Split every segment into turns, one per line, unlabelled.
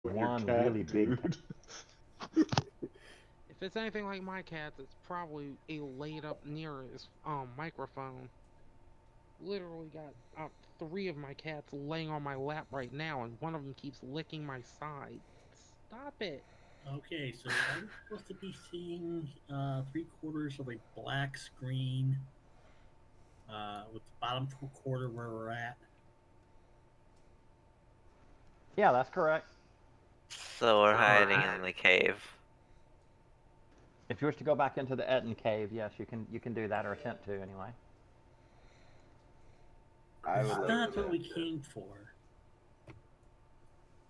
But your
one
cat,
really big cat.
dude.
If it's anything like my cat's, it's probably a laid up near his microphone. Literally got three of my cats laying on my lap right now, and one of them keeps licking my side. Stop it!
Okay, so are we supposed to be seeing three quarters of a black screen with the bottom quarter where we're at?
Yeah, that's correct.
So we're hiding
Alright.
in the cave.
If you wish to go back into the Etten cave, yes, you can do that or attempt to anyway.
I would like
That's what
to.
we came for.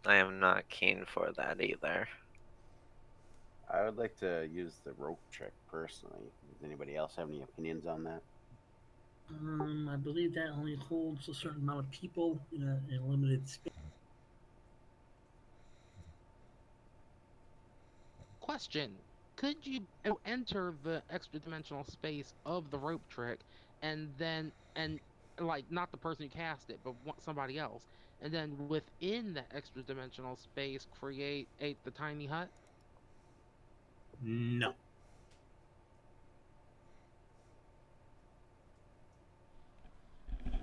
I am not keen for that either.
I would like to use the rope trick personally. Does anybody else have any opinions on that?
I believe that only holds a certain amount of people in a limited space.
Question: could you enter the extra dimensional space of the rope trick, and like not the person who cast it, but somebody else, and then within that extra dimensional space create the tiny hut?
No.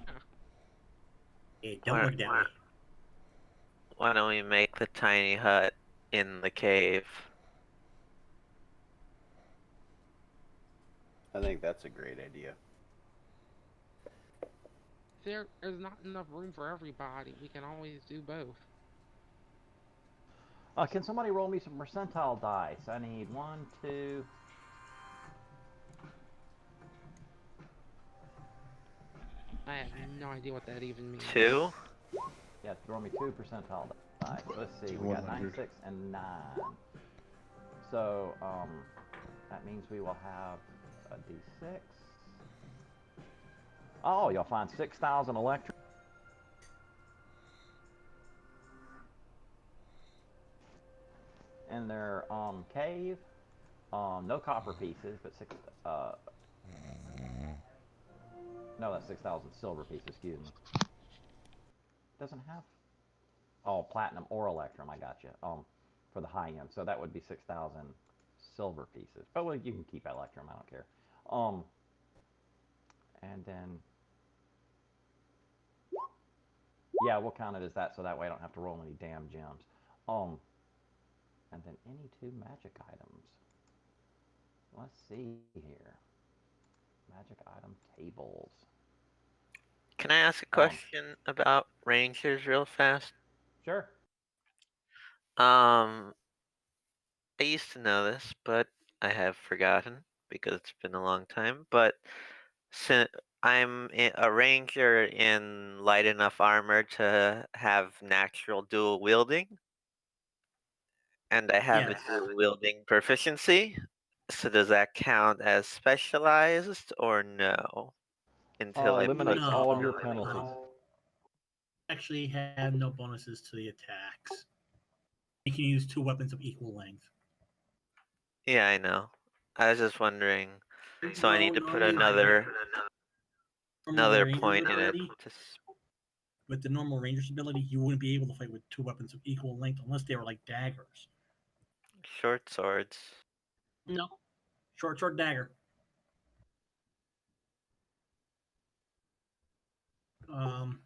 Huh.
It don't
Why,
work that way.
why don't we make the tiny hut in the cave?
I think that's a great idea.
There's not enough room for everybody. We can always do both.
Can somebody roll me some percentile dice? I need one, two.
I have no idea what that even means.
Two?
Yeah, roll me two percentile dice. Let's see,
To
we got 9,
100.
6, and 9. So, that means we will have a d6. Oh, you'll find 6,000 electron in their cave. No copper pieces, but no, that's 6,000 silver pieces. Excuse me. Doesn't have. Oh, platinum or electrum. I got you. For the high end, so that would be 6,000 silver pieces. But well, you can keep electrum. I don't care. Um, and then yeah, we'll count it as that, so that way I don't have to roll any damn gems. Um, and then any two magic items. Let's see here. Magic item tables.
Can I ask a
Um,
question about rangers real fast?
sure.
Um, I used to know this, but I have forgotten because it's been a long time. But since a ranger in light enough armor to have natural dual wielding, and I have a
Yes.
dual wielding proficiency, so does that count as specialized or no? Until I put
Eliminates all of
No.
your penalties.
Actually have no bonuses to the attacks. You can use two weapons of equal length.
Yeah, I know. I was just wondering. So I
No,
need to put
normally
another
ranger's
point in it
ability,
to.
with the normal ranger's ability, you wouldn't be able to fight with two weapons of equal length unless they were like daggers.
Short swords.
No. Short dagger. Um,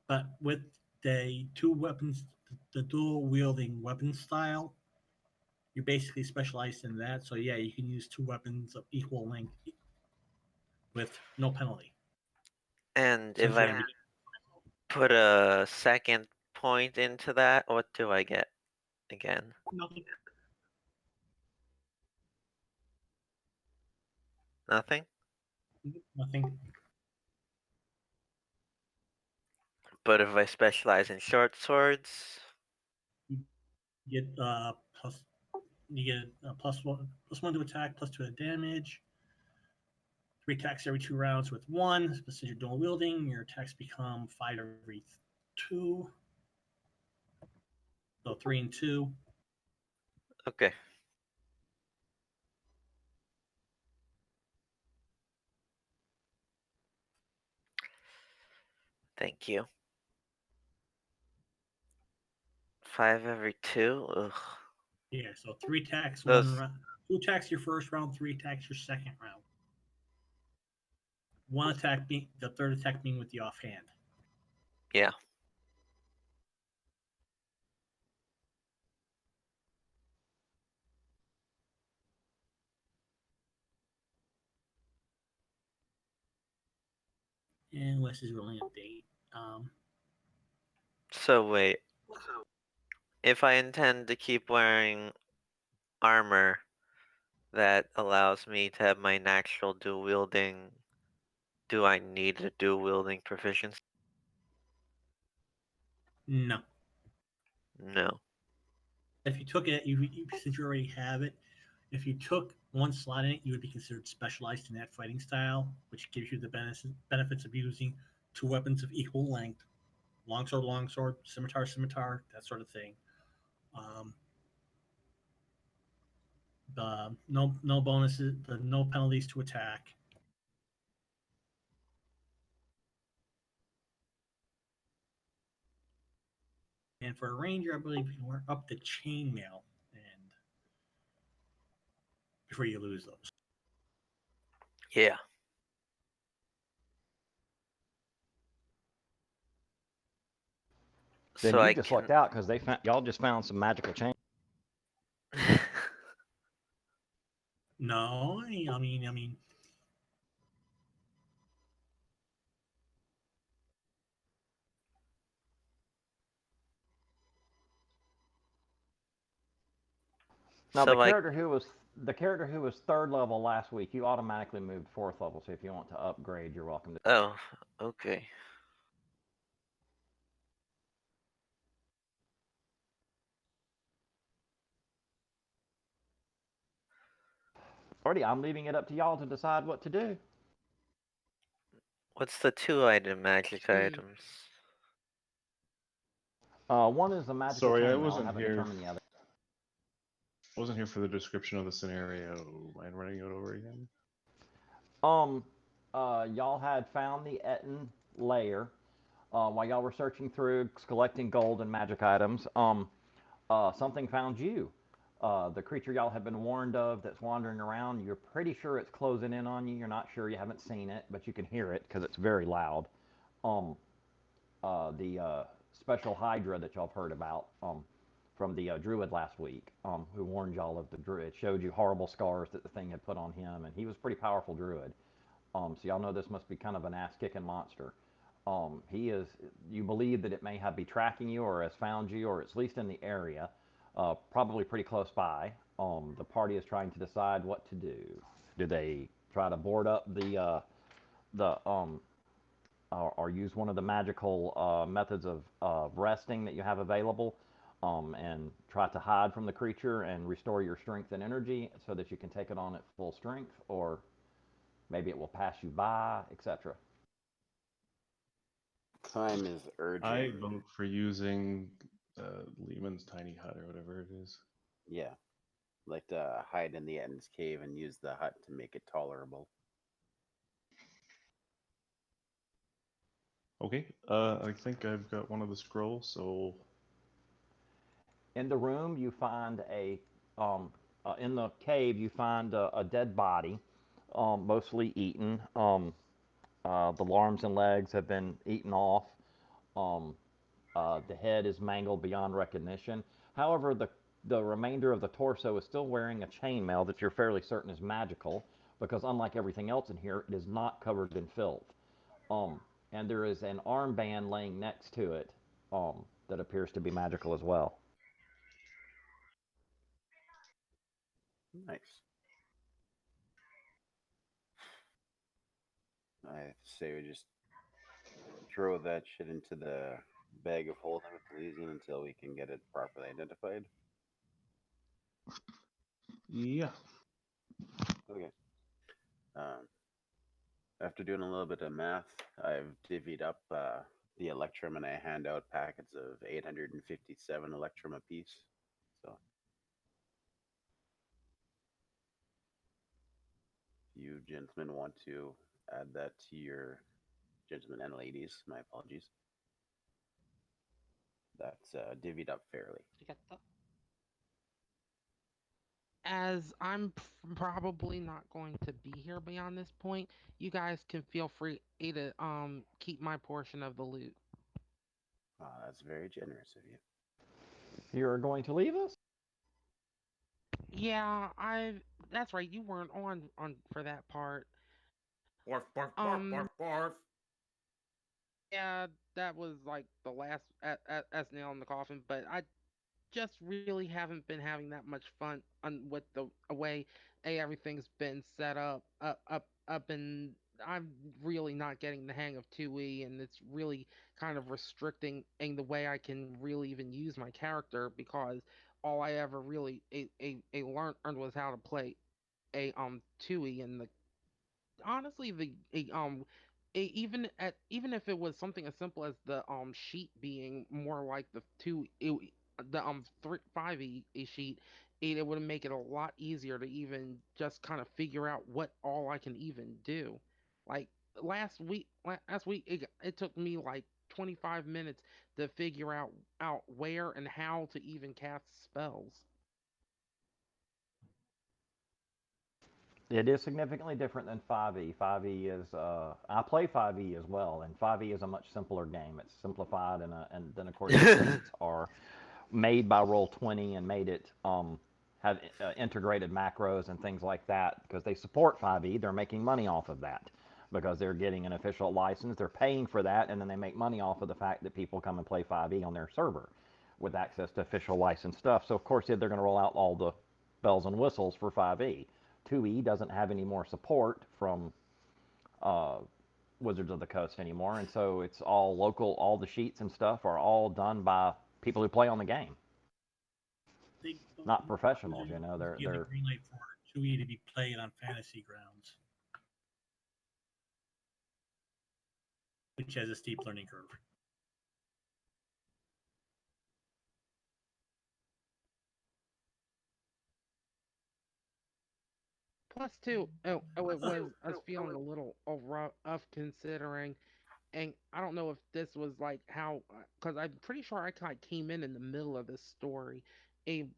but with the two weapons, the dual wielding weapon style, you're basically specialized in that. So yeah, you can use two weapons of equal length with no penalty.
And if
Since
I put a second point into that, what do I get again?
nothing.
Nothing?
Nothing.
But if I specialize in short swords,
You get you get plus one to attack, plus two to damage. Three attacks every 2 rounds with one. Since you're dual wielding, your attacks become five every two. So 3 and 2.
okay. Thank you. 5 every 2? Ugh.
Yeah, so 3 attacks,
Those-
1 round. 2 attacks your first round, 3 attacks your second round. 1 attack being the third attack being with the offhand.
Yeah.
And Wes is rolling a date.
So wait. If I intend to keep wearing armor that allows me to have my natural dual wielding, do I need a dual wielding proficiency?
No.
No.
If you took it, since you already have it, if you took 1 slot in it, you would be considered specialized in that fighting style, which gives you the benefits of using 2 weapons of equal length, longsword, scimitar, that sort of thing. The no bonuses, the no penalties to attack. And for a ranger, I believe you are up to chainmail, and before you lose those.
Yeah.
Then
So
you
I
just
can...
lucked out because y'all just found some magical chain.
No, I mean,
Now
So I...
the character who was 3rd level last week, you automatically moved 4th level. So if you want to upgrade, you're welcome to.
Oh, okay.
Already, I'm leaving it up to y'all to decide what to do.
What's the 2-item magic items?
One is the magical
Sorry, I
chainmail.
wasn't
haven't
here.
determined the other.
I wasn't here for the description of the scenario. Mind running it over again?
Y'all had found the Etten lair. While y'all were searching through, collecting gold and magic items, something found you. The creature y'all have been warned of that's wandering around, you're pretty sure it's closing in on you. You're not sure, you haven't seen it, but you can hear it because it's very loud. The special Hydra that y'all have heard about from the Druid last week, who warned y'all of the Druid, showed you horrible scars that the thing had put on him, and he was a pretty powerful Druid. So y'all know this must be kind of an ass-kicking monster. He is. You believe that it may be tracking you, or has found you, or it's at least in the area, probably pretty close by. The party is trying to decide what to do. Do they try to board up or use one of the magical methods of resting that you have available, and try to hide from the creature and restore your strength and energy so that you can take it on at full strength, or maybe it will pass you by, etc.
Time is urgent.
I vote for using Lehman's tiny hut or whatever it is.
Yeah. Like to hide in the Etten's cave and use the hut to make it tolerable.
Okay, I think I've got one of the scrolls, so
In the room, you find in the cave, you find a dead body, mostly eaten. The arms and legs have been eaten off. Um, the head is mangled beyond recognition. However, the remainder of the torso is still wearing a chainmail that you're fairly certain is magical, because unlike everything else in here, it is not covered in filth. And there is an armband laying next to it that appears to be magical as well.
Nice. I say we just throw that shit into the bag of holding with Elysian until we can get it properly identified.
yeah.
Okay. After doing a little bit of math, I've divvied up the Electrum, and I hand out packets of 857 Electrum apiece. So, if you gentlemen want to add that to your gentlemen and ladies, my apologies. that's divvied up fairly.
As I'm probably not going to be here beyond this point, you guys can feel free to keep my portion of the loot.
That's very generous of you.
You're going to leave us?
Yeah, I. That's right. You weren't on for that part.
Barf, barf, barf, barf, barf.
Yeah, that was like the last as nail in the coffin. But I just really haven't been having that much fun with the way everything's been set up, and I'm really not getting the hang of 2E, and it's really kind of restricting in the way I can really even use my character because all I ever really learned was how to play a 2E, and the honestly the even if it was something as simple as the sheet being more like the the 5e sheet, it would make it a lot easier to even just kind of figure out what all I can even do. Like last week it took me like 25 minutes to figure out where and how to even cast spells.
It is significantly different than 5e. 5e is, I play 5e as well, and 5e is a much simpler game. It's simplified, and then of course the sheets are made by Roll20 and made it have integrated macros and things like that because they support 5e. They're making money off of that because they're getting an official license. They're paying for that, and then they make money off of the fact that people come and play 5e on their server with access to official licensed stuff. So of course they're going to roll out all the bells and whistles for 5e. 2e doesn't have any more support from uh, Wizards of the Coast anymore, and so it's all local. All the sheets and stuff are all done by people who play on the game, not professionals. You know,
Give the green light for 2E to be played on Fantasy Grounds, which has a steep learning curve.
Plus, too, it was us feeling a little rough considering, and I don't know if this was like how, because I'm pretty sure I kind of came in the middle of this story,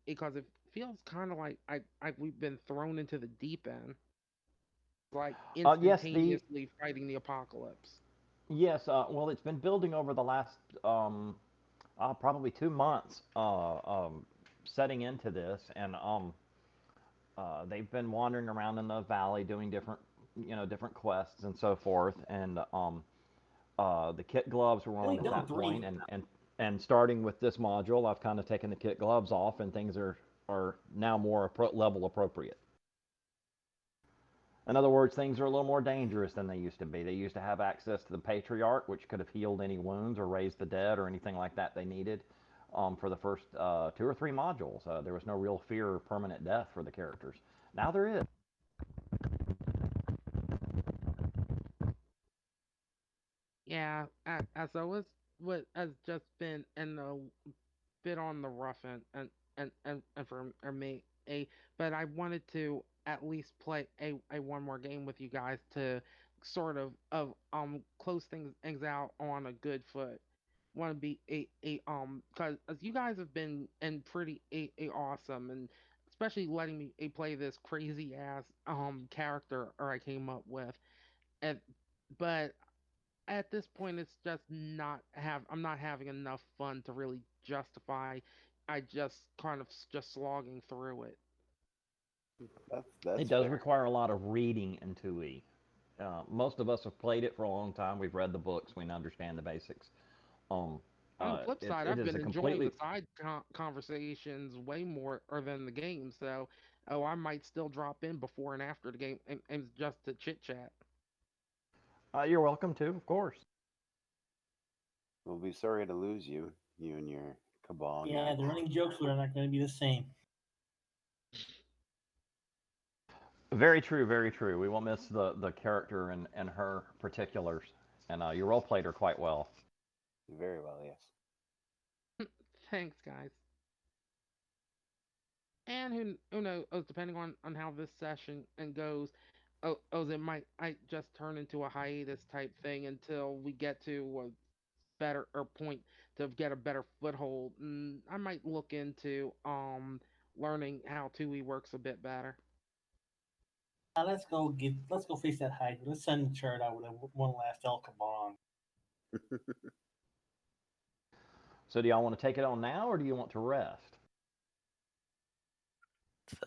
because it feels kind of like we've been thrown into the deep end, like
yes, the
instantaneously fighting the apocalypse.
yes. Well, it's been building over the last probably 2 months, setting into this, and they've been wandering around in the valley doing different, different quests and so forth, and the kit gloves were rolling at that point, and starting with this module, I've kind of taken the kit gloves off, and things are now more level appropriate. In other words, things are a little more dangerous than they used to be. They used to have access to the Patriarch, which could have healed any wounds or raised the dead or anything like that they needed for the first 2 or 3 modules. There was no real fear of permanent death for the characters. Now there is.
Yeah, as I was what has just been in a bit on the rough end and for me but I wanted to at least play a one more game with you guys to sort of close things out on a good foot. Want to be a because you guys have been and pretty a awesome, and especially letting me play this crazy ass character or I came up with, and but at this point it's just not have I'm not having enough fun to really justify. I just kind of just slogging through it.
That's
It does
fair.
require a lot of reading in 2E. Most of us have played it for a long time. We've read the books. We understand the basics. Um,
On the flip side,
it
I've
is
been
a
enjoying
completely
the side conversations way more or than the game, so I might still drop in before and after the game and just to chit chat.
You're welcome to, of course.
We'll be sorry to lose you, you and your cabal.
Yeah, the running jokes are not going to be the same.
Very true, very true. We will miss the character and her particulars, and you role played her quite well.
Very well, yes.
Thanks, guys. And who knows? Depending on how this session and goes, it might I just turn into a hiatus type thing until we get to better or point to get a better foothold. I might look into learning how 2E works a bit better.
Let's go face that Hydra. Let's send Chard out with one last El Kabong.
So do y'all want to take it on now, or do you want to rest?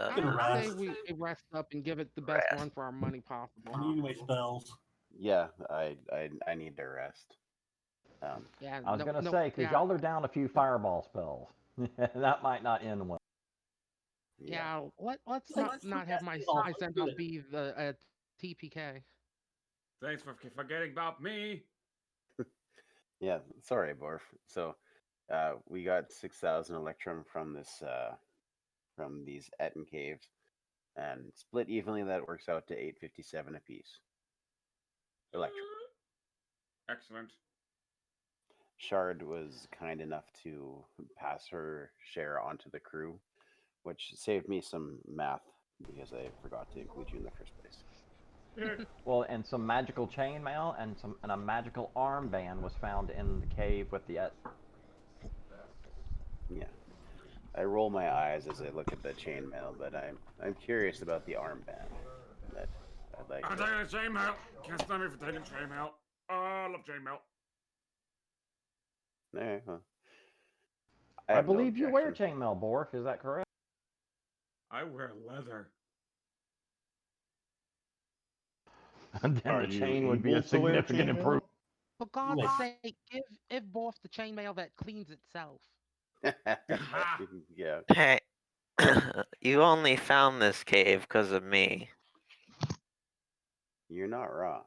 I
Gonna
say
rest.
we rest up and give it the best
Rest.
run for our money possible.
I need my spells.
Yeah, I need to rest.
Yeah,
I was
no,
gonna
no,
say, because
yeah,
y'all are down a few fireball spells. That might not end well.
yeah. Let's
Like,
not
let's
not have my
all.
my
Let's
send
do
out
it.
be the TPK.
Thanks for forgetting about me.
Yeah, sorry, Borf. So, we got 6,000 electrum from this from these Etten caves, and split evenly, that works out to 857 apiece. Electrum.
Excellent.
Shard was kind enough to pass her share onto the crew, which saved me some math because I forgot to include you in the first place.
Well, and some magical chainmail and a magical armband was found in the cave with the.
Yeah, I roll my eyes as I look at the chainmail, but I'm curious about the armband. That I'd like.
I'm
To...
taking a chainmail. Can't stand me for taking chainmail. Oh, I love chainmail.
Alright, well,
I
have no
believe you wear
objection.
chainmail, Borf. Is that correct?
I wear leather.
Then
Are
the
you
chain would be a
able to wear
significant
chainmail?
improvement.
For God's
Wait.
sake, give Borf the chainmail that cleans itself.
Yeah.
Hey, you only found this cave because of me,
You're not wrong.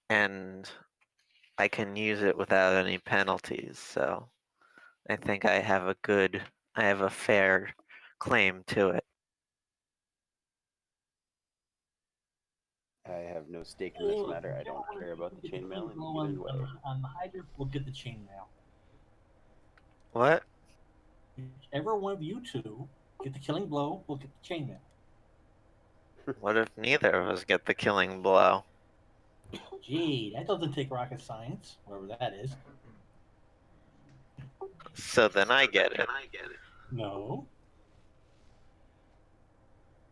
and I can use it without any penalties. So I think I have a fair claim to it.
I have no stake in this matter. I don't care about the chainmail in either way.
On the Hydra, we'll get the chainmail.
What?
Whichever one of you two get the killing blow, we'll get the chainmail.
What if neither of us get the killing blow?
Gee, that doesn't take rocket science, whatever that is.
So then I get it.
No.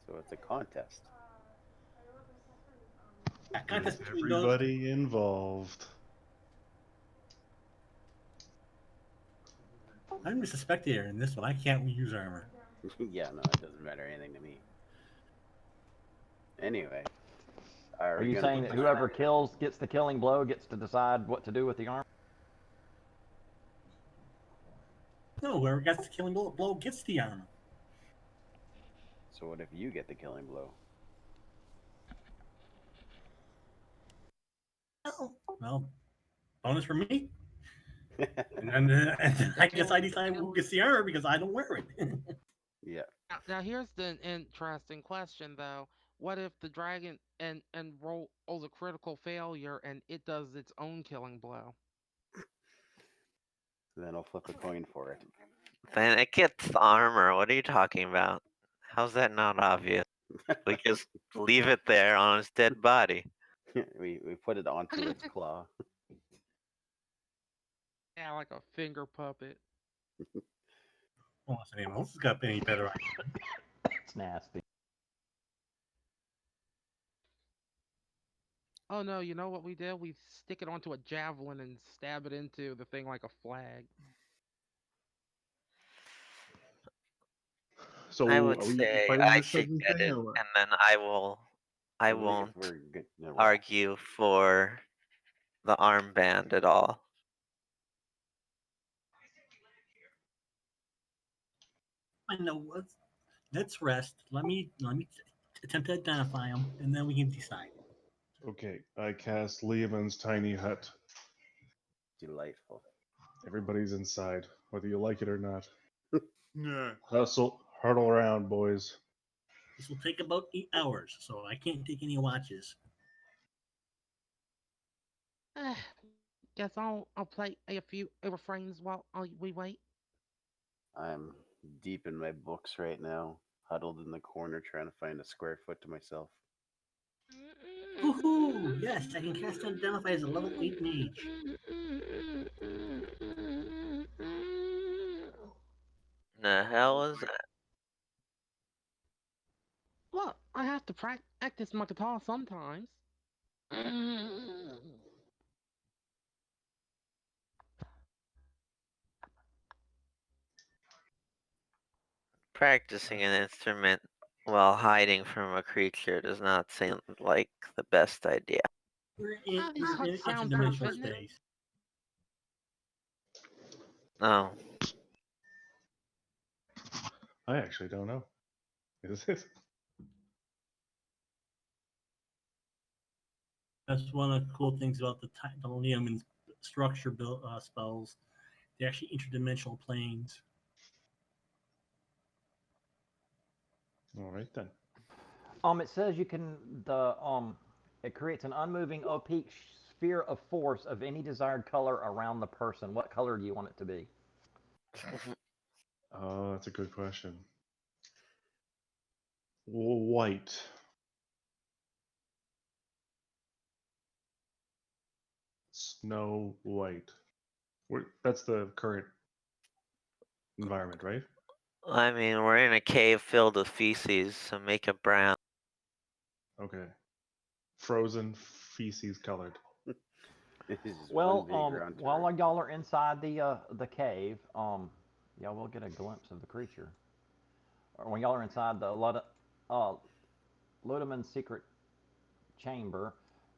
So it's a contest.
That contest
With
between those.
everybody involved.
I'm just a spectator in this one. I can't use armor.
Yeah, no, it doesn't matter anything to me. Anyway.
Are you saying that whoever kills gets the killing blow gets to decide what to do with the arm?
No, whoever gets the killing blow gets the armor.
So what if you get the killing blow?
Oh, well, bonus for me. And then I guess I decide who gets the armor because I don't wear it.
Yeah.
Now here's the interesting question though. What if the dragon and rolls a critical failure and it does its own killing blow?
Then I'll flip a coin for it.
Then it gets the armor. What are you talking about? How's that not obvious? We just leave it there on its dead body.
we put it onto its claw.
Yeah, like a finger puppet.
Unless anyone else has got any better idea.
It's nasty.
Oh no, you know what we did? We stick it onto a javelin and stab it into the thing like a flag.
So
I would
are we
say
fighting
I
this
should
second
get
thing
it,
or what?
and then I
If
won't
we're gonna roll.
argue for the armband at all.
I know. Let's rest. Let me attempt to identify them, and then we can decide.
Okay, I cast Leoman's tiny hut.
Delightful.
Everybody's inside, whether you like it or not.
Yeah.
Huddle around, boys.
This will take about 8 hours, so I can't take any watches.
Guess I'll play a few refrains while we wait.
I'm deep in my books right now, huddled in the corner trying to find a square foot to myself.
Woohoo! Yes, I can cast Identify as a level 8 mage.
The hell is that?
Well, I have to practice my guitar sometimes.
Practicing an instrument while hiding from a creature does not seem like the best idea.
We're in,
How these
we're in
huts sound for
interdimensional
fitness?
space.
Oh,
I actually don't know. Is it?
That's one of the cool things about the Liam and structure build, spells. They're actually interdimensional planes.
All right then.
It says you can it creates an unmoving opaque sphere of force of any desired color around the person. What color do you want it to be?
Oh, that's a good question. White. Snow white. That's the current environment, right?
I mean, we're in a cave filled with feces, so make it brown.
Okay. Frozen feces colored.
This is
Well,
one big round
while
turret.
y'all are inside the cave, y'all will get a glimpse of the creature. Or when y'all are inside the Ludeman's secret chamber,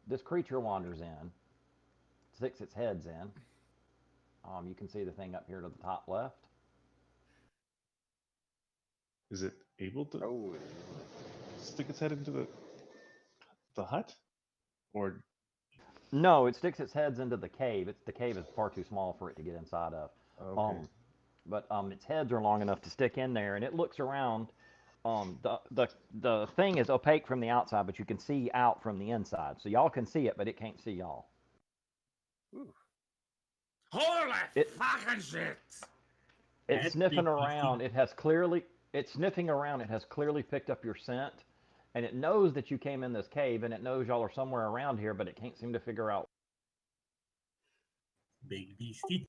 this creature wanders in, sticks its heads in. You can see the thing up here to the top left.
Is it able to
Oh,
stick its head into the hut? Or
No, it sticks its heads into the cave. The cave is far too small for it to get inside of.
okay.
But its heads are long enough to stick in there, and it looks around. The thing is opaque from the outside, but you can see out from the inside. So y'all can see it, but it can't see y'all.
ooh.
Holy
It-
fucking shit!
It's
That's
sniffing
big
around.
feces.
It's sniffing around. It has clearly picked up your scent, and it knows that you came in this cave, and it knows y'all are somewhere around here, but it can't seem to figure out.
Big beastie.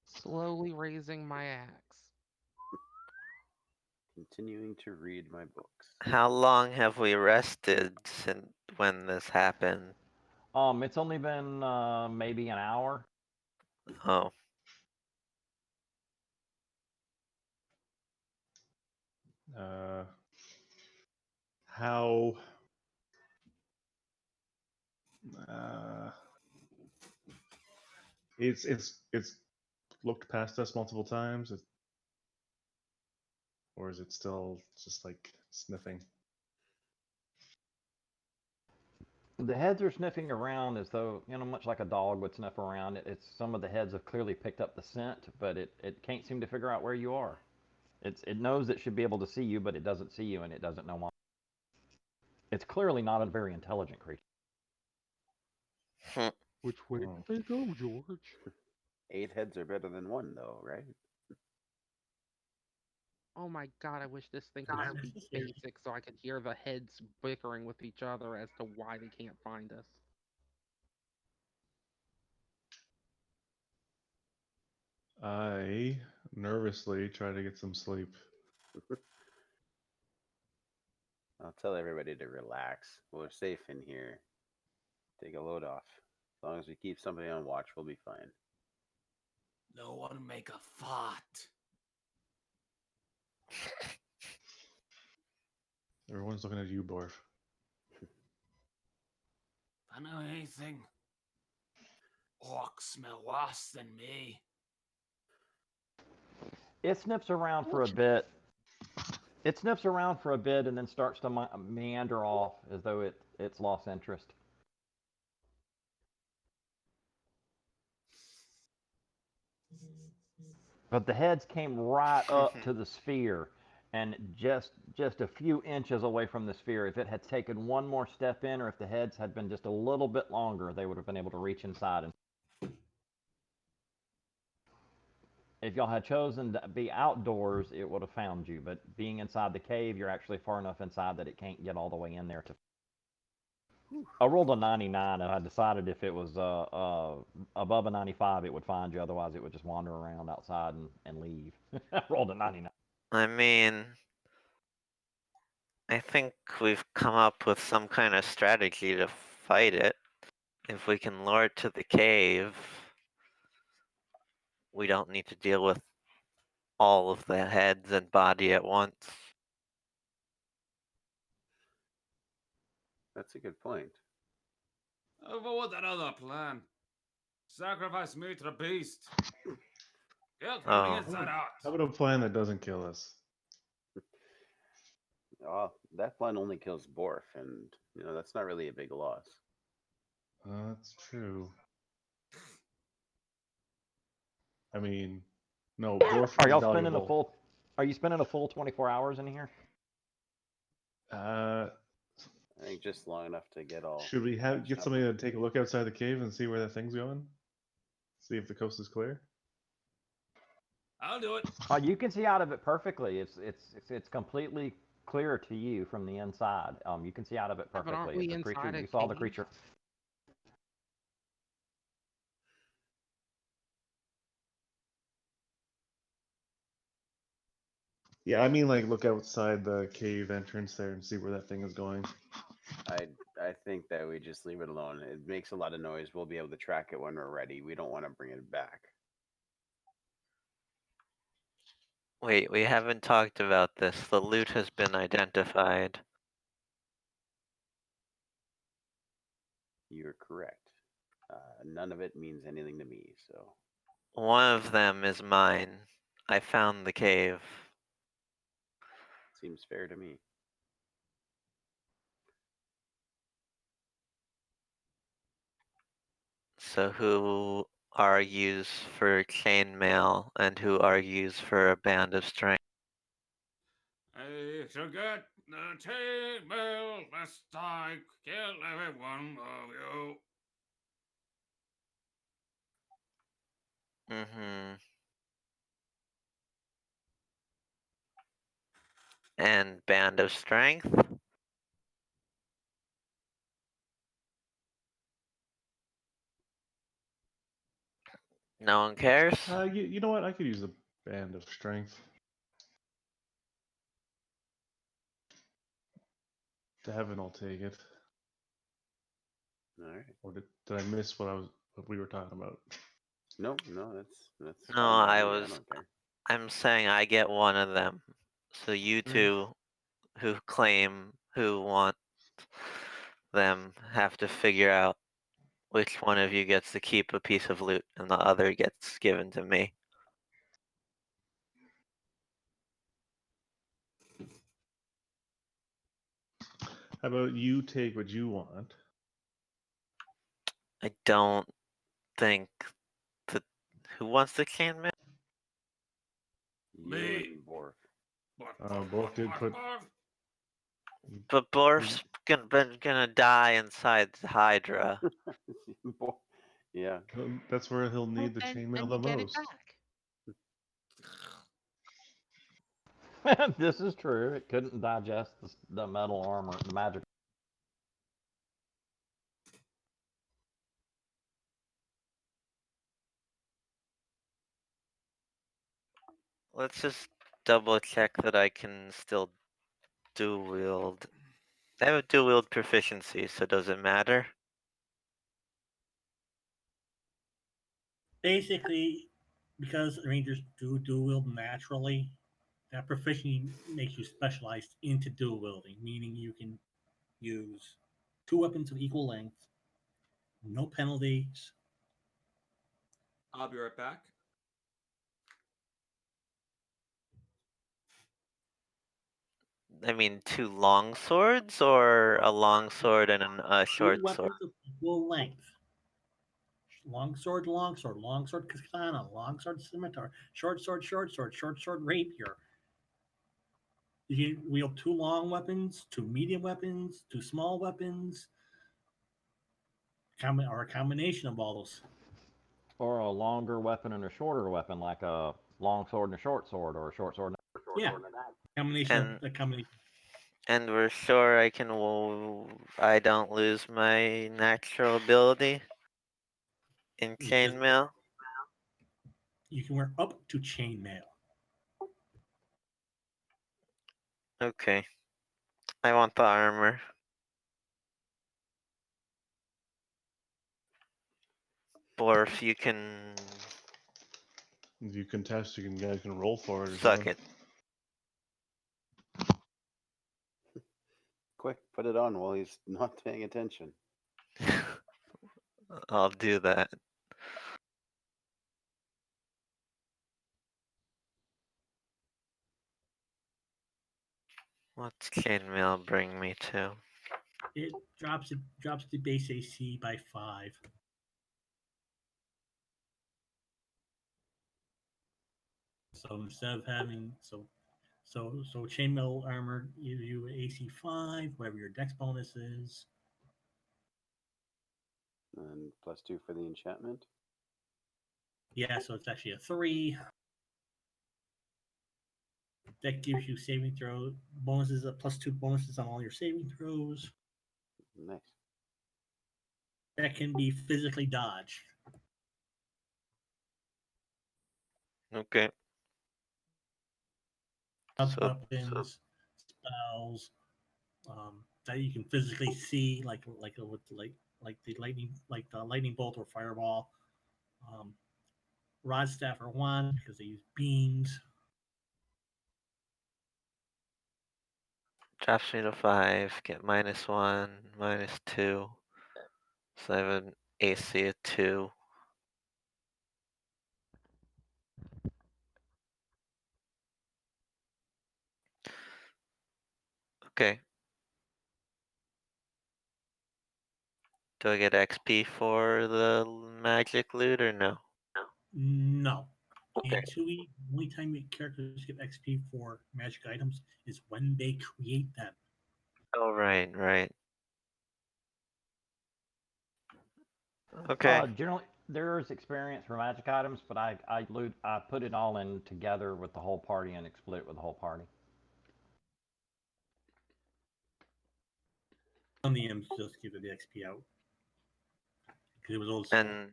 Slowly raising my axe.
Continuing to read my books.
How long have we rested since when this happened?
It's only been maybe an hour.
Oh,
How uh, it's looked past us multiple times, or is it still just like sniffing?
The heads are sniffing around as though, much like a dog would sniff around. It's some of the heads have clearly picked up the scent, but it can't seem to figure out where you are. It knows it should be able to see you, but it doesn't see you, and it doesn't know why. It's clearly not a very intelligent creature.
Which way
Oh.
did they go, George?
8 heads are better than 1, though, right?
Oh my god, I wish this thing could
Not
speak
necessary.
basic so I could hear the heads bickering with each other as to why they can't find us.
I nervously try to get some sleep.
I'll tell everybody to relax. We're safe in here. Take a load off. As long as we keep somebody on watch, we'll be fine.
No one make a fart.
Everyone's looking at you, Borf.
If I know anything, orcs smell worse than me.
It sniffs around for a bit. It sniffs around for a bit and then starts to meander off as though it's lost interest. But the heads came right up to the sphere, and just a few inches away from the sphere. If it had taken one more step in, or if the heads had been just a little bit longer, they would have been able to reach inside. And If y'all had chosen to be outdoors, it would have found you. But being inside the cave, you're actually far enough inside that it can't get all the way in there to. I rolled a 99, and I decided if it was above a 95, it would find you. Otherwise, it would just wander around outside and leave. I rolled a 99.
I mean, I think we've come up with some kind of strategy to fight it. If we can lure it to the cave, we don't need to deal with all of the heads and body at once.
That's a good point.
What was that other plan? Sacrifice me to the beast. Kill it from
Oh.
the inside out.
How about a plan that doesn't kill us?
Oh, that plan only kills Borf, and that's not really a big loss.
That's true. I mean, no. Borf
Are
is
y'all spending a
valuable.
full? Are you spending a full 24 hours in here?
I think just long enough to get all.
Should we
patched
get
up.
somebody to take a look outside the cave and see where that thing's going? See if the coast is clear.
I'll do it.
You can see out of it perfectly. It's completely clear to you from the inside. You can see out of it
Yeah, but aren't
perfectly.
we
The creature,
inside a
you saw the
cave?
creature.
Yeah, I mean, like, look outside the cave entrance there and see where that thing is going.
I think that we just leave it alone. It makes a lot of noise. We'll be able to track it when we're ready. We don't want to bring it back.
Wait, we haven't talked about this. The loot has been identified.
You're correct. None of it means anything to me, so
One of them is mine. I found the cave.
seems fair to me.
So who argues for chainmail and who argues for a band of strength?
I shall get the chainmail lest I kill every one of you.
Mm-hmm. And band of strength? No one cares?
You know what? I could use a band of strength. Devin will take it.
All right.
Or did I miss what we were talking about?
No, that's
No,
fine by
I
me.
was.
don't care.
I'm saying I get one of them. So you
Mm.
two who claim who want them have to figure out which one of you gets to keep a piece of loot and the other gets given to me.
How about you take what you want?
I don't think that. Who wants the chainmail?
You
Me.
and Borf.
Borf did put-
But Borf's gonna die inside the Hydra.
Borf. Yeah.
That's where he'll need the
Well,
chainmail
and
the
get
most.
it back.
This is true. It couldn't digest the metal armor, the magic.
Let's just double check that I can still dual wield. I have a dual wield proficiency, so does it matter?
Basically, because Rangers do dual wield naturally, that proficiency makes you specialized into dual wielding, meaning you can use two weapons of equal length, no penalties.
I'll be right back.
I mean, two long swords or a long sword and a short
Two weapons
sword?
of equal length. Longsword, longsword katana, longsword scimitar, short sword, short sword rapier. You can wield two long weapons, two medium weapons, two small weapons, or a combination of all those.
Or a longer weapon and a shorter weapon, like a long sword and a short sword, or a short sword.
Yeah, combination
And-
of the combination.
And we're sure I don't lose my natural ability in
You just-
chainmail.
You can wear up to chainmail.
Okay. I want the armor. Or if you can
If you contest, you guys can roll for it or
suck
something.
it.
Quick, put it on while he's not paying attention.
I'll do that. What's chainmail bring me to?
It drops the base AC by 5. So instead of having so chainmail armor gives you AC 5, whatever your dex bonus is.
And +2 for the enchantment.
Yeah, so it's actually a 3. That gives you saving throw bonuses, +2 bonuses on all your saving throws.
Nice.
That can be physically dodged.
Okay. So-
Weapons, spells, that you can physically see, like the lightning bolt or fireball. Rod, staff, or wand, because they use beams.
Drops me to 5, get -1, -2. So I have an AC of 2. Okay. Do I get XP for the magic loot or no?
No.
Okay.
In 2E, the only time your characters get XP for magic items is when they create them.
Oh, right. Okay.
Generally, there's experience for magic items, but I put it all in together with the whole party and split it with the whole party.
Some of the M's just give it the XP out. Because it was old school.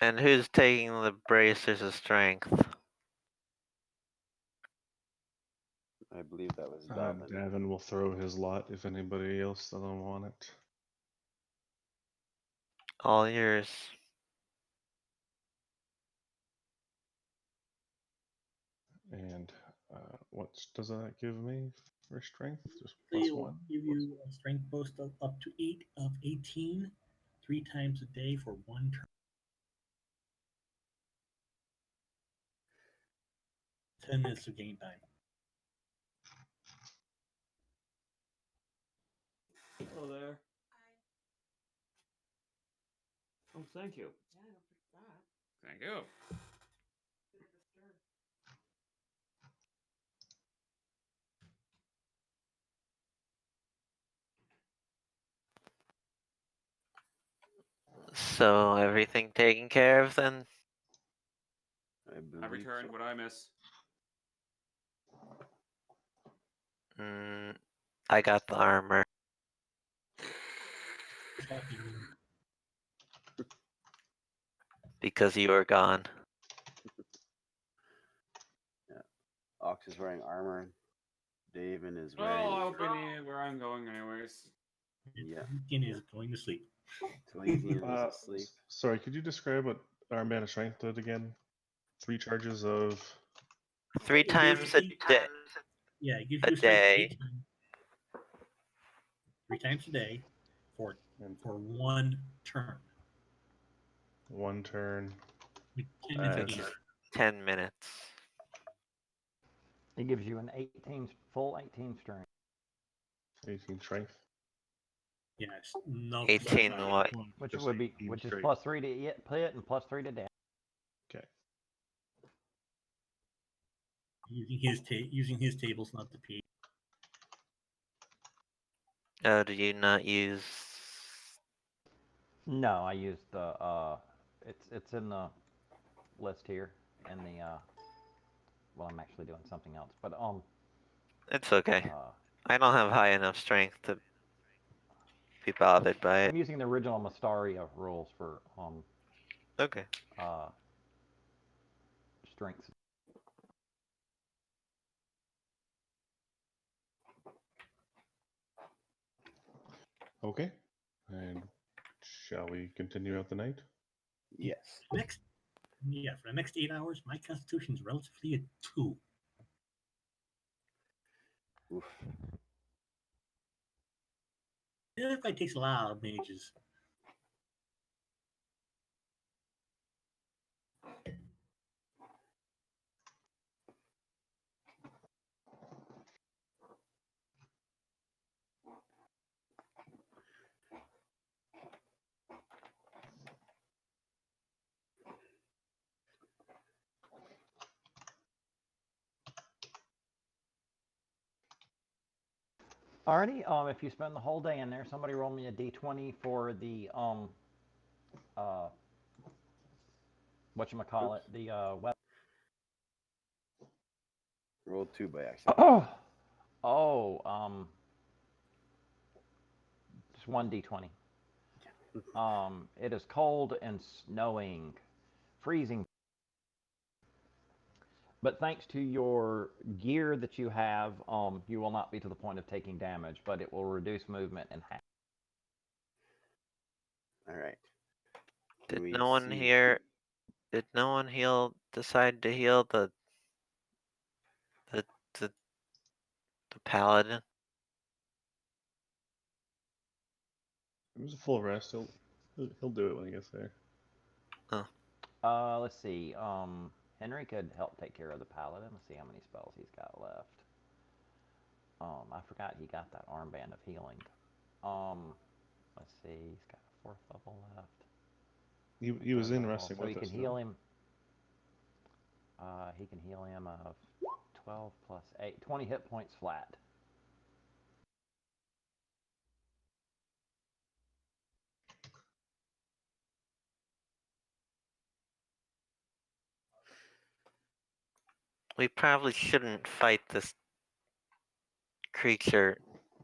And who's taking the bracers of strength?
I believe that was Davin.
Davin will throw his lot if anybody else doesn't want it.
All yours.
And what does that give me for strength? Just
They
plus
will
1?
give you a strength boost of up to 8 of 18, 3 times a day for 1 turn. 10 minutes of game time.
Hello there. Oh, thank you. Thank you.
So everything taken care of then?
I
I
believe
returned
so.
what I miss.
I got the armor. Because you were gone.
Ox is wearing armor. Davin is
Oh,
wearing.
I'll be near where I'm going anyways.
Yeah.
Deacon is going to sleep.
Talesian is asleep.
Sorry, could you describe what Armband of Strength did again? 3 charges of.
3
It
times a
basically-
day.
Yeah, it gives
A
you strength
day.
3 times a day for 1 turn.
1 turn.
With 10 minutes
As-
a game.
10 minutes.
It gives you an full 18 strength.
18 strength.
Yes. No.
18
plus
what?
Which
Just
would be
18
which is
straight.
+3 to hit and +3 to damage.
Okay.
Using his tables, not the P.
Oh, do you not use?
No, I used the it's in the list here in the Well, I'm actually doing something else, but
It's okay.
uh,
I don't have high enough strength to be bothered by it.
I'm using the original Mystaria rules for
Okay.
uh, strengths.
Okay. And shall we continue out the night?
Yes.
Next, yeah, for the next 8 hours, my constitution is relatively a 2.
Oof.
That fight takes a lot of mages.
Alrighty, if you spend the whole day in there, somebody roll me a d20 for the whatchamacallit, the weapon.
Rolled 2 by accident.
Just one d20. It is cold and snowing, freezing. But thanks to your gear that you have, you will not be to the point of taking damage, but it will reduce movement in half.
All right.
Did
We
no one
see-
here? Did no one decide to heal the paladin?
It was a full rest. He'll do it when he gets there.
Let's see. Henry could help take care of the paladin. Let's see how many spells he's got left. I forgot he got that armband of healing. Let's see. He's got a 4th level left.
He was in resting
So
with
he
us.
can heal him. He can heal him of 12 plus 8, 20 hit points flat.
We probably shouldn't fight this creature,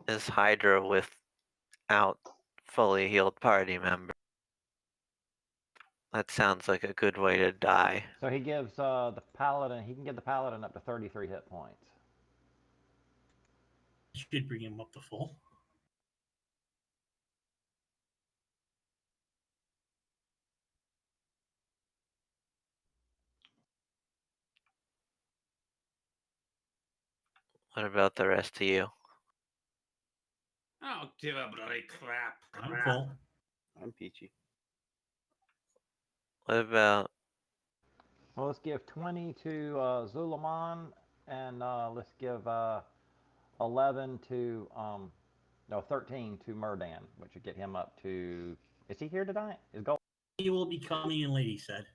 this Hydra, without fully healed party member. That sounds like a good way to die.
So he gives the paladin. He can get the paladin up to 33 hit points.
Should bring him up to full.
What about the rest of you?
Oh, give a bloody crap.
I'm full.
I'm peachy.
What about
Well, let's give 20 to Zulaman, and let's give 11 to no 13 to Murdan, which would get him up to. Is he here tonight? Is Gold?
He will be coming in late, he said.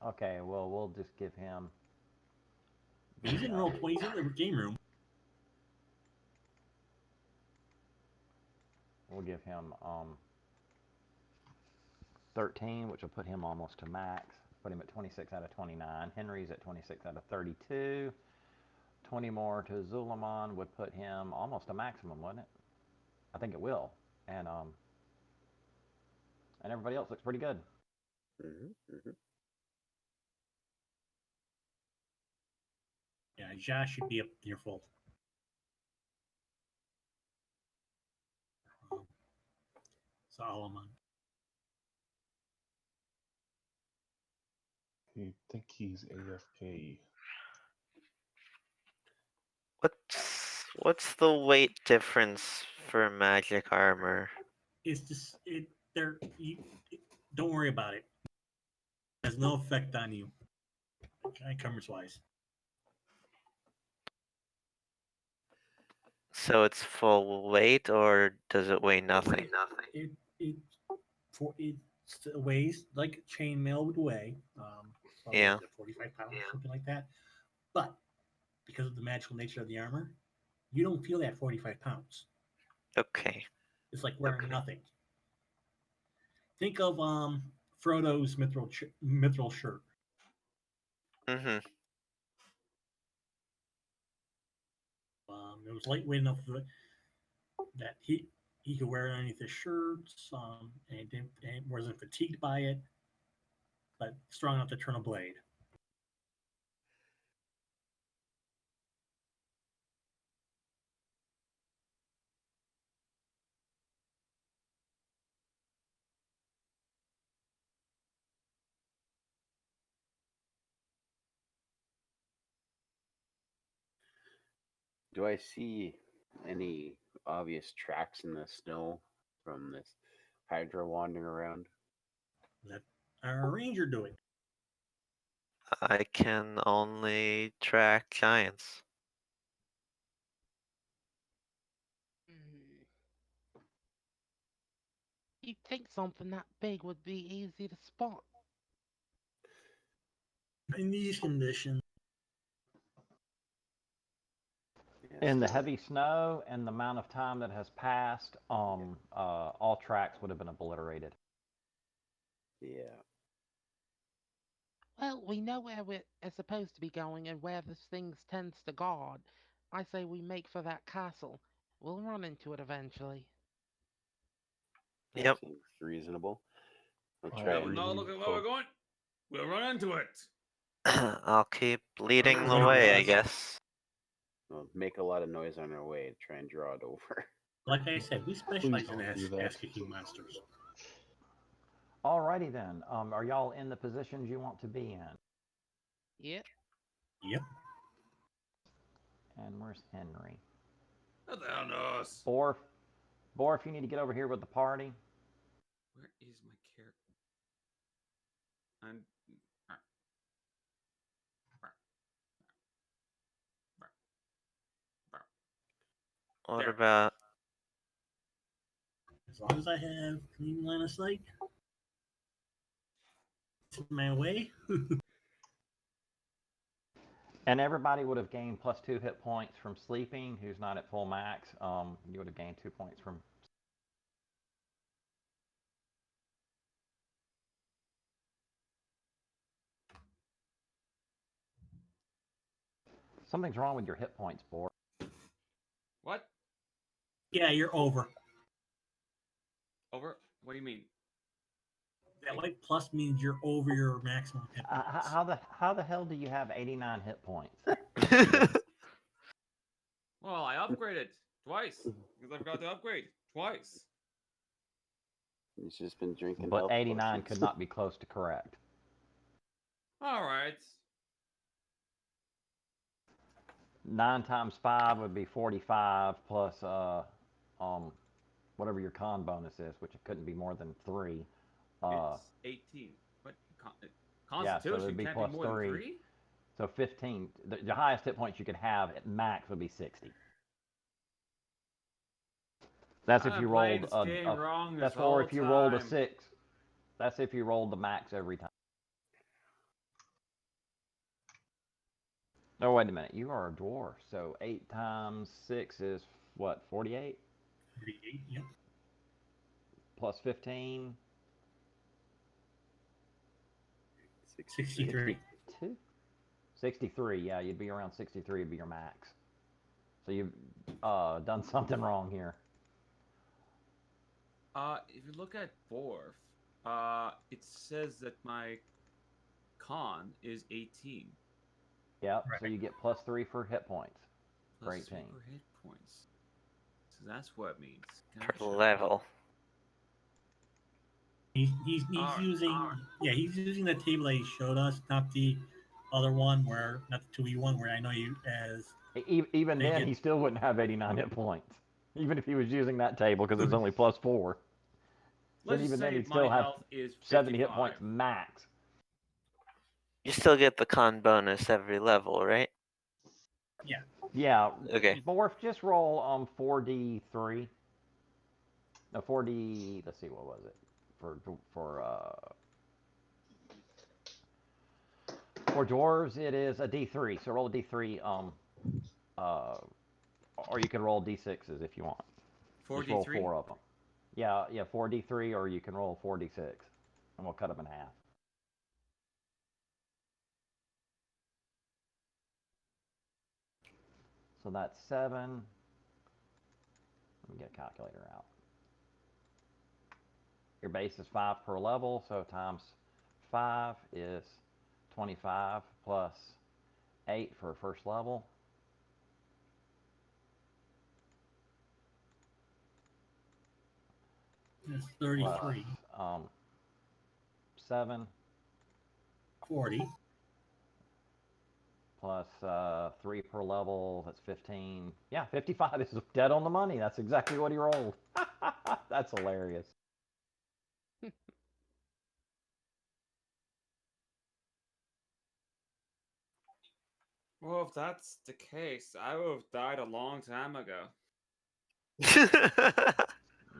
Okay, well we'll just give him.
He's in roll 20. He's in the game room.
We'll give him 13, which will put him almost to max. Put him at 26 out of 29. Henry's at 26 out of 32. 20 more to Zulaman would put him almost to maximum, wouldn't it? I think it will. And everybody else looks pretty good.
Yeah, Josh should be up near full. Solomon.
I think he's AFK.
what's the weight difference for magic armor?
It's just don't worry about it. It has no effect on you. Encumbrance wise.
So it's full weight, or does it weigh nothing?
It weighs like chainmail would weigh.
Yeah.
45 pounds, something like that. But because of the magical nature of the armor, you don't feel that 45 pounds.
Okay.
It's like wearing nothing. Think of Frodo's mithril shirt.
Mm-hmm.
It was lightweight enough that he could wear it underneath his shirts, and wasn't fatigued by it, but strong enough to turn a blade.
Do I see any obvious tracks in the snow from this Hydra wandering around?
Let our ranger do it.
I can only track giants.
Hmm. You'd think something that big would be easy to spot.
In these conditions,
In the
so-
heavy snow and the amount of time that has passed, all tracks would have been obliterated.
Yeah.
Well, we know where we're supposed to be going and where this thing tends to guard. I say we make for that castle. We'll run into it eventually.
That
Yep.
seems reasonable. I'll
I
try
Well,
and
now look at where we're going. We'll run into it.
I'll keep leading
We're
the
gonna
way, I
rest.
guess.
we'll make a lot of noise on our way to try and draw it over.
like I said, we specialize in
don't do that.
ass-kicking monsters.
Alrighty then. Are y'all in the positions you want to be in?
Yep.
Yep.
And where's Henry?
What the hell knows?
Borf, you need to get over here with the party.
Where is my character? And
What
There.
about
As long as I have clean line of sight, it's my way.
And everybody would have gained +2 hit points from sleeping. Who's not at full max? You would have gained 2 points from. Something's wrong with your hit points, Borf.
what?
Yeah, you're over.
Over? What do you mean?
That white plus means you're over your maximum hit points.
How the hell do you have 89 hit points?
Well, I upgraded twice because I forgot to upgrade twice.
He's just been drinking.
But
health
89
potions.
could not be close to correct.
All right.
9 times 5 would be 45 plus whatever your con bonus is, which it couldn't be more than 3.
It's 18. What?
Yeah, so
Constitution
it'd be
can't
plus
be more
3.
than 3?
So 15. The highest hit points you could have at max would be 60. That's if you rolled
wrong.
That's for if you rolled a 6. That's if you rolled the max every time. Oh, wait a minute. You are a dwarf. So 8 times 6 is what? 48?
38, yep.
Plus 15?
63.
62? 63, yeah, you'd be around 63 would be your max. So you've done something wrong here.
If you look at Borf, it says that my con is 18.
Yep, so
Right.
you get plus 3 for hit points.
Plus
For
3
18.
per hit points. So that's what it means.
per
Gotcha.
level?
He's
Alright,
using
alright.
he's using the table that he showed us, not the other one where not the 2E1 where I know you as
Even
They
then,
get-
he still wouldn't have 89 hit points. Even if he was using that table, because it's only plus 4.
Let's
even
just
then,
say
he'd
my
still have
health is
70 hit
55.
points max.
You still get the con bonus every level, right?
Yeah.
Okay.
Borf, just roll 4d3. No, 4d. Let's see, what was it? For dwarves, it is a d3. So roll a d3. Or you can roll d6s if you want. Just roll
4d3?
4 of them. Yeah, 4d3, or you can roll 4d6, and we'll cut them in half. So that's 7, Let me get a calculator out. Your base is 5 per level, so times 5 is 25 plus 8 for first level.
That's
Plus,
33.
7
40.
plus 3 per level, that's 15. Yeah, 55 is dead on the money. That's exactly what he rolled. That's hilarious.
Well, if that's the case, I would have died a long time ago.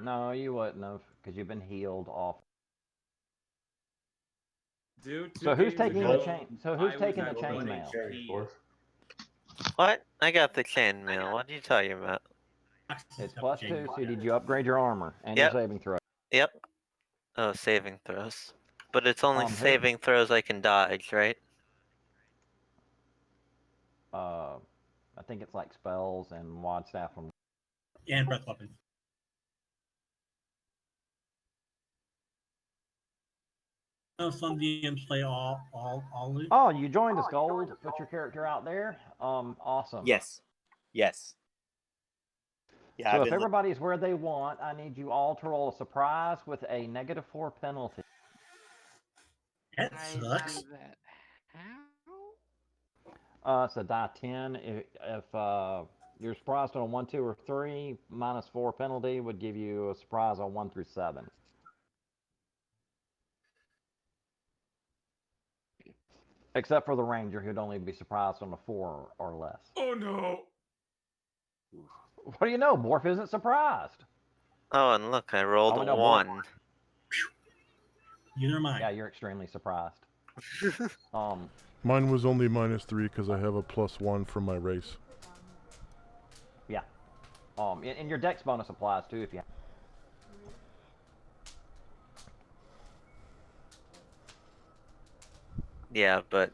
No, you wouldn't have, because you've been healed off.
Dude,
So who's
2
taking
games
the
ago,
chain? So
I
who's
was
taking the
at 1
chainmail?
HP.
What? I got the chainmail. What are you talking about?
It's plus 2, so did you upgrade your armor and
Yep.
your saving throw?
Yep. Oh, saving throws. But it's only
Who?
saving throws I can dodge, right?
I think it's like spells and wad staff and
And breath weapons. No, some DMs play all loot.
Oh, you joined us, Gold. Put your character out there. Awesome.
Yes. Yes. Yeah,
So
I've
if
been look-
everybody's where they want, I need you all to roll a surprise with a -4 penalty.
That
I
sucks.
do that. How?
It's a die 10. If you're surprised on a 1, 2, or 3, -4 penalty would give you a surprise on 1 through 7. Except for the ranger, who'd only be surprised on a 4 or less.
Oh no!
What do you know? Morph isn't surprised.
Oh, and look, I rolled
Oh,
a
no, boy.
1.
Neither am I.
Yeah, you're extremely surprised.
Mine was only -3 because I have a +1 from my race.
Yeah. And your dex bonus applies too if you.
Yeah, but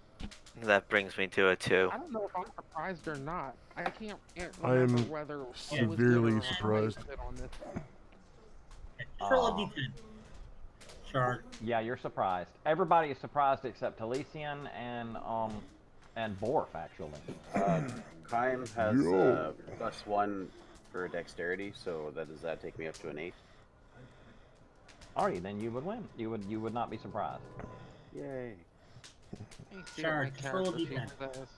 that brings me to a 2.
I don't know if I'm surprised or not. I can't
I
remember
am
whether it was
severely
good or
surprised.
wasted on this.
Just roll a d10. Shard.
Yeah, you're surprised. Everybody is surprised except Talisian and Borf actually.
Kaim has
Yo.
+1 for dexterity, so does that take me up to an 8?
Alrighty, then you would win. You would not be surprised.
Yay.
Let me see
Sure,
what my
just roll a
character sheet
d10.
says.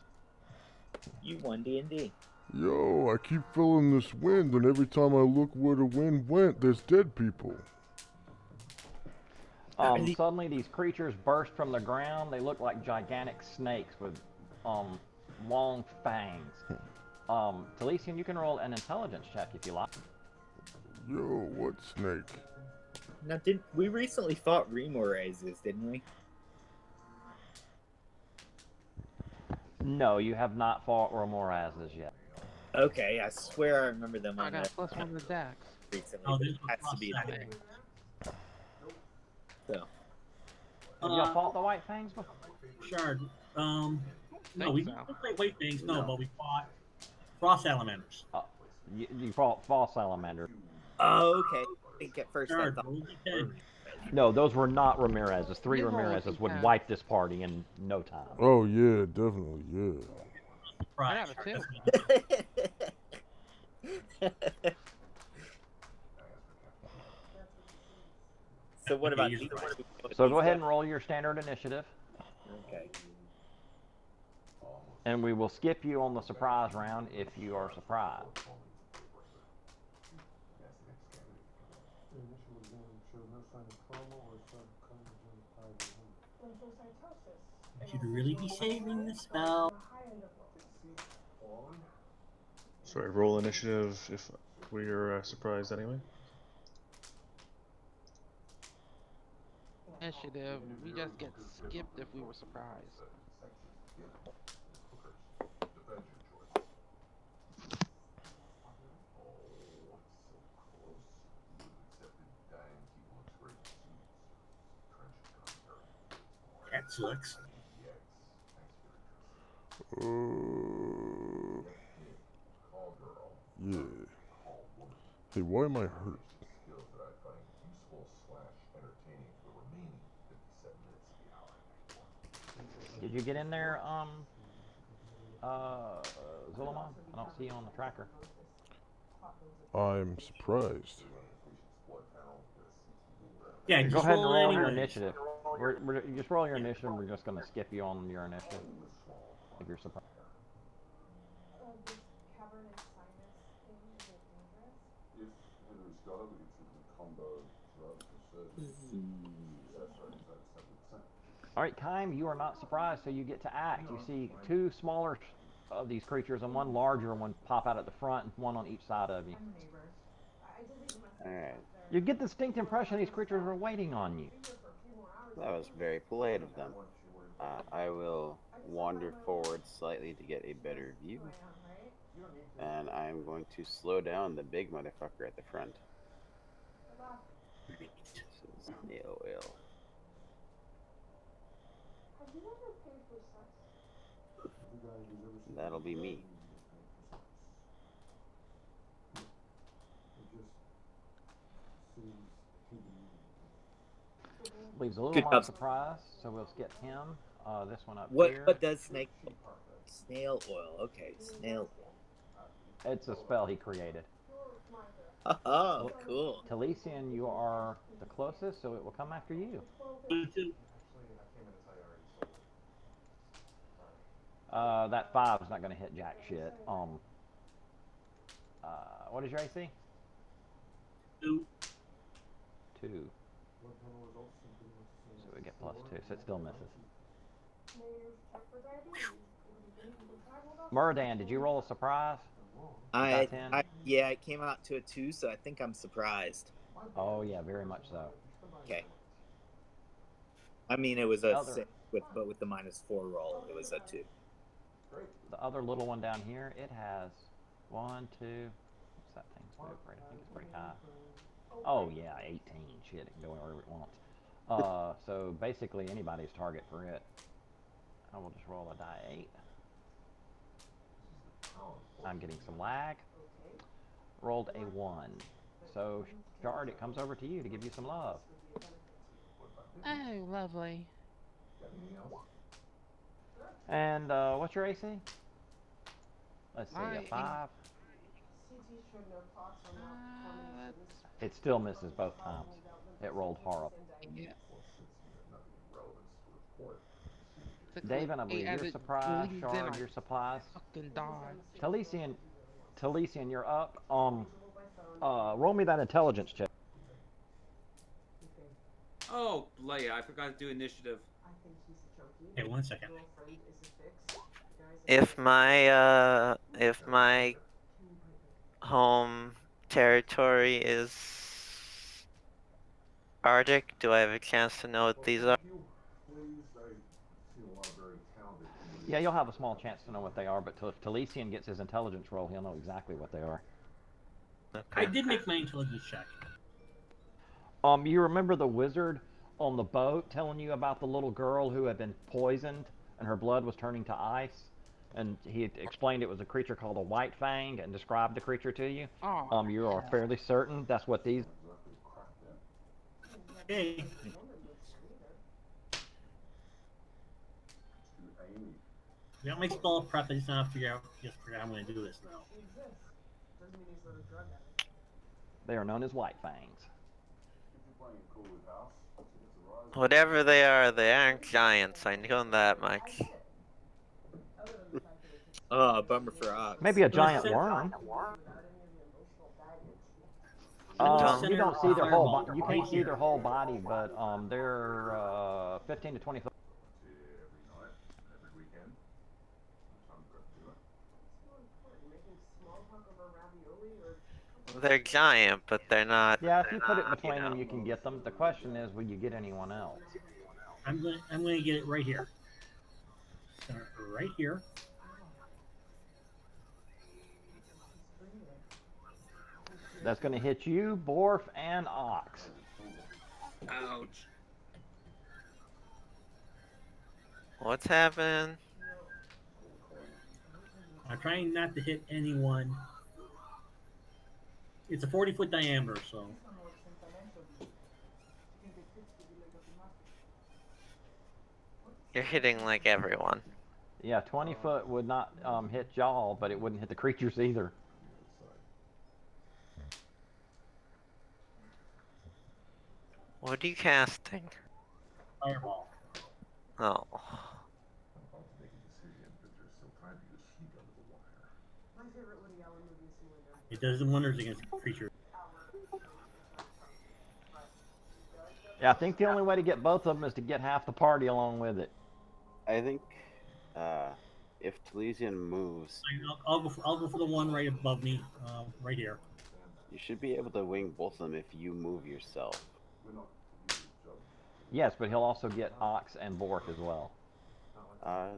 you won D&D.
Yo, I keep feeling this wind, and every time I look where the wind went, there's dead people.
Suddenly these creatures burst from the ground. They look like gigantic snakes with long fangs. Talisian, you can roll an intelligence check if you like.
Yo, what snake?
Now, didn't we recently fought Remorazes, didn't we?
No, you have not fought Romorazes yet.
Okay, I swear I remember them
I
on
got
that
a +1 to dex.
recently.
Oh,
but
this
it
was
has to be a
last
thing. So,
Have y'all fought the White Fangs before?
Shard. No,
Think
we
so.
didn't play White Fangs, no, but we fought Frost Salamanders.
You fought False Salamander.
oh, okay. I think at first I
Shard,
thought.
roll a d10.
No, those were not Ramirez's. 3
You roll if
Ramirez's
you
would
can.
wipe this party in no time.
Oh yeah, definitely, yeah.
I
Right.
got a 2.
So what about
Okay,
these?
So go ahead and roll your standard initiative,
Okay.
and we will skip you on the surprise round if you are surprised.
Should really be saving the spell.
Sorry, roll initiative if we are surprised anyway.
Initiative. We just get skipped if we were surprised.
That sucks.
Yeah. say, why am I hurt?
Did you get in there, Zulama? I don't see you on the tracker.
I'm surprised.
Yeah,
Go
just
ahead and
roll
roll your
anyways.
initiative. We're just roll your initiative. We're just gonna skip you on your initiative if you're surprised. All right, Kime, you are not surprised, so you get to act. You see two smaller of these creatures and one larger one pop out at the front and one on each side of you.
All right.
You get the distinct impression these creatures are waiting on you.
That was very polite of them. I will wander forward slightly to get a better view. And I'm going to slow down the big motherfucker at the front. This is nail oil. That'll be me.
Leaves a little
Good
more
job.
surprise, so we'll skip him. This one up
What
here.
what does snail oil? Okay, snail oil.
It's a spell he created.
Oh, cool.
Talisian, you are the closest, so it will come after you.
Me too.
That 5 is not going to hit jack shit. What is your AC?
2.
2. So we get +2, so it still misses. Murdan, did you roll a surprise?
I
10?
yeah, it came out to a 2, so I think I'm surprised.
Oh yeah, very much so.
Okay. I mean, it was a
Other-
6 but with the -4 roll, it was a 2.
The other little one down here, it has 1, 2. What's that thing's move rate? I think it's pretty high. Oh yeah, 18. Shit, it can go wherever it wants. So basically anybody's target for it. I will just roll a die 8. I'm getting some lag. Rolled a 1. So Shard, it comes over to you to give you some love.
Oh, lovely.
And what's your AC? Let's see, a 5. It still misses both times. It rolled horrible.
Yeah.
David, I believe you're surprised. Shard, you're surprised.
Fucking die.
Talisian, you're up. Roll me that intelligence check.
Oh, Leia, I forgot to do initiative.
Hey, 1 second.
If my home territory is Arctic, do I have a chance to know what these are?
Yeah, you'll have a small chance to know what they are, but if Talisian gets his intelligence roll, he'll know exactly what they are.
I did make my intelligence check.
You remember the wizard on the boat telling you about the little girl who had been poisoned and her blood was turning to ice? And he had explained it was a creature called a White Fang and described the creature to you.
Oh,
You are fairly certain that's what these.
Hey, I got my spell prep. I just now figure out how I'm going to do this now.
They are known as White Fangs.
Whatever they aren't giants. I know that much.
Oh, bummer for Ox.
Maybe a giant worm. You don't see their whole body. You can't see their whole body, but they're 15 to 20 foot.
They're giant, but they're not.
Yeah, if you put it between them, you can get them. The question is, will you get anyone else?
I'm going to get it right here. Start right here.
That's going to hit you, Borf, and Ox.
Ouch.
What's happening?
I'm trying not to hit anyone It's a 40-foot diameter, so
You're hitting like everyone.
Yeah, 20 foot would not hit y'all, but it wouldn't hit the creatures either.
What are you casting?
fireball.
Oh.
It does the wonders against creatures.
Yeah, I think the only way to get both of them is to get half the party along with it.
I think if Talesian moves,
I'll go for the one right above me, right here.
you should be able to wing both of them if you move yourself.
Yes, but he'll also get Ox and Bork as well.
I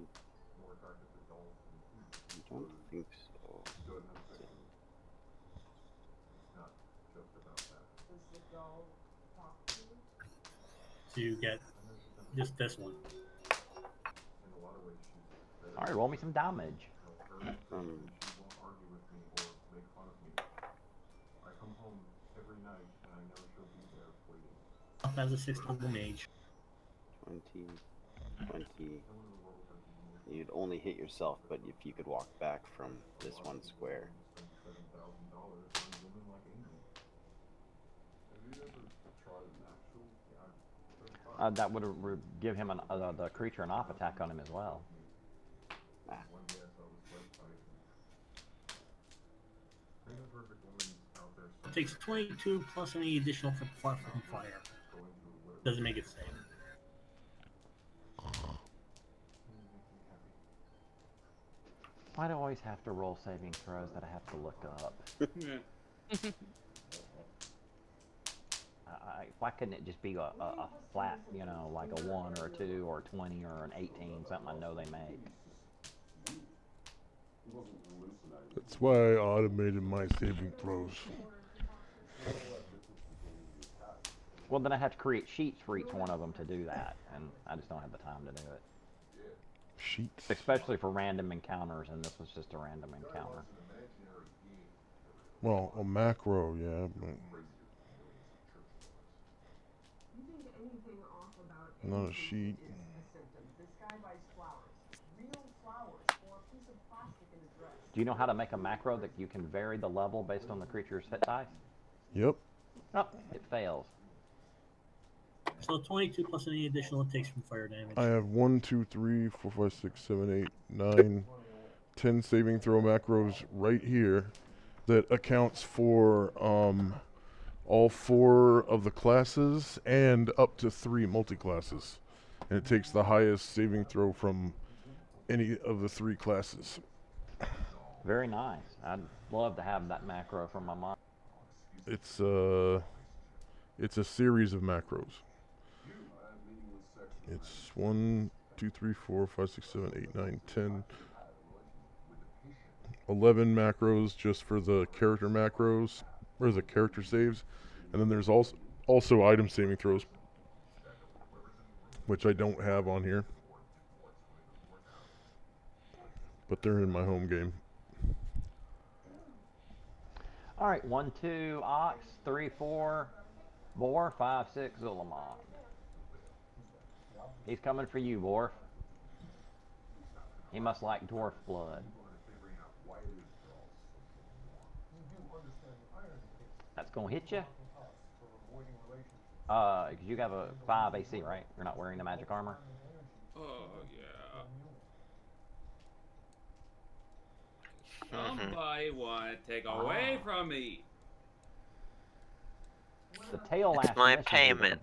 don't think so.
So you get just this one.
All right, roll me some damage.
Up as a 6th level mage.
20, 20. You'd only hit yourself, but if you could walk back from this one square.
That would give him the creature an off attack on him as well.
Ah.
It takes 22 plus any additional from fire. Doesn't make it safe.
Why do I always have to roll saving throws that I have to look up? Why couldn't it just be a flat, you know, like a 1 or a 2 or a 20 or an 18, something I know they make?
That's why I automated my saving throws.
Well, then I have to create sheets for each one of them to do that, and I just don't have the time to do it.
Sheets.
Especially for random encounters, and this was just a random encounter.
Well, a macro, yeah, but not a sheet.
Do you know how to make a macro that you can vary the level based on the creature's hit dice?
Yep.
Oh, it fails.
So 22 plus any additional it takes from fire damage.
I have 1, 2, 3, 4, 5, 6, 7, 8, 9, 10 saving throw macros right here that accounts for all 4 of the classes and up to 3 multi-classes. And it takes the highest saving throw from any of the 3 classes.
Very nice. I'd love to have that macro from my mind.
It's a series of macros. It's 1, 2, 3, 4, 5, 6, 7, 8, 9, 10, 11 macros just for the character macros, or the character saves. And then there's also item saving throws, which I don't have on here. But they're in my home game.
All right, 1, 2, Ox, 3, 4, Boar, 5, 6, Zul'Aman. He's coming for you, Borf. He must like dwarf blood. That's gonna hit you. Because you have a 5 AC, right? You're not wearing the magic armor.
Oh, yeah. Somebody want to take away from me.
The tail
It's
lasts
my
initially,
payment.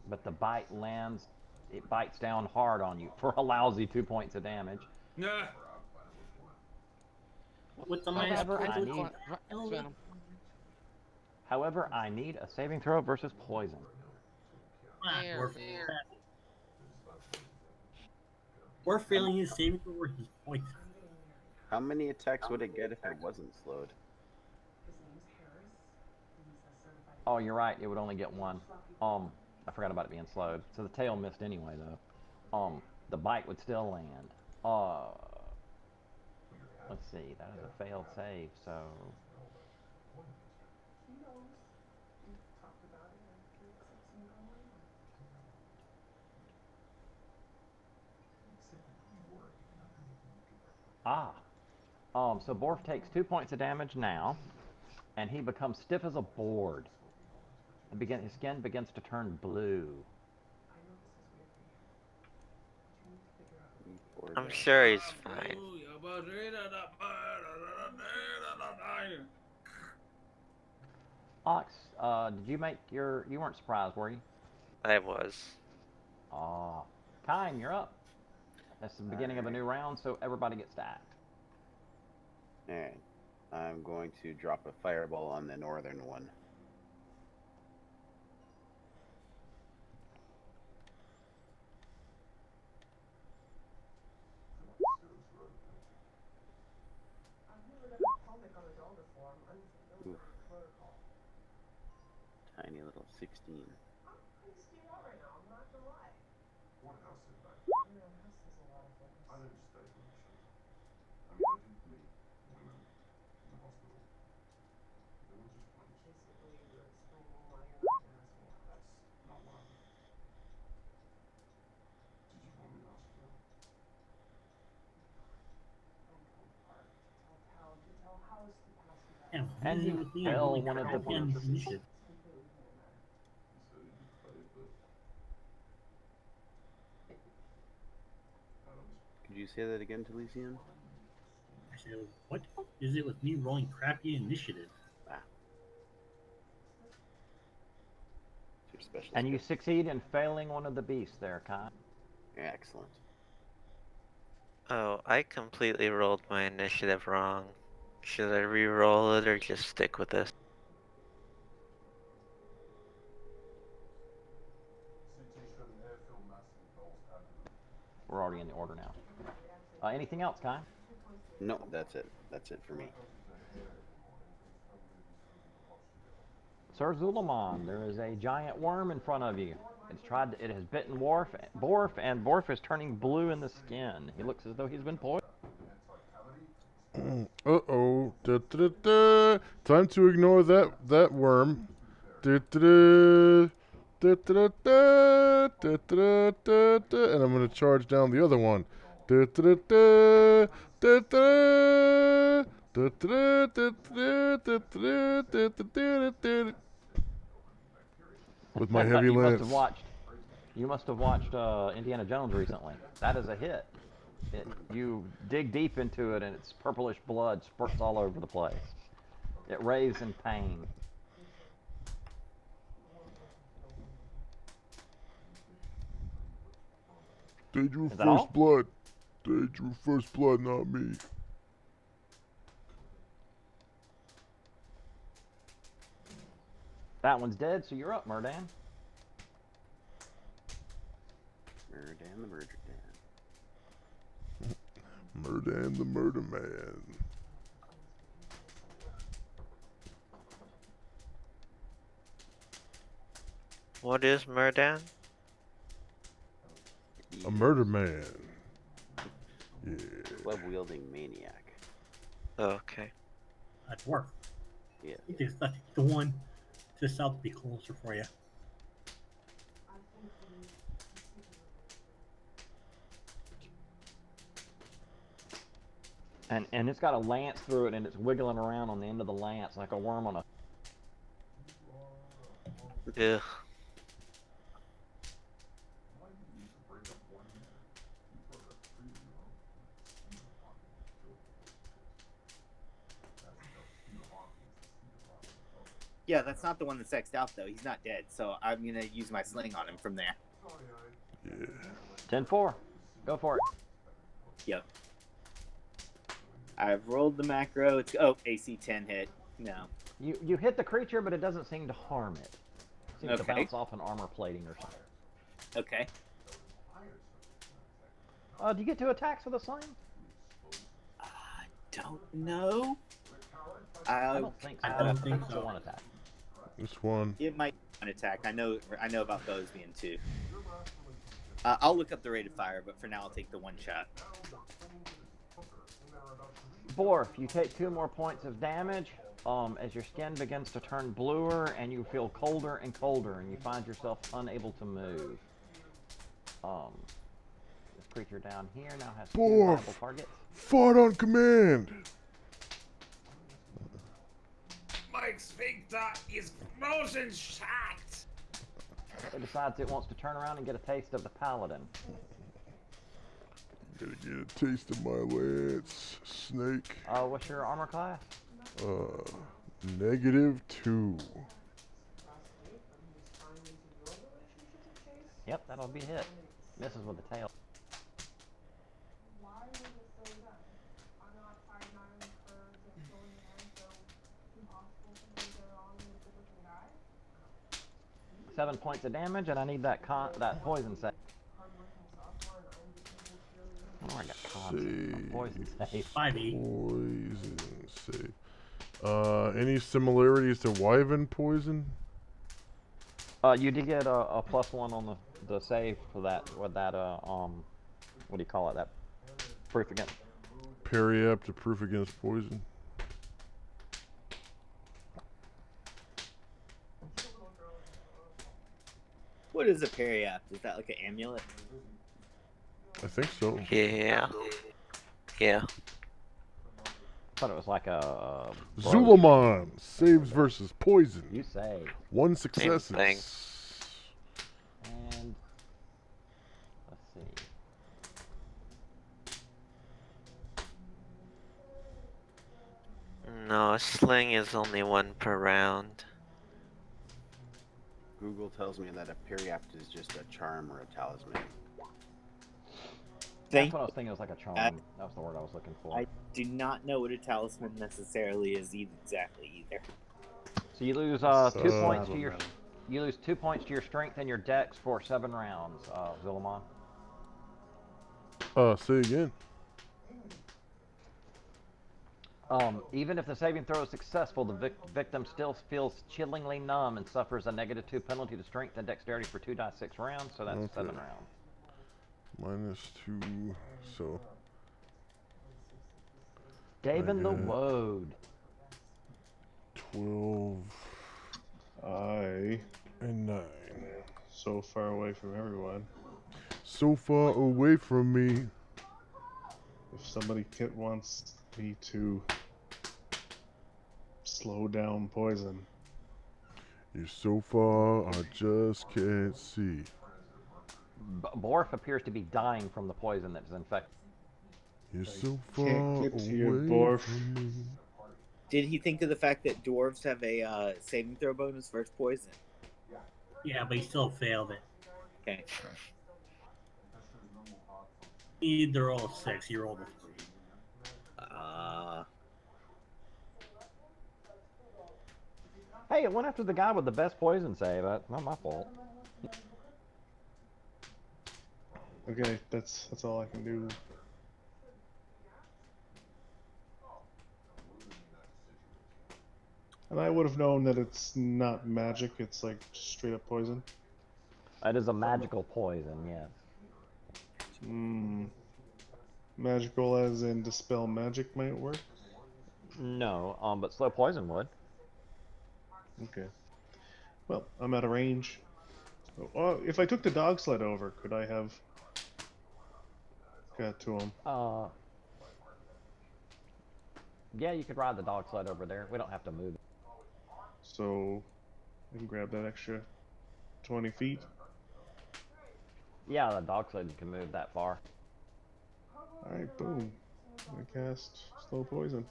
But the bite lands. It bites down hard on you for a lousy 2 points of damage.
Nah.
With the
However, I need,
Venom.
however, I need a saving throw versus poison.
We're failing his saving throw versus poison.
How many attacks would it get if it wasn't slowed?
Oh, you're right. It would only get 1. I forgot about it being slowed. So the tail missed anyway, though. The bite would still land. Let's see. That is a failed save, so Ah. So Borf takes 2 points of damage now, and he becomes stiff as a board. And his skin begins to turn blue.
I'm sure he's fine.
Ox, did you make your... You weren't surprised, were you?
I was.
Ah. Kine, you're up. That's the beginning of a new round, so everybody gets to act.
Alright. I'm going to drop a fireball on the northern one. Oof. Tiny little 16.
And you fell one of the beasts.
Could you say that again, Talisian?
I said, what is it with me rolling crappy initiative?
Your special
And you
skill.
succeed in failing one of the beasts there, Kine.
Excellent.
Oh, I completely rolled my initiative wrong. Should I re-roll it or just stick with this?
We're already in the order now. Anything else, Kine?
No, that's it. That's it for me.
Sir Zulaman, there is a giant worm in front of you. It has bitten Borf, and Borf is turning blue in the skin. He looks as though he's been poisoned.
Uh-oh. Da-da-da-da. Time to ignore that worm. Da-da-da. Da-da-da-da. Da-da-da-da. And I'm going to charge down the other one. Da-da-da-da. Da-da-da. Da-da-da-da. With my heavy lance.
You must have watched Indiana Jones recently. That is a hit. You dig deep into it, and its purplish blood spurts all over the place. It raves in pain.
They drew first blood. They drew first blood, not me.
That one's dead, so you're up, Murdan.
Murdan the Murder Dan.
Murdan the Murder Man.
What is Murdan?
A murder man. Yeah.
Web-wielding maniac.
Okay.
A dwarf.
Yeah.
I think the one to the south would be closer for you.
And it's got a lance through it, and it's wiggling around on the end of the lance like a worm on a...
Ugh.
Yeah, that's not the one that's X'd out, though. He's not dead, so I'm going to use my sling on him from there.
Yeah.
10-4. Go for it.
Yep. I've rolled the macro. It's AC 10 hit. No.
You hit the creature, but it doesn't seem to harm it. It seems to
Okay.
bounce off an armor plating or something.
Okay.
Do you get 2 attacks with a sling?
Don't know.
I don't think so.
I don't think
it's
so.
a 1 attack.
This one.
It might be an attack. I know about those being 2. I'll look up the rate of fire, but for now I'll take the 1 shot.
Borf, you take 2 more points of damage as your skin begins to turn bluer and you feel colder and colder and you find yourself unable to move. This creature down here now has 2
Borf.
viable targets.
Fart on command.
My sphincter is frozen shut.
It decides it wants to turn around and get a taste of the paladin.
Gotta get a taste of my lance, snake.
What's your armor class?
-2.
Yep, that'll be a hit. Misses with the tail. Seven points of damage, and I need that poison save. Oh, I got
Save.
poison save.
5e.
Poison save. Any similarities to Wyvern poison?
You did get a +1 on the save for that, with that, what do you call it, that proof against.
Parry up to proof against poison.
What is a periapt? Is that like an amulet?
I think so.
Yeah. Yeah.
I thought it was like a...
Zulaman saves versus poison.
You say.
1 success.
thing.
And... let's see.
No, a sling is only 1 per round.
Google tells me that a periapt is just a charm or a talisman.
That's what I was thinking. It was like a charm. That was the word I was looking for.
I do not know what a talisman necessarily is exactly either.
So you lose 2 points to your... You lose 2 points to your strength and your dex for 7 rounds, Zulaman.
Say again.
Even if the saving throw is successful, the victim still feels chillingly numb and suffers a -2 penalty to strength and dexterity for 2d6 rounds, so that's 7 rounds.
-2, so...
Gavin the Woad.
12
I
and 9.
so far away from everyone.
So far away from me.
If somebody wants me to slow down poison,
You're so far, I just can't see.
Borf appears to be dying from the poison that's infected.
You're so far
can't get to you,
away
Borf.
from me.
Did he think of the fact that dwarves have a saving throw bonus versus poison?
Yeah, but he still failed it.
Okay.
He did roll a 6. He rolled a 3.
Hey, it went after the guy with the best poison save. That's not my fault.
okay, that's all I can do. And I would have known that it's not magic, it's like straight up poison.
It is a magical poison, yes.
Magical as in dispel magic might work?
No, but slow poison would.
Okay. Well, I'm out of range. If I took the dog sled over, could I have got to him?
Yeah, you could ride the dog sled over there. We don't have to move it.
So I can grab that extra 20 feet.
Yeah, the dog sled can move that far.
Alright, boom. I cast slow poison.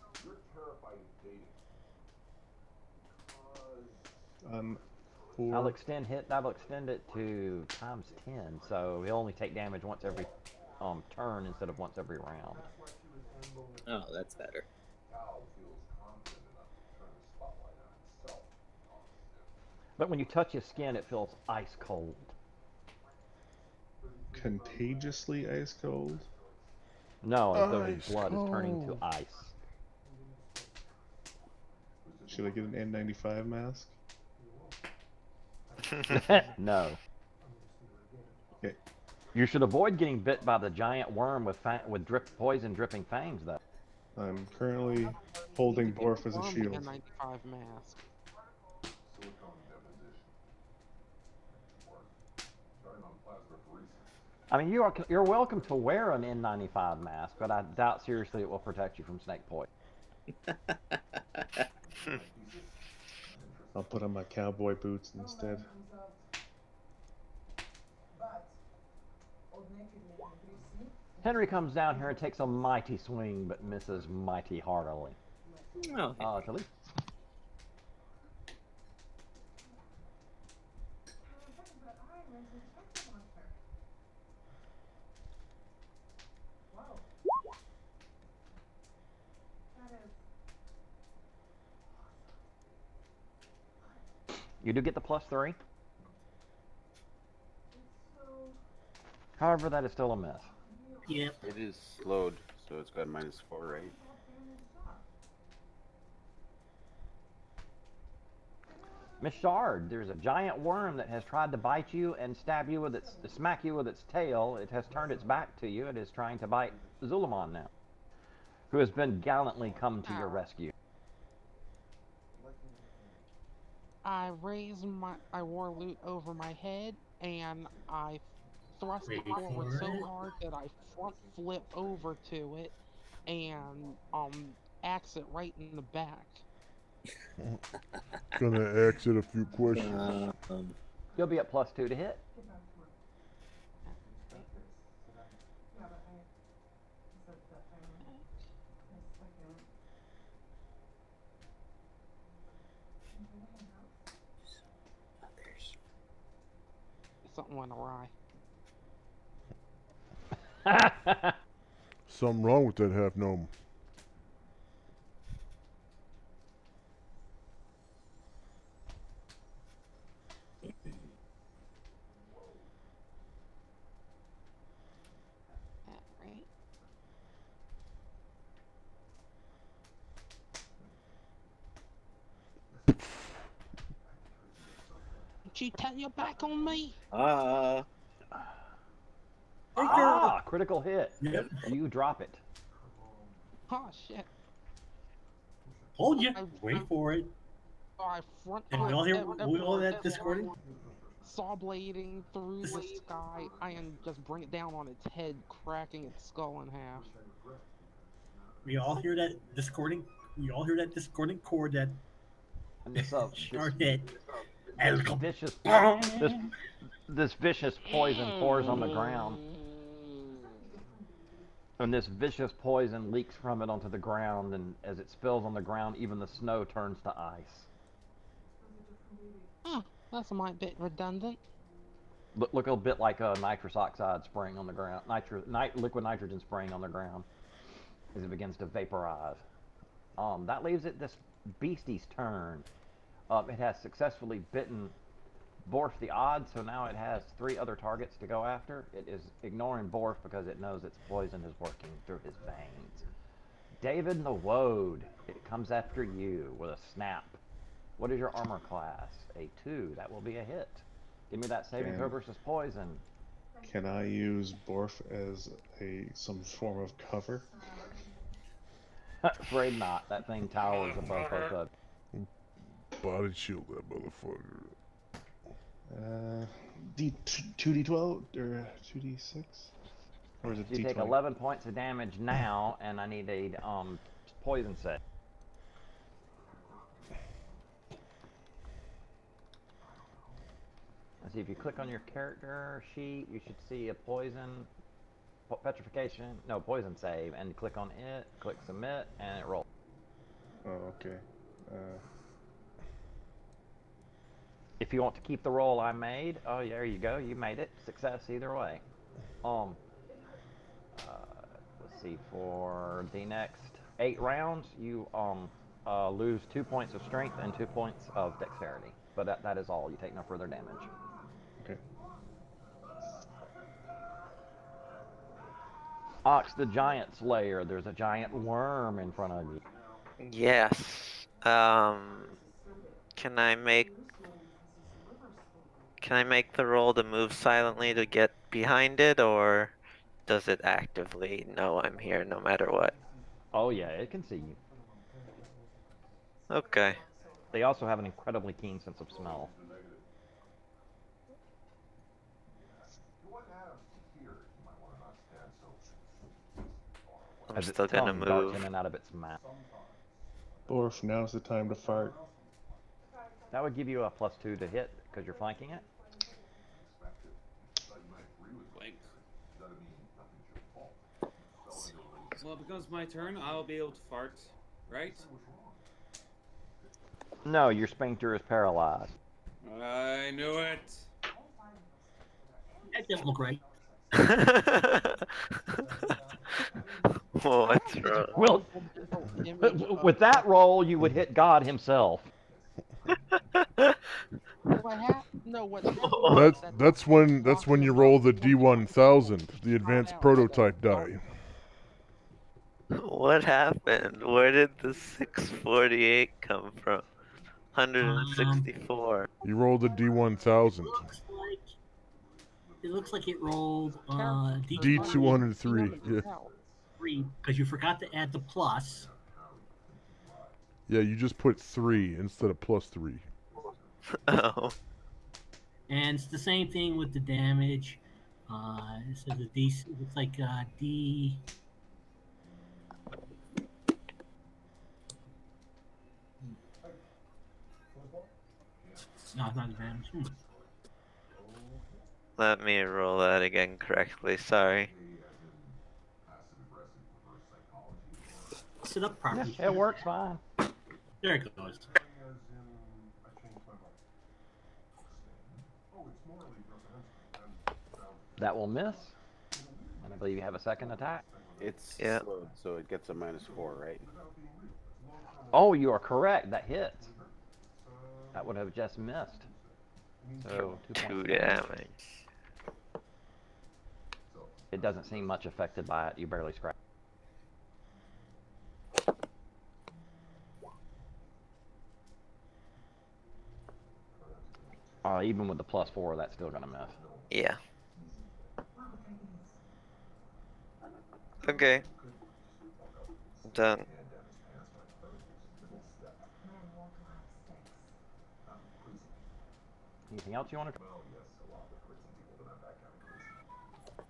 On 4.
I'll extend it to ×10, so he'll only take damage once every turn instead of once every round.
Oh, that's better.
But when you touch his skin, it feels ice cold.
Contagiously ice cold?
No, as though his
Ice
blood is turning to
cold.
ice.
Should I get an N95 mask?
No.
Okay.
You should avoid getting bit by the giant worm with poison dripping fangs, though.
I'm currently holding Borf as a shield.
N95 mask.
I mean, you're welcome to wear an N95 mask, but I doubt seriously it will protect you from snake poison.
I'll put on my cowboy boots instead.
Henry comes down here and takes a mighty swing, but misses mighty heartily.
Oh,
Tilly? You do get the +3. However, that is still a miss.
Yep.
It is slowed, so it's got -4, right?
Miss Shard, there's a giant worm that has tried to bite you and stab you with smack you with its tail. It has turned its back to you. It is trying to bite Zulamon now, who has been gallantly come to your rescue.
I wore loot over my head, and I thrust it
Wait
forward
for
so
it.
hard that I front flip over to it, and axe it right in the back.
Gonna ask it a few questions.
You'll be at +2 to hit.
Something went awry.
Something wrong with that half gnome.
Right. Don't you turn your back on me?
Critical hit.
Yep.
You drop it.
Oh shit.
Hold you. Wait for it.
I front
And we all hear that discording?
saw blading through the sky and just bring it down on its head, cracking its skull in half.
We all hear that discording. We all hear that discordant chord that
And this
started.
this vicious poison pours on the ground. And this vicious poison leaks from it onto the ground, and as it spills on the ground, even the snow turns to ice.
Huh, that's a mite bit redundant.
Look a bit like a nitrous oxide spraying on the ground, liquid nitrogen spraying on the ground as it begins to vaporize. That leaves it this beastie's turn. It has successfully bitten Borf the Odd, so now it has 3 other targets to go after. It is ignoring Borf because it knows its poison is working through his veins. David the Woad, it comes after you with a snap. What is your armor class? A 2. That will be a hit. Give me that saving throw versus poison.
Can I use Borf as some form of cover?
Afraid not. That thing towers above both of you.
Body shield that motherfucker.
2d12 or 2d6? Or is it
You
d20?
take 11 points of damage now, and I need a poison set. Let's see, if you click on your character sheet, you should see a poison, poison save, and click on it, click submit, and it rolls.
Oh, okay.
If you want to keep the roll I made, oh, there you go, you made it. Success either way. Let's see, for the next 8 rounds, you lose 2 points of strength and 2 points of dexterity. But that is all. You take no further damage.
Okay.
Ox the Giant Slayer, there's a giant worm in front of you.
Yes. Can I make the roll to move silently to get behind it, or does it actively know I'm here no matter what?
Oh yeah, it can see you.
Okay.
They also have an incredibly keen sense of smell.
I'm
As its
still gonna
tongue darts
move.
in and out of its mouth.
Borf, now's the time to fart.
That would give you a +2 to hit because you're flanking it.
Blank. Well, it becomes my turn. I'll be able to fart, right?
No, your sphincter is paralyzed.
I knew it.
That didn't look right.
What's wrong?
Well, with that roll, you would hit God himself.
What happened? No, what happened?
That's
that
that's when you roll the D1000, the advanced prototype die.
What happened? Where did the 648 come from? 164.
You roll the D1000.
It looks like it rolled
D203. Yeah.
because you forgot to add the plus.
Yeah, you just put 3 instead of +3.
Oh.
And it's the same thing with the damage. It says a D. It looks like D. No, it's not the damage.
Let me roll that again correctly. Sorry.
Sit up properly.
It works fine.
There it goes.
That will miss. And I believe you have a second attack.
It's
Yeah.
slowed, so it gets a -4, right?
Oh, you are correct. That hits. That would have just missed. So
2
2
damage.
It doesn't seem much affected by it. You barely scratch. Even with the +4, that's still gonna miss.
Yeah. Okay. Done.
Anything else you want to try?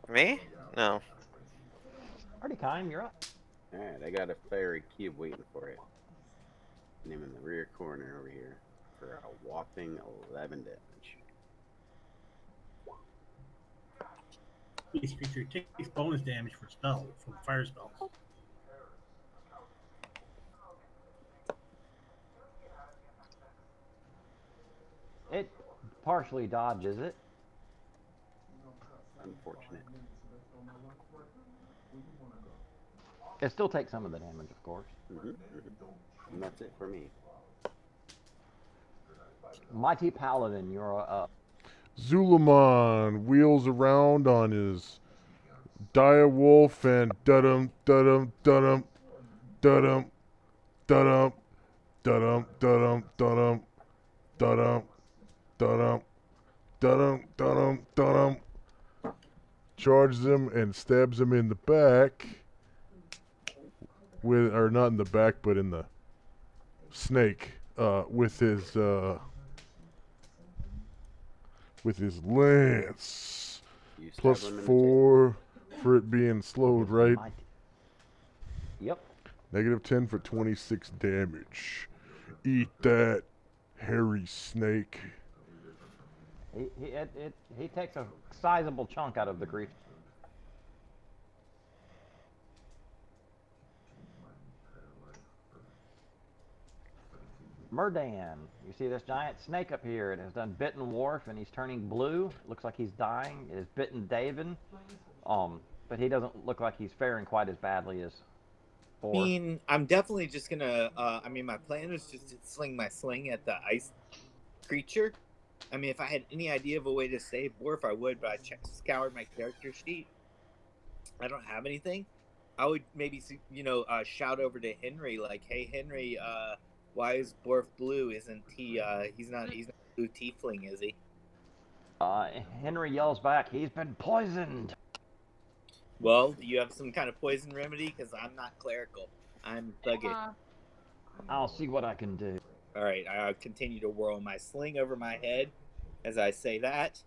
Me? No.
Pretty kind, you're up.
Alright, I got a fiery cube waiting for it. And I'm in the rear corner over here for a whopping 11 damage.
This creature takes bonus damage for fire spells.
It partially dodges it.
Unfortunate.
It still takes some of the damage, of course.
And that's it for me.
Mighty Paladin, you're up.
Zulaman wheels around on his dire wolf and dudum dudum dudum dudum dudum dudum dudum dudum dudum dudum dudum dudum dudum charges him and stabs him in the back with, or not in the back, but in the snake, with his lance.
You stab
Plus
him in the
4 for it being slowed, right?
Yep.
-10 for 26 damage. Eat that, hairy snake.
He takes a sizable chunk out of the creature. Murdan, you see this giant snake up here. It has done bitten Worf, and he's turning blue. Looks like he's dying. It has bitten David, but he doesn't look like he's faring quite as badly as
I
Borf.
mean, I'm definitely just gonna. I mean, my plan is just to sling my sling at the ice creature. I mean, if I had any idea of a way to save Borf, I would, but I scoured my character sheet. I don't have anything. I would maybe, shout over to Henry, like, "Hey, Henry, why is Borf blue? Isn't he? He's not a blue tiefling, is he?"
Henry yells back, "He's been poisoned."
Well, do you have some kind of poison remedy? Because I'm not clerical. I'm thuggish.
I'll see what I can do.
All right, I continue to whirl my sling over my head as I say that.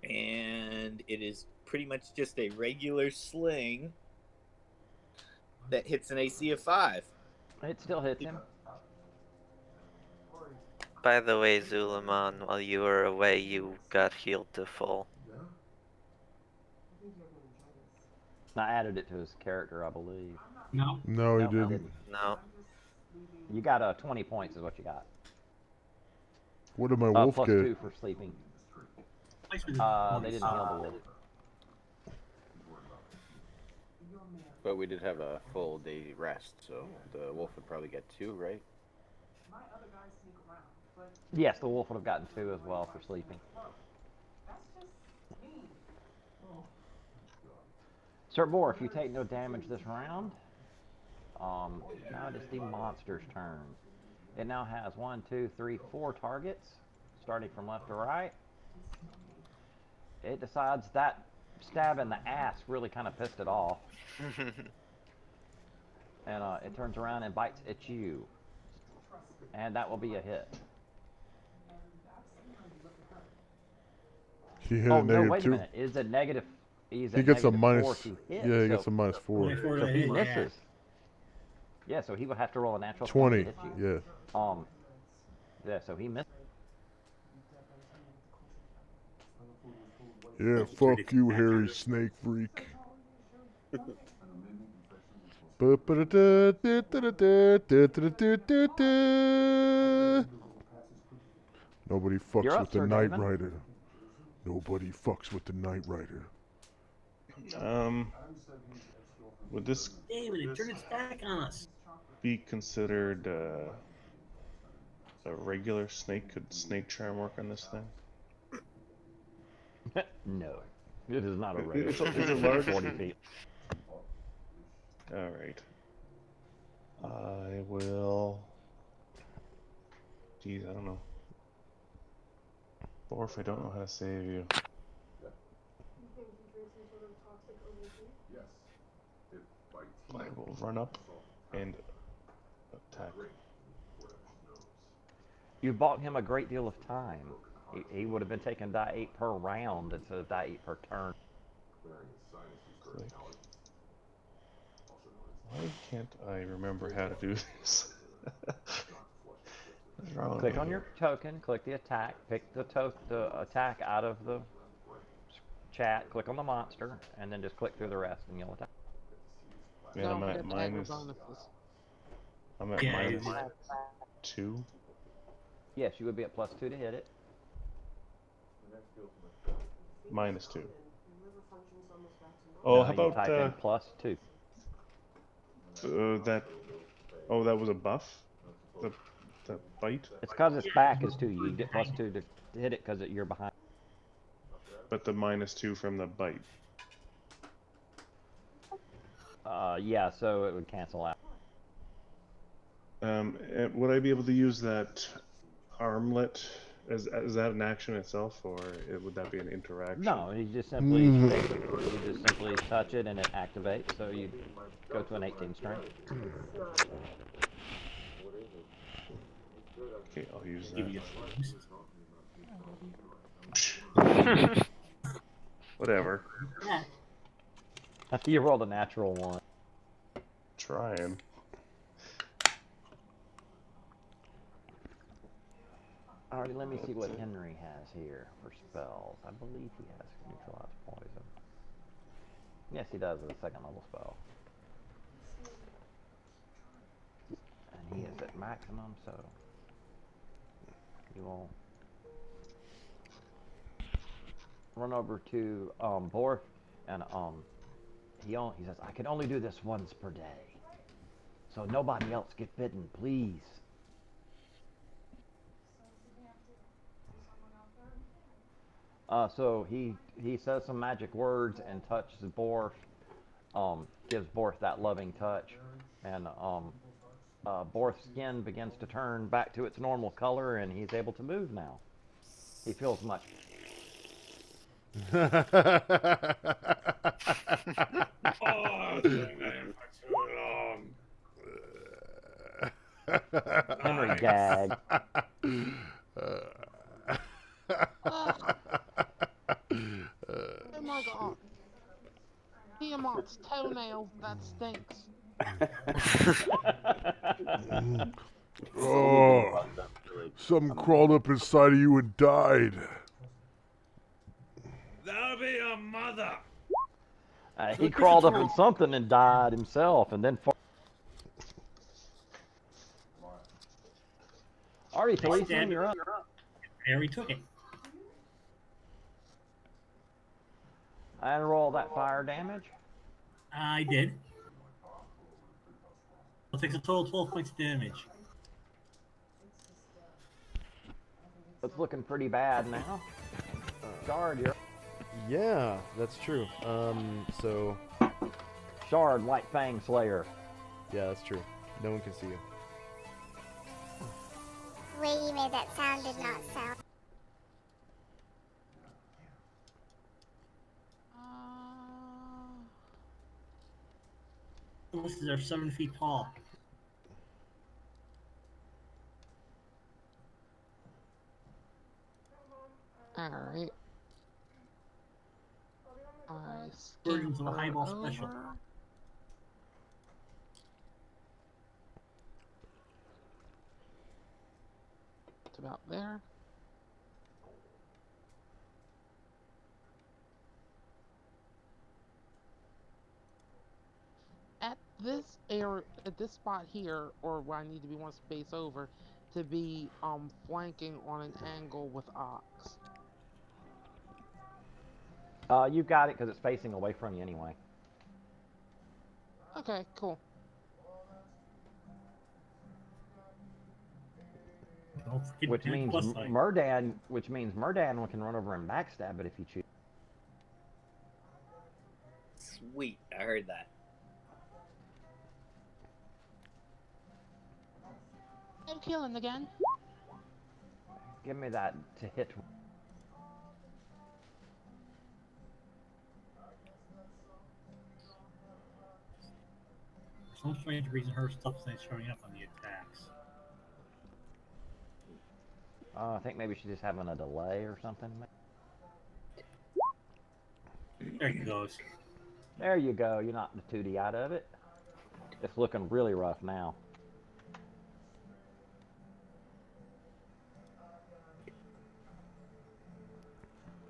And it is pretty much just a regular sling that hits an AC of 5.
It still hits him.
By the way, Zulamon, while you were away, you got healed to full.
I added it to his character, I believe.
No.
No, he
Nope, I
didn't.
No.
You got 20 points is what you got.
What did my wolf
plus
get?
2 for sleeping. They didn't heal the wolf.
But we did have a full day rest, so the wolf would probably get 2, right?
Yes, the wolf would have gotten 2 as well for sleeping. Sir Boar, if you take no damage this round, now it is the monster's turn. It now has 1, 2, 3, 4 targets, starting from left to right. It decides that stab in the ass really kind of pissed it off. And it turns around and bites at you. And that will be a hit.
He hit
Oh,
a
no,
negative
wait a
2.
minute. Is it negative? He
He gets a
-4
minus.
to hit,
Yeah, he
so,
gets a minus 4.
so he misses. Yeah, so he would have to roll a natural
20.
to hit you.
Yeah.
Yeah, so he missed.
Yeah, fuck you, hairy snake freak. Nobody fucks
You're up,
with the
Sir
Knight
David.
Rider. Nobody fucks with the Knight Rider.
Would this
David, it turned its back on us.
be considered a regular snake? Could snake charm work on this thing?
No. It is not a
Is
regular.
it large?
40 feet.
Alright. I will... Geez, I don't know. Borf, I don't know how to save you. I will run up and attack.
You bought him a great deal of time. He would have been taking die 8 per round instead of die 8 per turn.
Click. Why can't I remember how to do this? What's wrong with
Click
me
on
here?
your token, click the attack, pick the attack out of the chat, click on the monster, and then just click through the rest and you'll attack.
Man, I'm at minus... I'm at minus 2.
Yes, you would be at +2 to hit it.
Minus 2. Oh,
No,
how
you
about
type in +2.
that? Oh, that was a buff. The bite.
It's because its back is 2. You get +2 to hit it because you're behind.
But the minus 2 from the bite.
Yeah, so it would cancel out.
Would I be able to use that armlet? Is that an action itself, or would that be an interaction?
No, you just simply touch it and it activates. So you go to an 18 strength.
Okay, I'll use that. Whatever.
After you rolled a natural 1.
Trying.
Alrighty, let me see what Henry has here for spells. I believe he has neutralize poison. Yes, he does as a 2nd level spell. And he is at maximum, so you will run over to Borf, and he says, I can only do this once per day, so nobody else get bitten, please. So he says some magic words and touches Borf, gives Borf that loving touch, and Borf's skin begins to turn back to its normal color, and he's able to move now. He feels much.
Oh,
Henry gagged.
Oh my god. It's toenails. That stinks.
Oh, something crawled up inside of you and died.
That'll be your mother.
He crawled up in something and died himself, and then. Alright, policeman, you're up.
I already took it.
And roll that fire damage.
I did. I'll take a total of 12 points of damage.
It's looking pretty bad now. Shard, you're.
Yeah, that's true. So
Shard, White Fang Slayer.
yeah, that's true. No one can see you.
The way you made that sound did not sound.
This is our 7 feet tall.
Alright.
Versions of a highball special.
It's about there. At this area, at this spot here, or where I need to be one space over, to be flanking on an angle with Ox.
You've got it because it's facing away from you anyway.
Okay, cool.
Which means Murdan can run over and backstab it if you choose.
Sweet, I heard that.
I'm killing again.
Give me that to hit.
For some strange reason, her stuff's not showing up on the attacks.
I think maybe she's just having a delay or something.
There he goes.
There you go. You knocked the 2D out of it. It's looking really rough now.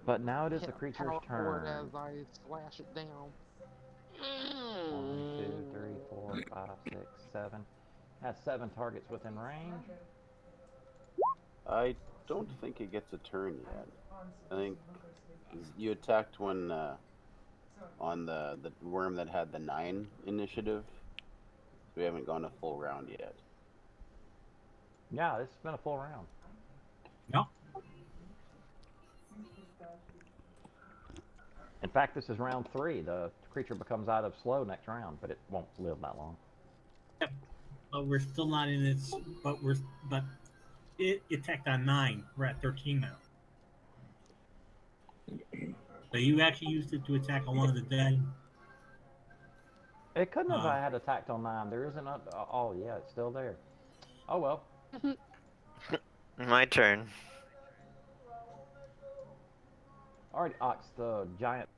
But now it is the creature's turn.
As I slash it down.
1, 2, 3, 4, 5, 6, 7. Has 7 targets within range.
I don't think it gets a turn yet. I think you attacked when on the worm that had the 9 initiative. We haven't gone a full round yet.
Yeah, this has been a full round.
No.
In fact, this is round 3. The creature becomes out of slow next round, but it won't live that long.
Yep. But we're still not in its. But it attacked on 9. We're at 13 now. So you actually used it to attack on one of the dead.
It couldn't have had attacked on 9. There isn't a. Oh, yeah, it's still there. Oh, well.
My turn.
Alright, Ox, the giant.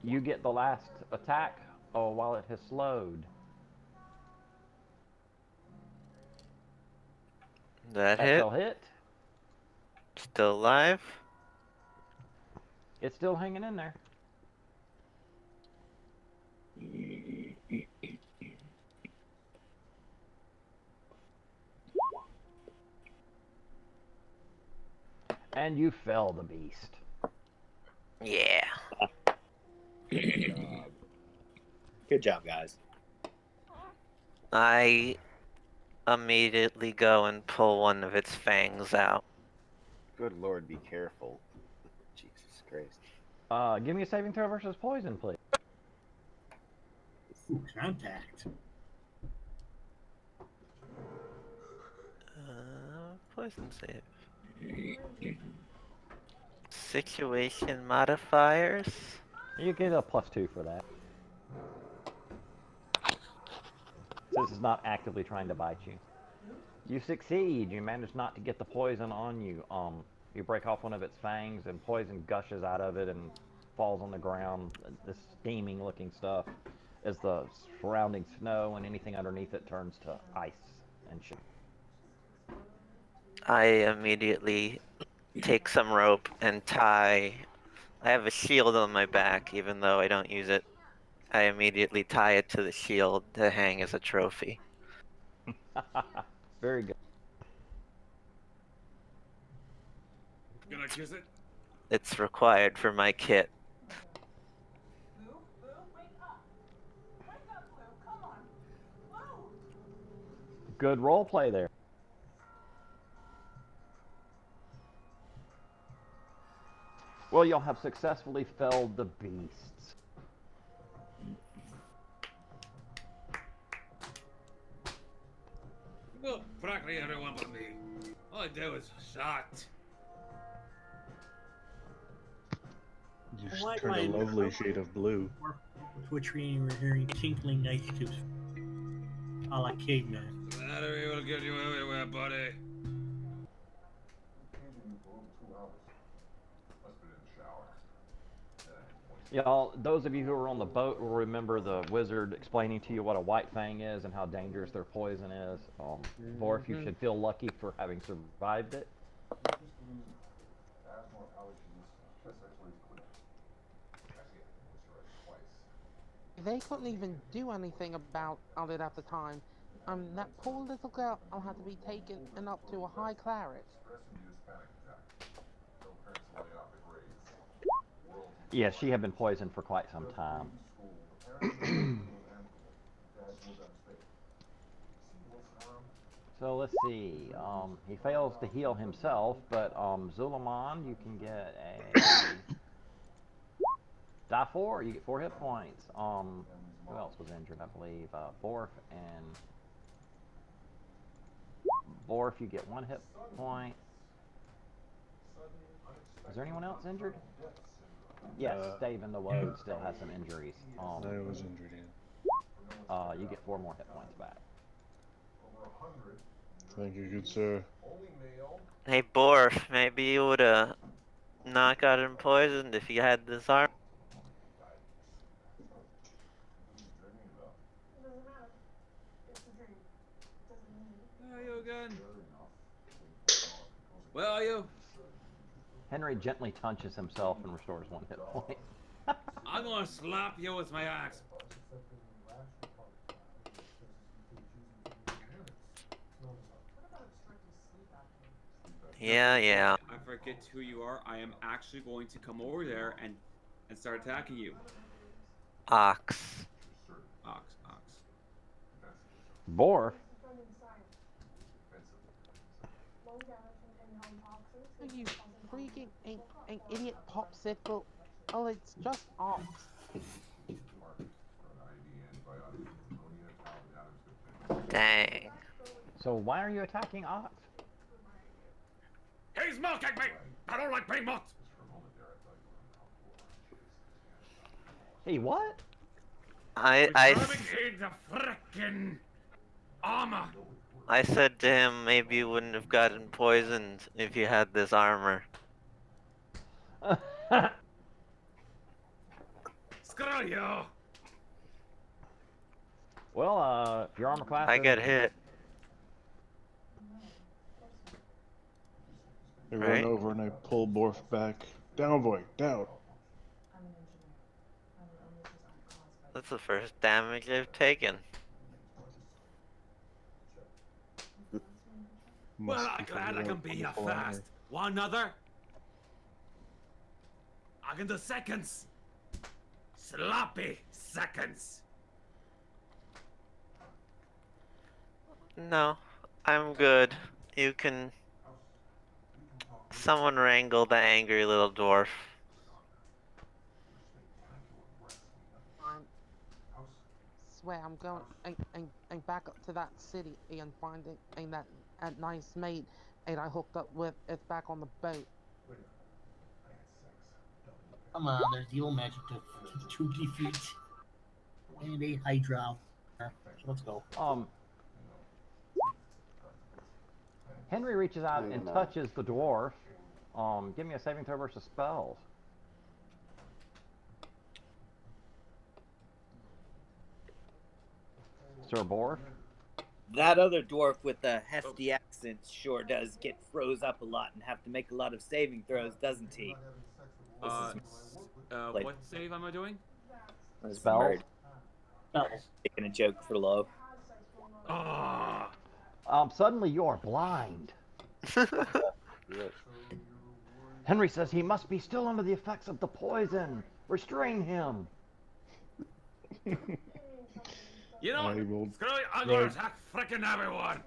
You get the last attack while it has slowed.
That
hit? Still hit.
Still alive.
It's still hanging in there. And you fell the beast.
Yeah.
Good job, guys.
I immediately go and pull one of its fangs out.
Good lord, be careful. Jesus Christ.
Give me a saving throw versus poison, please.
Ooh, contact.
Poison save. Situation modifiers.
You get a +2 for that. This is not actively trying to bite you. You succeed. You manage not to get the poison on you. You break off one of its fangs, and poison gushes out of it and falls on the ground. This steaming-looking stuff, as the surrounding snow and anything underneath it turns to ice and shit.
I immediately take some rope and tie. I have a shield on my back, even though I don't use it. I immediately tie it to the shield to hang as a trophy.
Very good.
Gonna kiss it?
It's required for my kit.
Good role play there. Well, you'll have successfully felled the beasts.
Well, practically everyone but me. All I do is shot.
You
I like
turned a
my-
lovely shade of blue.
To a tree and we're hearing tinkling ice cubes. A la caveman.
Battery will get you everywhere, buddy.
Y'all, those of you who were on the boat will remember the wizard explaining to you what a white fang is and how dangerous their poison is. Borf, you should feel lucky for having survived it.
They couldn't even do anything about it at the time. That poor little girl will have to be taken and up to a high claret.
Yes, she had been poisoned for quite some time. So let's see. He fails to heal himself, but Zulaman, you can get a die 4. You get 4 hit points. Who else was injured? I believe Borf and Borf. You get 1 hit point. Is there anyone else injured? Yes, Dave in the Woad still has some injuries.
I was injured, yeah.
You get 4 more hit points back.
Thank you, good sir.
Hey, Borf, maybe you would've not gotten poisoned if you had this arm.
Where are you again? Where are you?
Henry gently touches himself and restores 1 hit point.
I'm gonna slap you with my axe.
Yeah.
I forget who you are. I am actually going to come over there and start attacking you.
Ox.
Ox.
Borf.
You freaking an idiot popsicle. Oh, it's just ox.
Dang.
So why are you attacking Ox?
He's mocking me! I don't like being mocked!
Hey, what?
I
need the frickin' armor!
I said to him maybe you wouldn't have gotten poisoned if you had this armor.
Screw you!
Well, your armor class.
I get hit.
I
Right.
run over and I pull Borf back. Down, boy, down.
That's the first damage I've taken.
Well,
Must
I'm
be
glad I
something
can
about
be here
wonderful armor.
fast. One other? I can do seconds. Sloppy seconds.
No, I'm good. You can... Someone wrangle the angry little dwarf.
I swear I'm going and back up to that city and finding that nice maid and I hooked up with is back on the boat.
Come on, there's evil magic to defeat. And a Hydra. So let's go.
Henry reaches out and
Hang on.
touches the dwarf. Give me a saving throw versus spells. Sir Borf?
That other dwarf with the hefty accent sure does get froze up a lot and have to make a lot of saving throws, doesn't he? Like-
What save am I doing?
This is
Spells?
Murd making a joke for love.
Ah.
Suddenly you are blind. Henry says he must be still under the effects of the poison. Restrain him.
You know
I
what?
will
Screw it, I'm gonna
right.
attack frickin' everyone.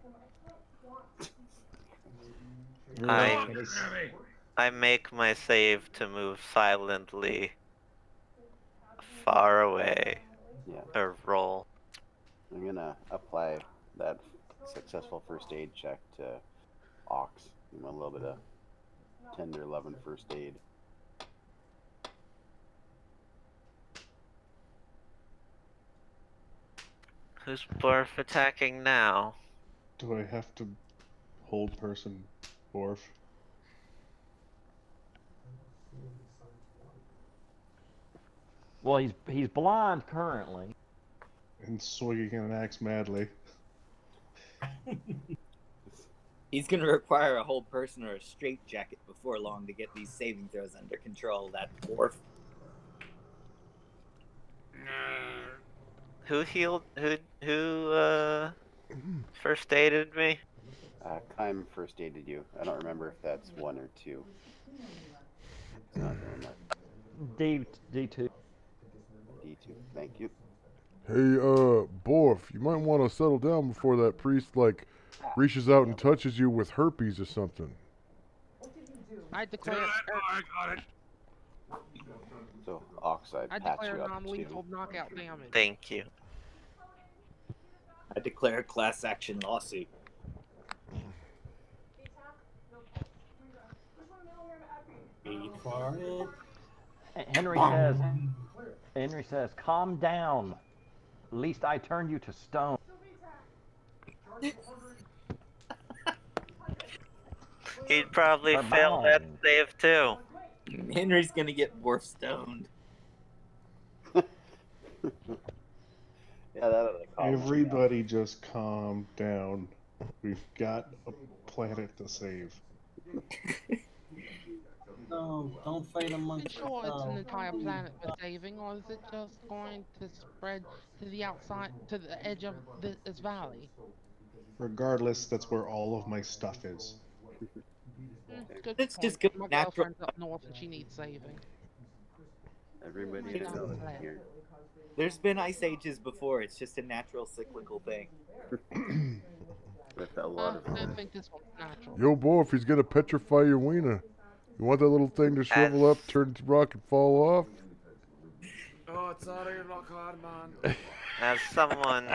I
Come on, Henry.
I make my save to move silently far away.
Yeah.
Or roll.
I'm gonna apply that successful first aid check to Ox. Give him a little bit of tender love and first aid.
Who's Borf attacking now?
Do I have to hold person, Borf?
Well, he's blind currently.
And swinging an axe madly.
He's going to require a whole person or a straight jacket before long to get these saving throws under control. That dwarf.
Who healed? Who first aided me?
Kime first aided you. I don't remember if that's 1 or 2. It's not very much.
D2.
D2. Thank you.
Hey, Borf, you might want to settle down before that priest, like, reaches out and touches you with herpes or something.
I declare,
I got it.
So, Oxide
I
patch
declare
you up
non-lethal
too.
knockout damage.
Thank you.
I declare class action lawsuit.
Wait for it.
Henry says, calm down. Least I turned you to stone.
He'd probably
Or
fail that
bound.
save too.
Henry's going to get dwarf stoned.
Yeah, that other column.
Everybody just calm down. We've got a planet to save.
No, don't fight amongst
I'm sure it's an
yourselves.
entire planet we're saving, or is it just going to spread to the outside, to the edge of this valley?
Regardless, that's where all of my stuff is.
Good
Let's
point.
just go
My
natural.
girlfriend's up north and she needs saving.
Everybody
Yeah.
is here.
There's been ice ages before. It's just a natural cyclical thing.
With a lot
I
of
think this one's natural.
Yo, Borf, he's gonna petrify your wiener. You want that little thing to shrivel up, turn to rock, and fall off?
Oh, it's not even rock hard, man.
As someone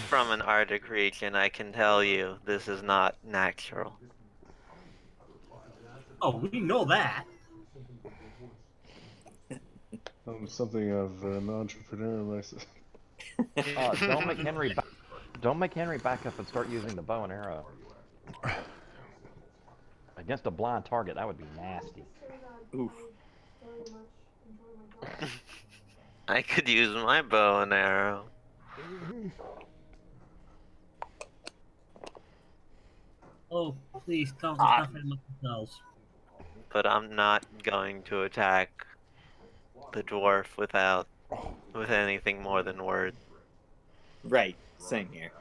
from an Arctic region, I can tell you this is not natural.
Oh, we know that.
I'm something of an entrepreneur myself.
Don't make Henry back up and start using the bow and arrow. Against a blind target, that would be nasty.
Oof.
I could use my bow and arrow.
Oh, please tell them stuff among themselves.
But I'm not going to attack the dwarf with anything more than words.
Right. Same here.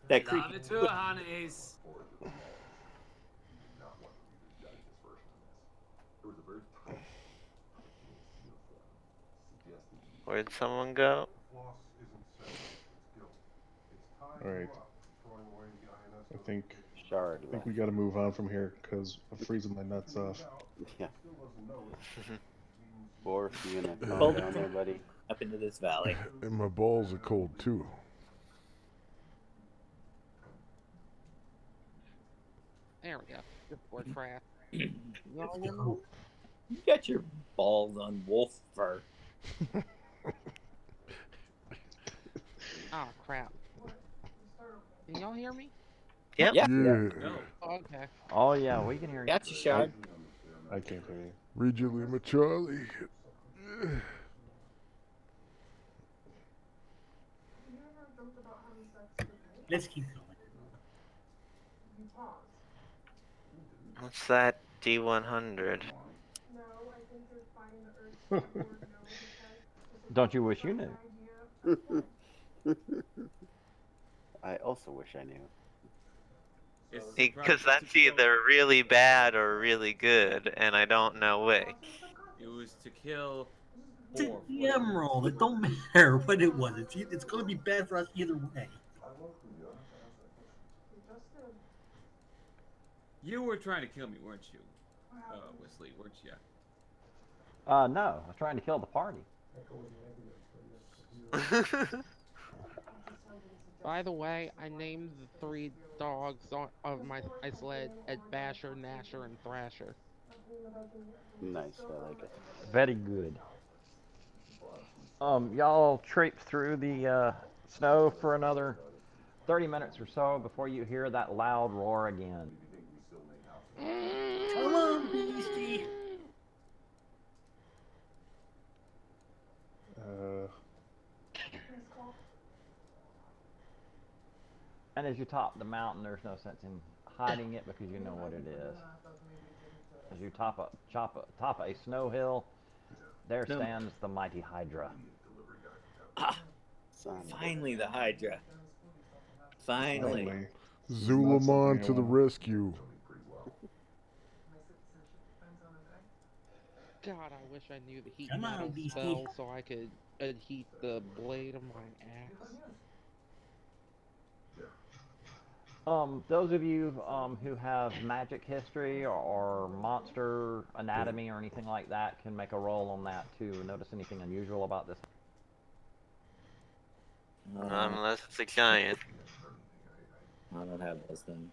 That
Love
creepy.
it too, honeys.
Where'd someone go?
Alright. I think
shard.
we gotta move on from here, because I'm freezing my nuts off.
Yeah. Borf, you gonna calm
Hold
down there, buddy?
Up into this valley.
And my balls are cold, too.
There we go. Good boy, Trash.
You got your balls on wolf fur.
Oh crap. Can y'all hear me?
Yep.
Yeah.
Yeah.
Okay.
Oh yeah, we can hear you.
Gotcha, Shard.
I can't hear you.
Read your Lima Charlie.
Let's keep going.
What's that D100?
Don't you wish you knew?
I also wish I knew.
Because that's either really bad or really good, and I don't know which.
It was to kill
It's
four.
the emerald. It don't matter what it was. It's going to be bad for us either way.
You were trying to kill me, weren't you? Wesley, weren't you?
No, I was trying to kill the party.
By the way, I named the 3 dogs of my sled as Basher, Gnasher, and Thrasher.
Nice, I like it.
Very good. Y'all traipse through the snow for another 30 minutes or so before you hear that loud roar again.
Come on, Beastie.
And as you top the mountain, there's no sense in hiding it because you know what it is. As you top a snow hill, there stands the mighty Hydra.
Finally, the Hydra. Finally.
Zulamon to the rescue.
God, I wish I knew the heat
Come on,
metal
Beastie.
spell so I could heat the blade of my axe.
Those of you who have magic history or monster anatomy or anything like that can make a roll on that too. Notice anything unusual about this?
Unless it's a giant.
I don't have those things.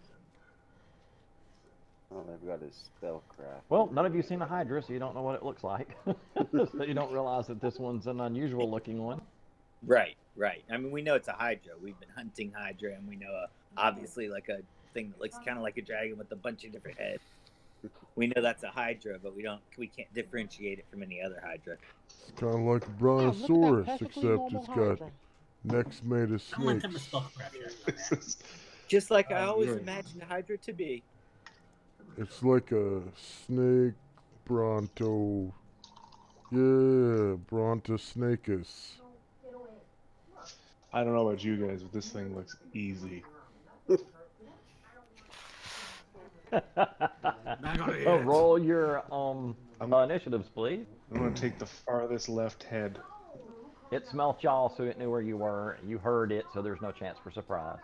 All I've got is spellcraft.
Well, none of you seen a Hydra, so you don't know what it looks like. So you don't realize that this one's an unusual looking one.
Right, right. I mean, we know it's a Hydra. We've been hunting Hydra, and we know obviously like a thing that looks kind of like a dragon with a bunch of different heads. We know that's a Hydra, but we can't differentiate it from any other Hydra.
It's kind of like a brontosaurus, except it's got necks made of
Someone tell me
snakes.
spellcraft here.
Just like I always imagined Hydra to be.
It's like a snake bronto. Yeah, brontosnacus.
I don't know about you guys, but this thing looks easy.
Roll your initiatives, please.
I'm gonna take the farthest left head.
It smelt y'all, so it knew where you were. You heard it, so there's no chance for surprise.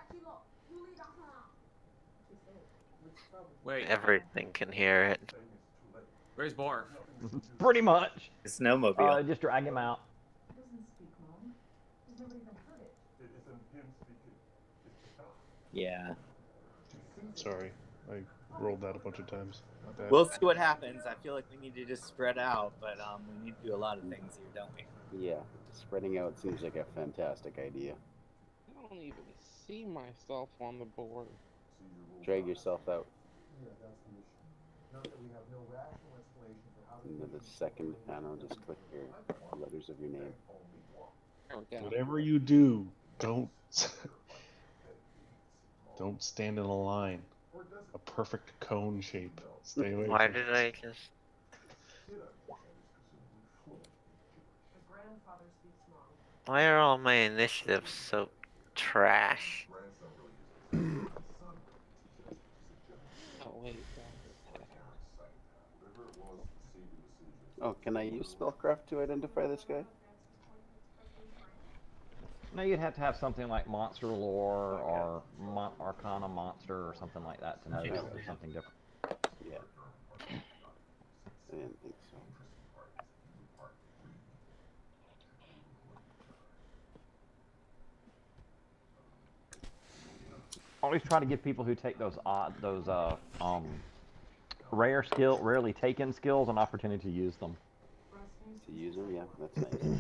Wait,
Everything can hear it.
where's Barf?
Pretty much.
The snowmobile.
Just drag him out.
Yeah.
Sorry, I rolled that a bunch of times. My bad.
We'll see what happens. I feel like we need to just spread out, but we need to do a lot of things here, don't we?
Yeah, spreading out seems like a fantastic idea.
I don't even see myself on the board.
Drag yourself out. Into the second panel, just click your letters of your name.
There we go.
Whatever you do, don't stand in a line. A perfect cone shape. Stay away.
Why
from
did
it.
I just... Why are all my initiatives so trash?
Oh, wait.
Oh, can I use spellcraft to identify this guy?
No, you'd have to have something like monster lore or arcana monster or something like that to know that there's something different.
Yeah. I didn't think so.
Always try to give people who take those rarely taken skills an opportunity to use them.
To use them? Yeah, that's nice.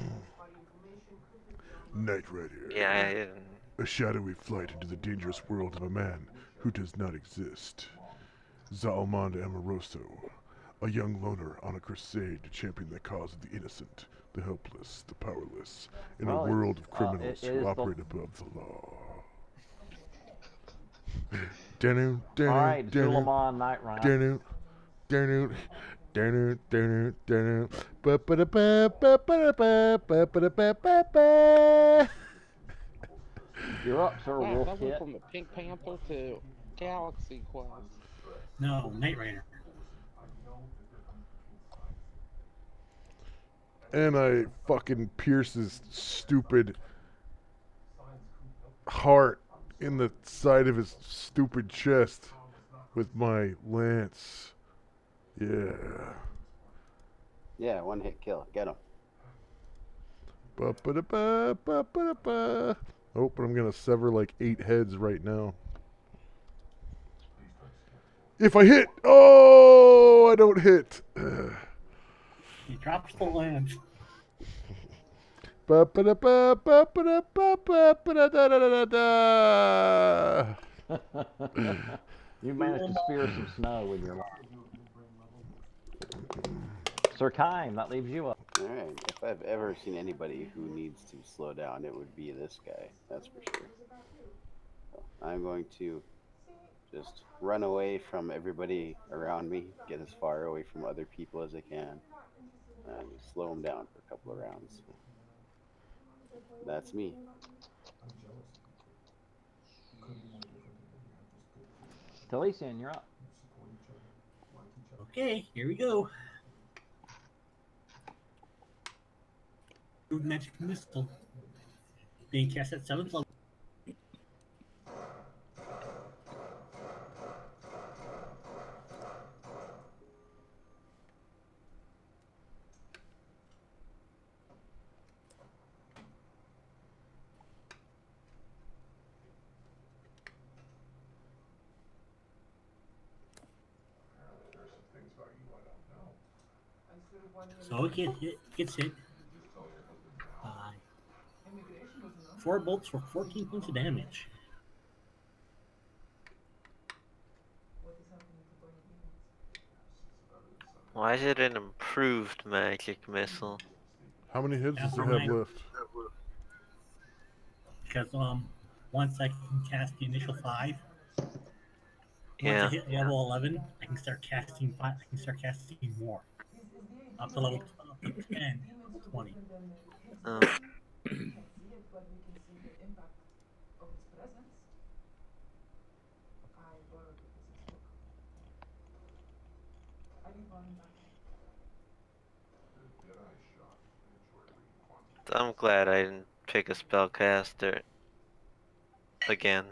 Knight Rider.
Yeah, I didn't...
A shadowy flight into the dangerous world of a man who does not exist. Zalmond Amoroso, a young loner on a crusade to champion the cause of the innocent, the helpless, the powerless, in
Well,
a
it's-
world of criminals
it
who
is the-
operate above the law. Danu,
All
danu,
right,
danu,
Suleiman Night Rider.
danu, danu, danu, danu, danu. Ba-ba-da-ba, ba-ba-da-ba, ba-ba-da-ba-ba-ba.
You're up, Sir
Wow,
Wolf
that went
Kit.
from the Pink Panther to Galaxy Quest.
No, Knight Rider.
And I fucking pierce his stupid heart in the side of his stupid chest with my lance. Yeah.
Yeah, one hit kill. Get him.
Ba-ba-da-ba, ba-ba-da-ba. Oh, but I'm gonna sever like 8 heads right now. If I hit! Oh, I don't hit.
He drops the lance.
Ba-ba-da-ba, ba-ba-da-ba, ba-ba-da-da-da-da-da.
You managed to spear some snow in your life. Sir Kime, that leaves you up.
Alright, if I've ever seen anybody who needs to slow down, it would be this guy. That's for sure. So I'm going to just run away from everybody around me, get as far away from other people as I can, and slow them down for a couple of rounds. That's me.
Talisian, you're up.
Okay, here we go. Food Magic Missile. Being cast at 7th level. So it gets hit by 4 bolts for 14 points of damage.
Why is it an improved magic missile?
How many hits does it have
Nevermind.
left?
Because once I can cast the initial 5, once
Yeah.
I hit level 11, I can start casting 5. I can start casting more. Up to level 10, 20.
Oh. I'm glad I didn't pick a spellcaster again.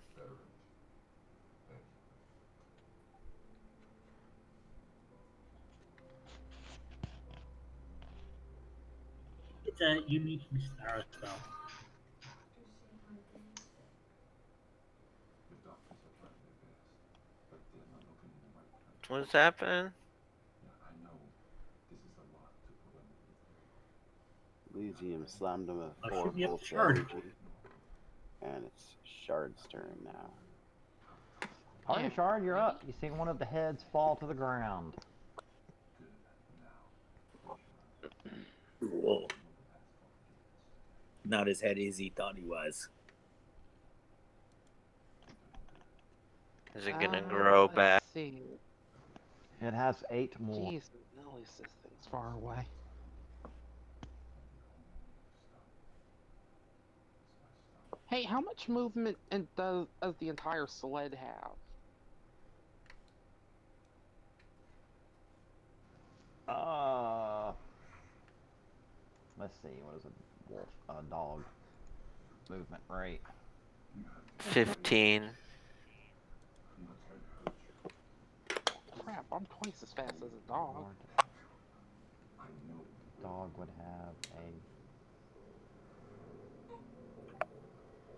It's a unique Mystara spell.
What's happening?
Elysium slammed him with
Oh,
4
shoot me up,
bolts of
Shard.
energy. And it's Shard's turn now.
Party Shard, you're up. You see one of the heads fall to the ground.
Whoa. Not as heady as he thought he was.
Is it gonna grow back?
Let's see.
It has 8 more.
Jeez, at least this thing's far away. Hey, how much movement does the entire sled have?
Let's see, what is a wolf, dog movement rate?
15.
Crap, I'm twice as fast as a dog.
Dog would have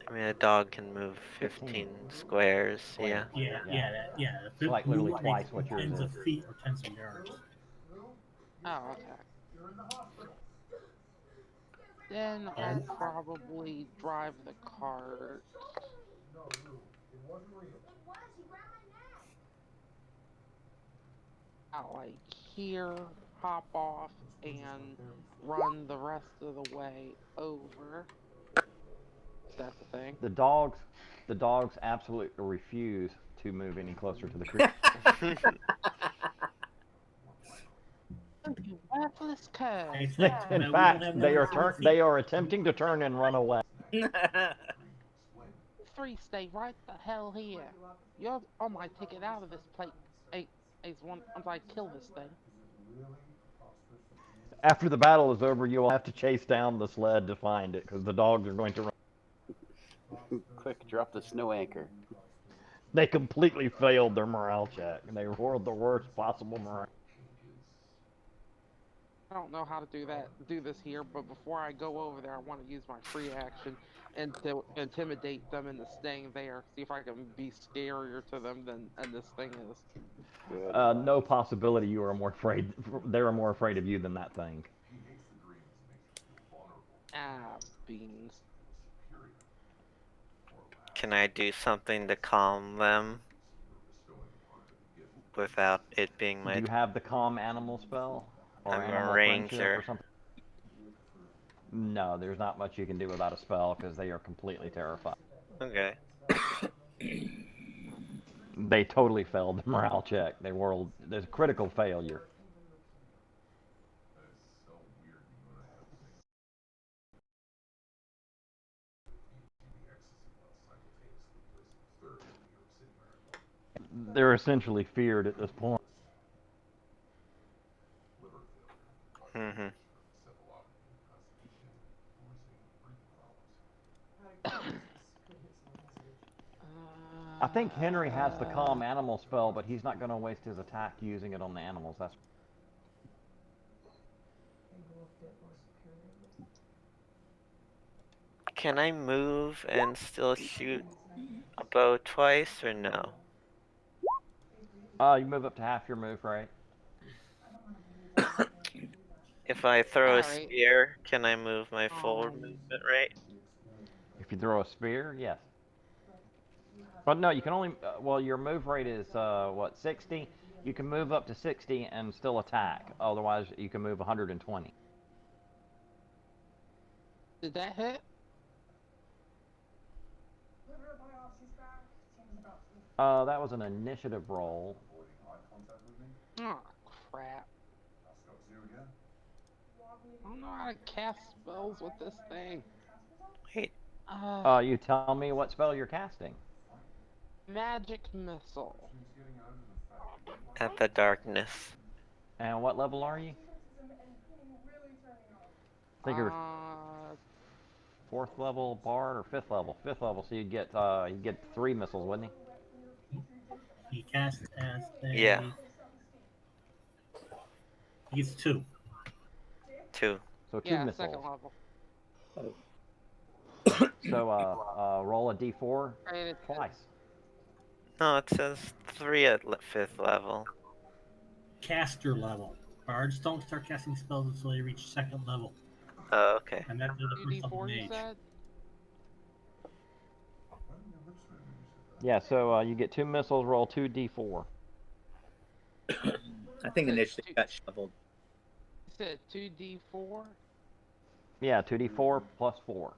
I mean, a dog can move 15 squares. Yeah.
Yeah.
So like literally
Move
twice
makes
what yours
tens
is.
of feet or tens of yards.
Oh, okay. Then I'd probably drive the cart. out like here, hop off, and run the rest of the way over. That's the thing.
The dogs absolutely refuse to move any closer to the creature.
You worthless cur.
In fact, they are attempting to turn and run away.
Three, stay right the hell here. You're on my ticket out of this place. Once I kill this thing.
After the battle is over, you will have to chase down the sled to find it, because the dogs are going to run.
Quick, drop the snow anchor.
They completely failed their morale check, and they rolled the worst possible morale.
I don't know how to do this here, but before I go over there, I want to use my free action and to intimidate them into staying there. See if I can be scarier to them than this thing is.
No possibility you are more afraid. They are more afraid of you than that thing.
Ah, beans.
Can I do something to calm them without it being my?
Do you have the calm animal spell? Or
I'm
animal
a
friendship
ranger.
or something? No, there's not much you can do without a spell because they are completely terrified.
Okay.
They totally failed the morale check. There's a critical failure. They're essentially feared at this point.
Mm-hmm.
I think Henry has the calm animal spell, but he's not going to waste his attack using it on the animals. That's
Can I move and still shoot a bow twice or no?
you move up to half your move, right?
If I throw a
Alright.
spear, can I move my forward movement rate?
If you throw a spear, yes. But no, you can only. Well, your move rate is what, 60? You can move up to 60 and still attack. Otherwise, you can move 120.
Did that hit?
That was an initiative roll.
Oh, crap. I don't know how to cast spells with this thing.
Wait.
You tell me what spell you're casting.
Magic missile.
At the darkness.
And what level are you? I think you're 4th level bard or 5th level. 5th level, so you'd get 3 missiles, wouldn't he?
He casts as a.
Yeah.
He's 2.
2.
So 2
Yeah,
missiles.
second level.
So roll a d4 twice.
No, it says 3 at 5th level.
Caster level. Bards don't start casting spells until they reach 2nd level.
Oh, okay.
And that's the first level
2d4 you
mage.
said?
Yeah, so you get 2 missiles, roll 2d4.
I think initially got shoveled.
You said 2d4?
Yeah, 2d4 plus 4.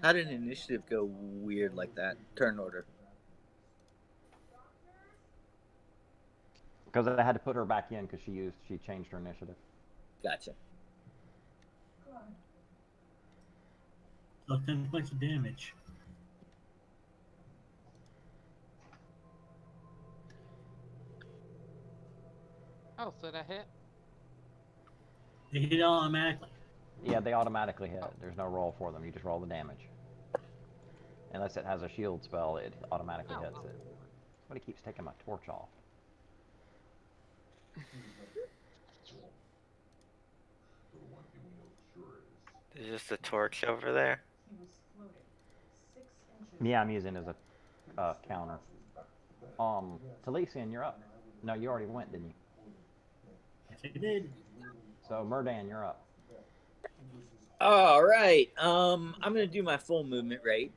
How did initiative go weird like that? Turn order.
Because I had to put her back in because she changed her initiative.
Gotcha.
So 10 points of damage.
Oh, so that hit?
They hit automatically.
Yeah, they automatically hit. There's no roll for them. You just roll the damage. Unless it has a shield spell, it automatically hits it. Somebody keeps taking my torch off.
There's just a torch over there.
Yeah, I'm using it as a counter. Talisian, you're up. No, you already went, didn't you?
Yes, I did.
So Murdan, you're up.
All right. I'm gonna do my full movement rate.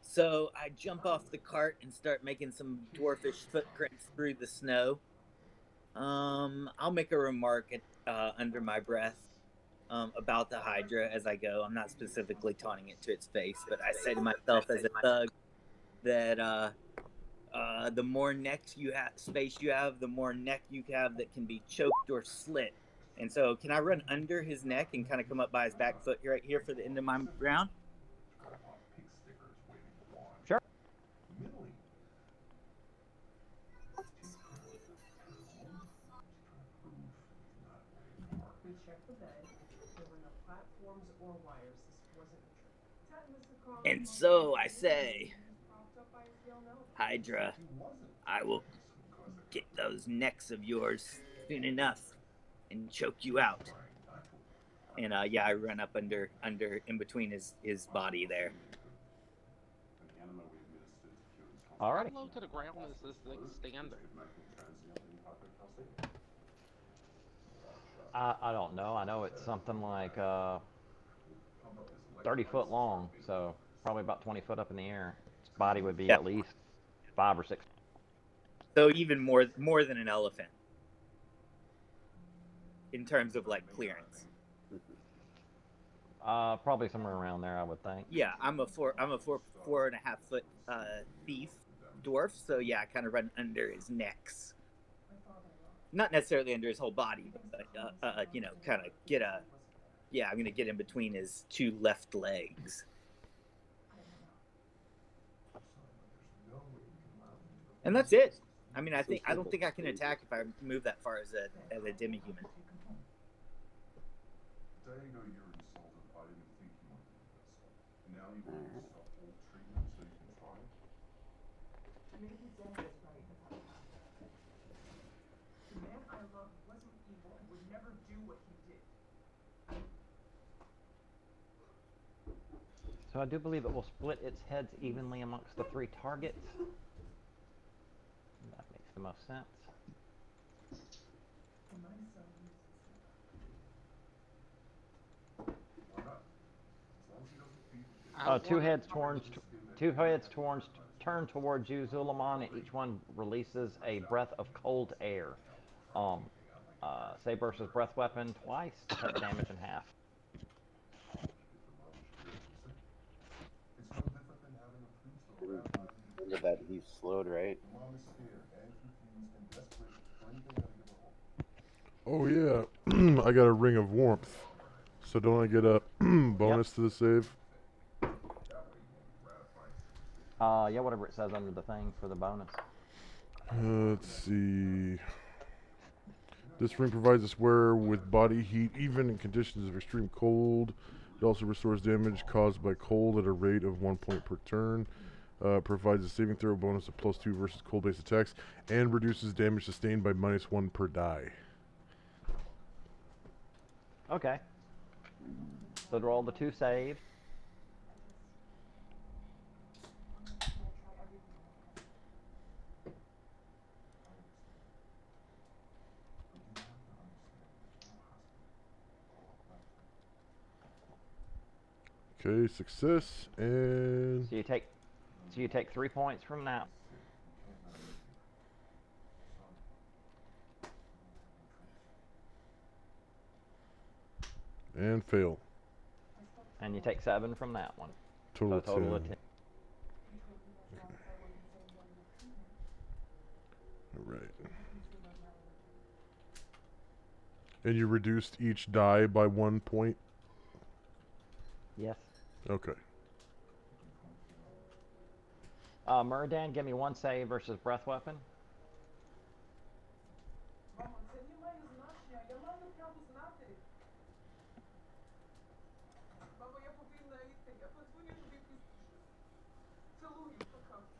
So I jump off the cart and start making some dwarfish footprints through the snow. I'll make a remark under my breath about the Hydra as I go. I'm not specifically taunting it to its face, but I say to myself as a thug that the more space you have, the more neck you have that can be choked or slit. And so, can I run under his neck and kind of come up by his back foot right here for the end of my round?
Sure.
And so I say, Hydra, I will get those necks of yours soon enough and choke you out. And yeah, I run up under in between his body there.
All right.
How low to the ground is this thing standing?
I don't know. I know it's something like 30 foot long, so probably about 20 foot up in the air. Its body would be at least 5 or 6.
So even more than an elephant in terms of like clearance.
Probably somewhere around there, I would think.
Yeah, I'm a 4.5 foot thief dwarf, so yeah, I kind of run under his necks. Not necessarily under his whole body, but you know, kind of get a. Yeah, I'm gonna get in between his two left legs. And that's it. I mean, I don't think I can attack if I move that far as a demi-human.
So I do believe it will split its heads evenly amongst the 3 targets. That makes the most sense. Two heads turn towards you, Zulaman, and each one releases a breath of cold air. Say versus breath weapon twice, cut damage in half.
Remember that he's slowed, right?
Oh yeah, I got a ring of warmth. So don't I get a bonus to the save?
Yeah, whatever it says under the thing for the bonus.
Let's see. This ring provides us wearer with body heat even in conditions of extreme cold. It also restores damage caused by cold at a rate of 1 point per turn. Provides a saving throw bonus of +2 versus cold-based attacks, and reduces damage sustained by -1 per die.
Okay. So roll the 2 saves.
Okay, success, and
So you take 3 points from that.
and fail.
And you take 7 from that one.
Total,
so total
10.
of 10.
All right. And you reduced each die by 1 point?
Yes.
Okay.
Murdan, give me 1 save versus breath weapon.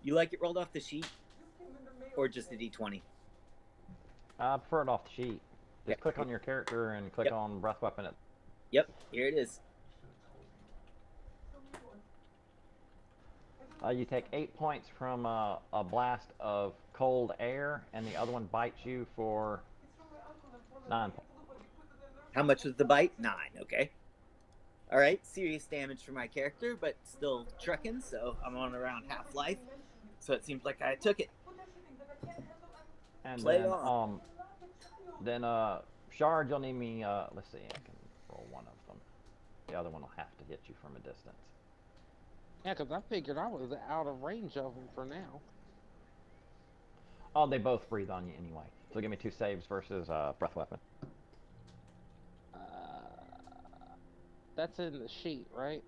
You like it rolled off the sheet, or just a d20?
I prefer it off the sheet. Just click on your character and click on breath weapon.
Yep, here it is.
You take 8 points from a blast of cold air, and the other one bites you for 9 points.
How much was the bite? 9, okay. All right, serious damage for my character, but still trucking. So I'm on around half life. So it seems like I took it.
And
Play
then,
on.
Shard, you'll need me. Let's see, I can roll one of them. The other one will have to hit you from a distance.
Yeah, because I figured I was out of range of them for now.
Oh, they both breathe on you anyway. So give me 2 saves versus breath weapon.
That's in the sheet, right?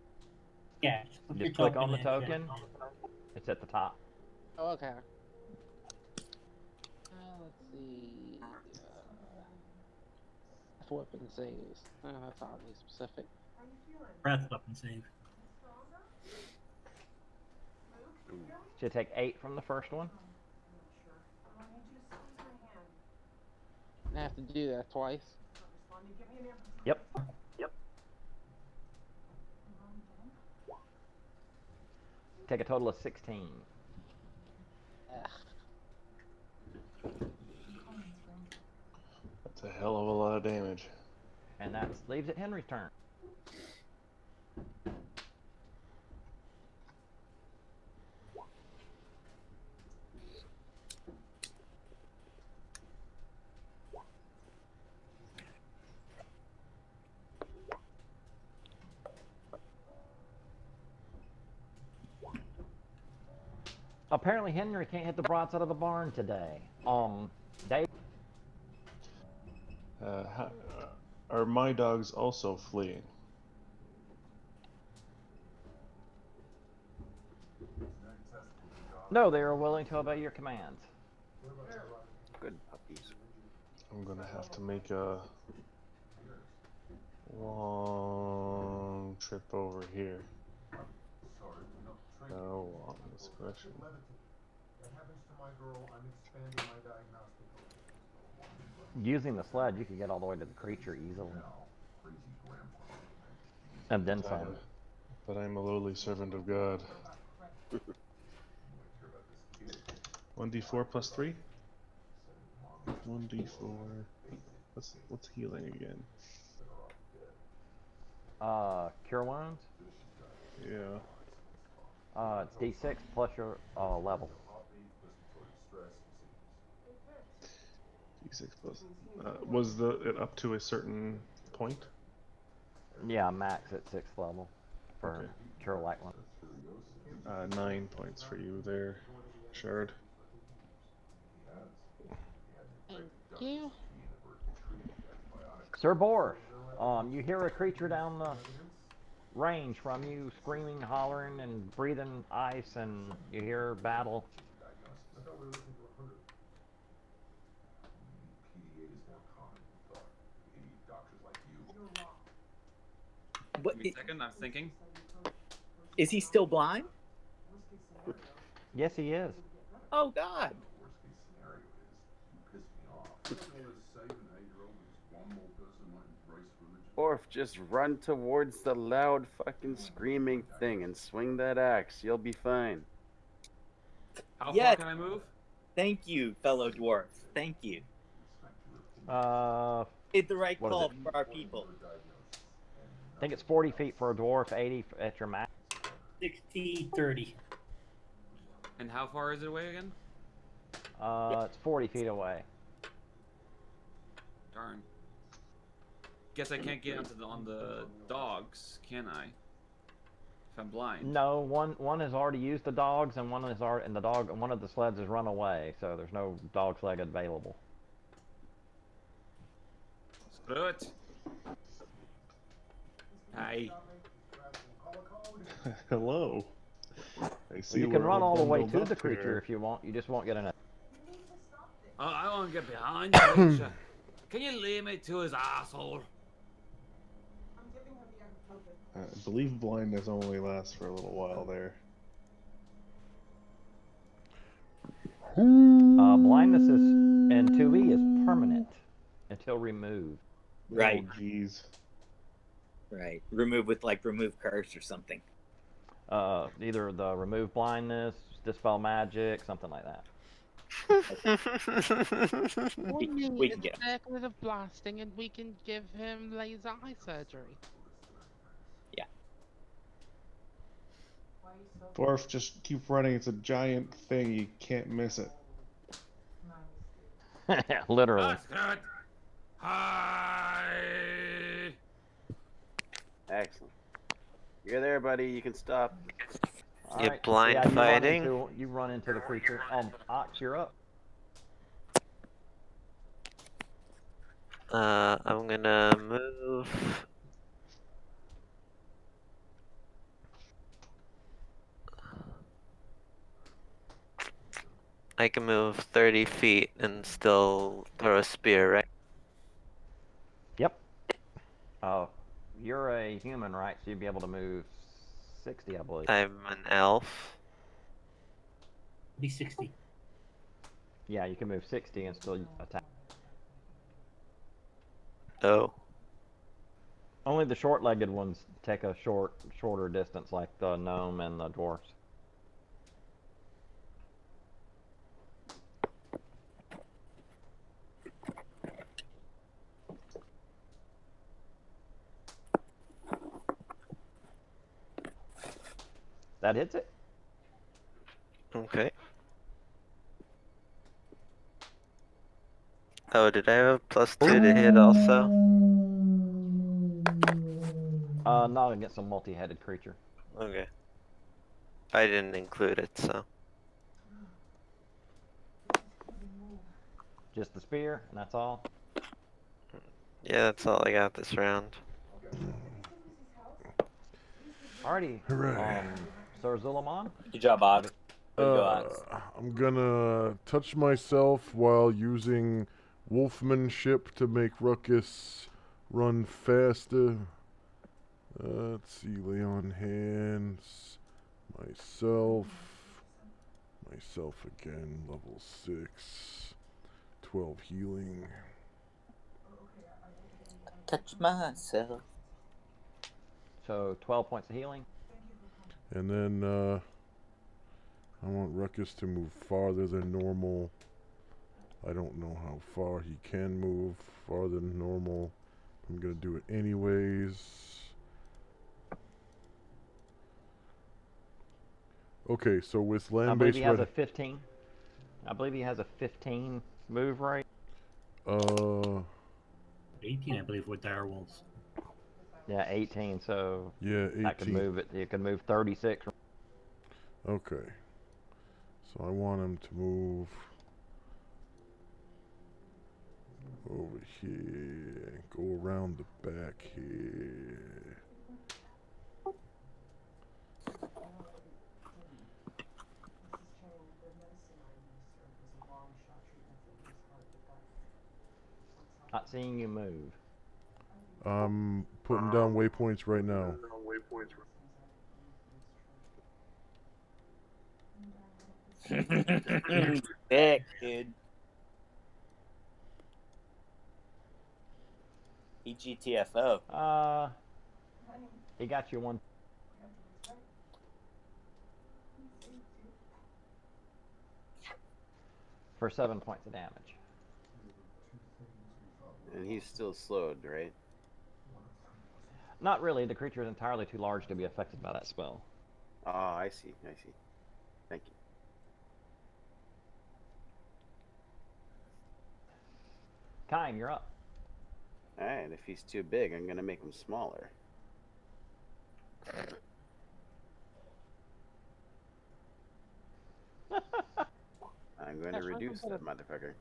Yeah.
Just click on the token. It's at the top.
Oh, okay. Let's see. Weapon saves. That's oddly specific.
Breath weapon save.
Should take 8 from the first one.
I have to do that twice.
Yep. Take a total of 16.
That's a hell of a lot of damage.
And that leaves it Henry's turn. Apparently Henry can't hit the broadside of the barn today. Dave?
Are my dogs also fleeing?
No, they are willing to obey your commands.
Good puppies.
I'm gonna have to make a long trip over here. No long discretion.
Using the sled, you can get all the way to the creature easily. And then some.
But I'm a lowly servant of God. 1d4 plus 3? 1d4. What's healing again?
Cure wounds?
Yeah.
It's d6 plus your level.
D6 plus. Was it up to a certain point?
Yeah, max at 6th level for
Okay.
Cure Light one.
9 points for you there, Shard.
Thank you.
Sir Borf, you hear a creature down the range from you, screaming, hollering, and breathing ice, and you hear battle.
What,
Give me a second, I'm thinking.
is he still blind?
Yes, he is.
Oh God.
Orf, just run towards the loud fucking screaming thing and swing that axe. You'll be fine.
How
Yes.
far can I move?
Thank you, fellow dwarf. Thank you. Did the right
What is
call
it?
for our people.
I think it's 40 feet for a dwarf, 80 at your max.
60, 30.
And how far is it away again?
It's 40 feet away.
Darn. Guess I can't get on the dogs, can I? If I'm blind.
No, one has already used the dogs, and one of the sleds has run away, so there's no dog sled available.
Screw it. Hi.
Hello. I see
You can
we're
run all the way
bundled
to
up
the creature
here.
if you want. You just won't get in it.
Oh, I want to get behind the creature. Can you lead me to his asshole?
I believe blindness only lasts for a little while there.
Blindness is in 2e is permanent until removed.
Right.
Oh, jeez.
Right. Remove with remove curse or something.
Either the remove blindness, dispel magic, something like that.
We
we
need
can
a
get
speculative blasting, and we can give him laser eye surgery.
Yeah.
Dwarf, just keep running. It's a giant thing. You can't miss it.
Literally.
That's good. Hi.
Excellent. You're there, buddy. You can stop.
All
You
right.
blind
Yeah,
fighting?
You run into the creature. Ox, you're up.
I'm gonna move. I can move 30 feet and still throw a spear, right?
Yep. You're a human, right? So you'd be able to move 60, I believe.
I'm an elf.
Be 60.
Yeah, you can move 60 and still attack.
Oh.
Only the short-legged ones take a shorter distance, like the gnome and the dwarfs. That hits it.
Okay. Oh, did I have a +2 to hit also?
Not against a multi-headed creature.
Okay. I didn't include it, so.
Just the spear, and that's all.
Yeah, that's all I got this round.
Alrighty.
Hooray.
Sir Zulamon?
Good job, Bobby. Way to go, Ox.
I'm gonna touch myself while using wolfmanship to make Ruckus run faster. Let's see, lay on hands. Myself again, level 6. 12 healing.
Touch myself.
So 12 points of healing.
And then I want Ruckus to move farther than normal. I don't know how far he can move farther than normal. I'm gonna do it anyways. Okay, so with
I believe
land-based
he has a 15. I believe he has a 15 move rate.
18, I believe, with direwolves.
Yeah, 18. So
yeah, 18.
that could move it. It could move 36.
Okay. So I want him to move over here, go around the back here.
Not seeing you move.
I'm putting down waypoints right now.
Sick, dude. EGTFO.
He got you one. For 7 points of damage.
And he's still slowed, right?
Not really. The creature is entirely too large to be affected by that spell.
Oh, I see. Thank you.
Kime, you're up.
Alright, if he's too big, I'm gonna make him smaller. I'm going to reduce that motherfucker.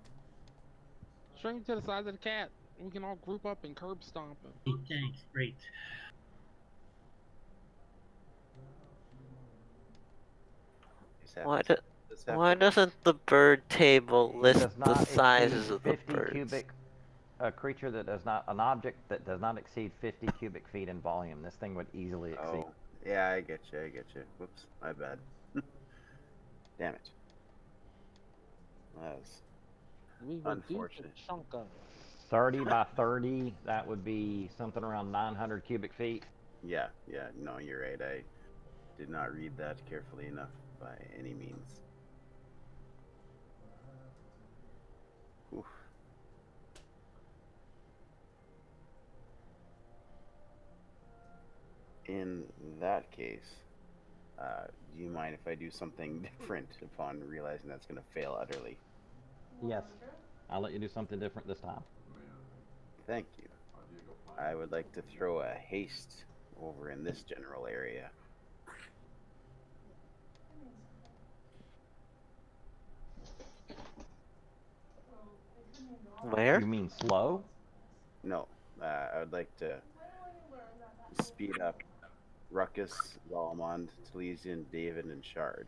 Shrink him to the size of the cat. We can all group up and curb stomp him.
Thanks, great.
Why doesn't the bird table list
Does
the
not
sizes
exceed
of the
50
birds?
cubic. A creature that does not, an object that does not exceed 50 cubic feet in volume. This thing would easily exceed.
Oh, yeah, I get you. Whoops, my bad. Damn it. That was
We
unfortunate.
a chunk of it.
30 by 30, that would be something around 900 cubic feet.
Yeah, no, you're right. I did not read that carefully enough by any means. Oof. In that case, Do you mind if I do something different upon realizing that's going to fail utterly?
Yes. I'll let you do something different this time.
Thank you. I would like to throw a haste over in this general area.
Where?
You mean slow?
No, I would like to speed up Ruckus, Zalamond, Talesian, David, and Shard.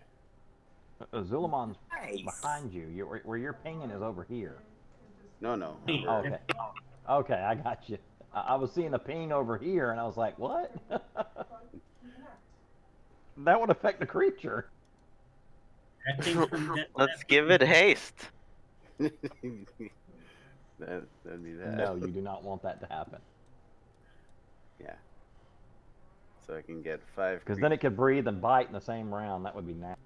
Zulamon's
Nice.
behind you. Where you're pinging is over here.
No.
Okay. Okay, I got you. I was seeing a ping over here, and I was like, what? That would affect the creature.
That thing's from
Let's give it haste.
That'd be that.
No, you do not want that to happen.
Yeah. So I can get 5.
Because then it could breathe and bite in the same round. That would be nasty.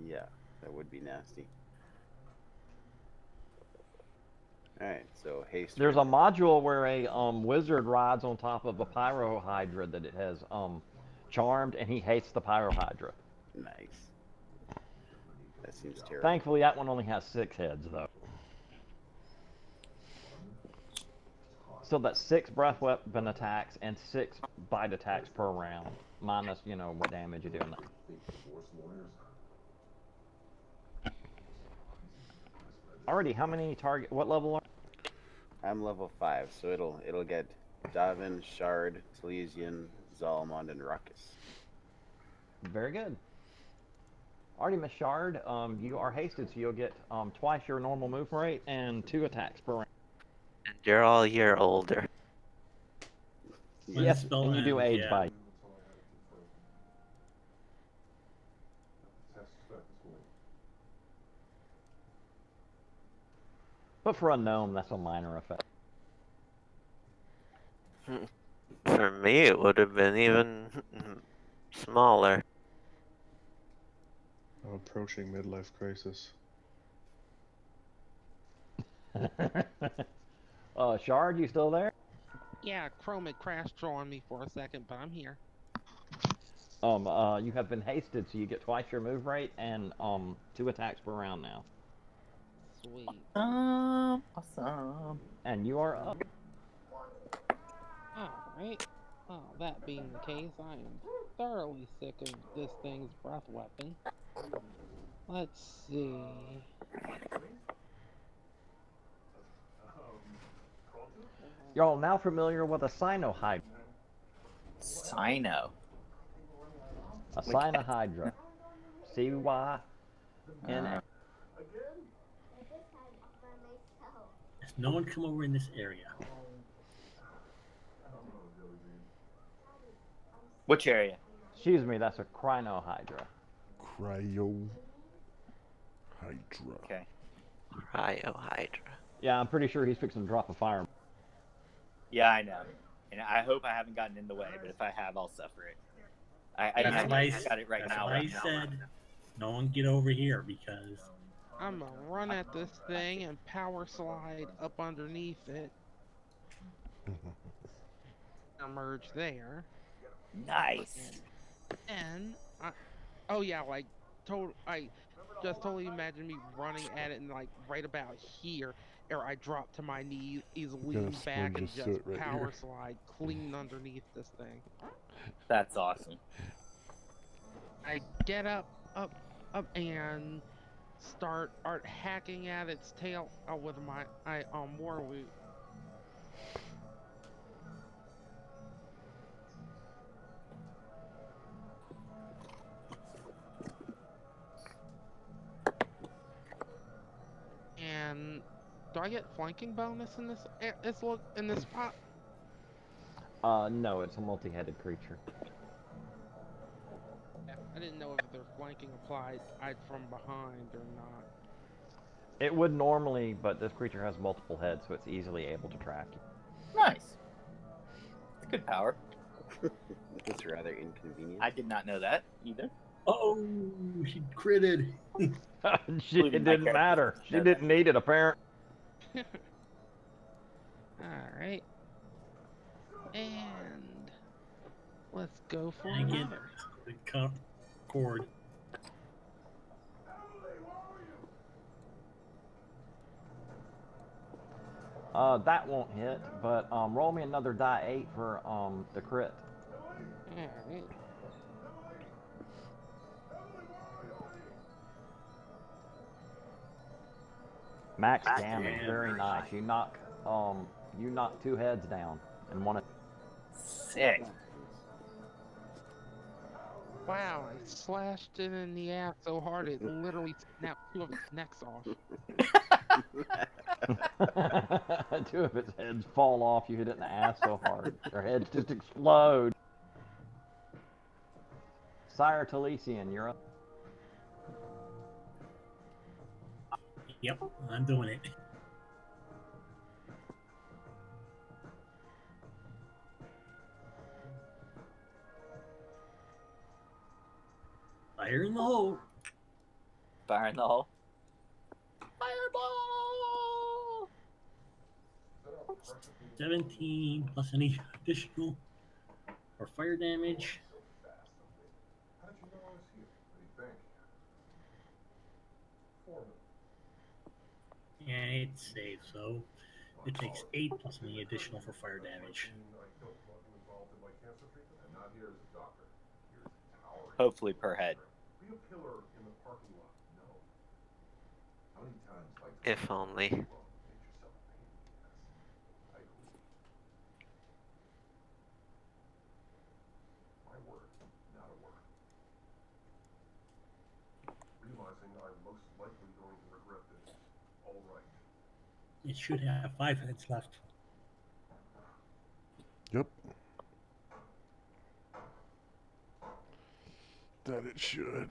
Yeah, that would be nasty. Alright, so haste.
There's a module where a wizard rides on top of a pyrohydra that it has charmed, and he hates the pyrohydra.
Nice. That seems terrible.
Thankfully, that one only has 6 heads, though. So that's 6 breath weapon attacks and 6 bite attacks per round, minus, you know, what damage you do in that. Alrighty, how many target? What level are?
I'm level 5, so it'll get Davin, Shard, Talesian, Zalamond, and Ruckus.
Very good. Alrighty, Miss Shard, you are hasted, so you'll get twice your normal move rate and 2 attacks per round.
And you're all a year older.
Yes, and you do age
yeah.
bite. But for a gnome, that's a minor effect.
For me, it would have been even smaller.
I'm approaching midlife crisis.
Shard, you still there?
Yeah, Chrome had crashed on me for a second, but I'm here.
You have been hasted, so you get twice your move rate and 2 attacks per round now.
Sweet.
Awesome.
And you are up.
Alright. Well, that being the case, I am thoroughly sick of this thing's breath weapon. Let's see.
Y'all now familiar with a Cynohydra?
Sino.
A Cynohydra. C-Y-N-A.
There's no one come over in this area.
Which area?
Excuse me, that's a Crinohydra.
Cryohydra.
Okay.
Cryohydra.
Yeah, I'm pretty sure he's fixing to drop a fire.
Yeah, I know. And I hope I haven't gotten in the way, but if I have, I'll suffer it. I got it right
that's
now.
why I said, no one get over here because
I'm gonna run at this thing and power slide up underneath it. Emerge there.
Nice.
And I just totally imagine me running at it and like right about here, or I drop to my knees, lean back and just
right
power
here.
slide clean underneath this thing.
That's awesome.
I get up, and start hacking at its tail with my war whoop. And do I get flanking bonus in this spot?
No, it's a multi-headed creature.
I didn't know if their flanking applied from behind or not.
It would normally, but this creature has multiple heads, so it's easily able to track you.
Nice. It's good power.
It's rather inconvenient.
I did not know that either.
oh, she critted.
It
Including my
didn't matter.
character.
She didn't need it, apparently.
Alright. And let's go for
And again,
another.
the cord.
That won't hit, but roll me another die 8 for the crit.
Alright.
Max damage, very nice. You knock 2 heads down and one.
Sick.
Wow, I slashed it in the ass so hard it literally snapped 2 of its necks off.
2 of its heads fall off. You hit it in the ass so hard. Their heads just explode. Sire Talesian, you're up.
Yep, I'm doing it. Fire in the hole.
Fire in the hole.
Fireball! 17 plus any additional or fire damage. And it's safe, so it takes 8 plus any additional for fire damage.
Hopefully per head.
If only.
It should have 5 heads left.
Yep. That it should.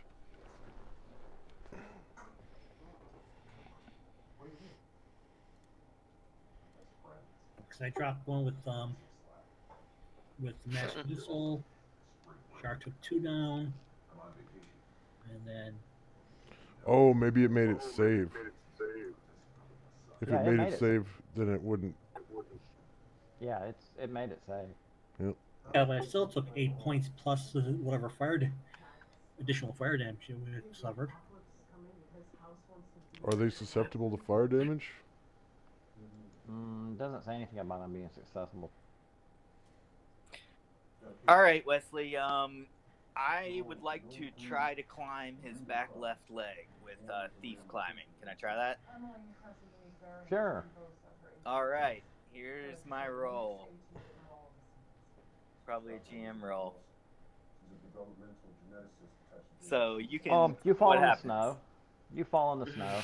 Because I dropped one with the master missile. Shark took 2 down. And then
Oh, maybe it made it save. If
Yeah,
it made it save, then it wouldn't.
Yeah, it made it save.
Yep.
yeah, but I still took 8 points plus whatever additional fire damage it would have suffered.
Are they susceptible to fire damage?
Doesn't say anything about them being successful.
All right, Wesley. I would like to try to climb his back left leg with thief climbing. Can I try that?
Sure.
All right. Here's my roll. Probably a GM roll. So you can.
You fall
what
in the
happens?
snow. You fall in the snow.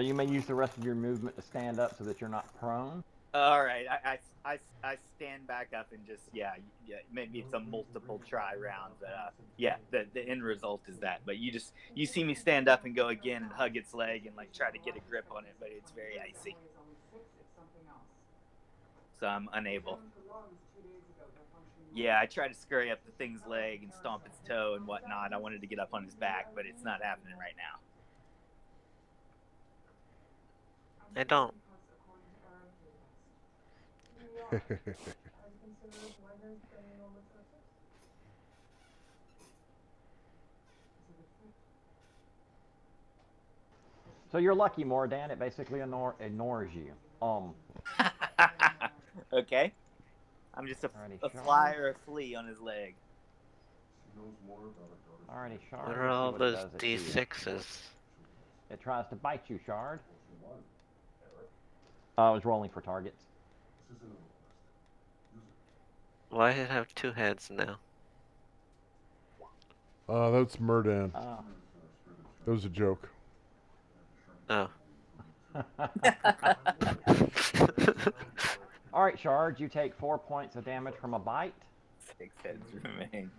You may use the rest of your movement to stand up so that you're not prone.
All right, I stand back up and just yeah, maybe it's a multiple try round, but yeah, the end result is that. But you see me stand up and go again and hug its leg and like try to get a grip on it, but it's very icy, so I'm unable. Yeah, I try to scurry up the thing's leg and stomp its toe and whatnot. I wanted to get up on his back, but it's not happening right now.
I don't.
So you're lucky, Mordan. It basically ignores you.
Okay. I'm just a fly or a flea on his leg.
Alrighty, Shard.
What are all those D6s?
It tries to bite you, Shard. I was rolling for targets.
Why did it have 2 heads now?
That's Murdan. That was a joke.
Oh.
Alright, Shard, you take 4 points of damage from a bite.
6 heads remain.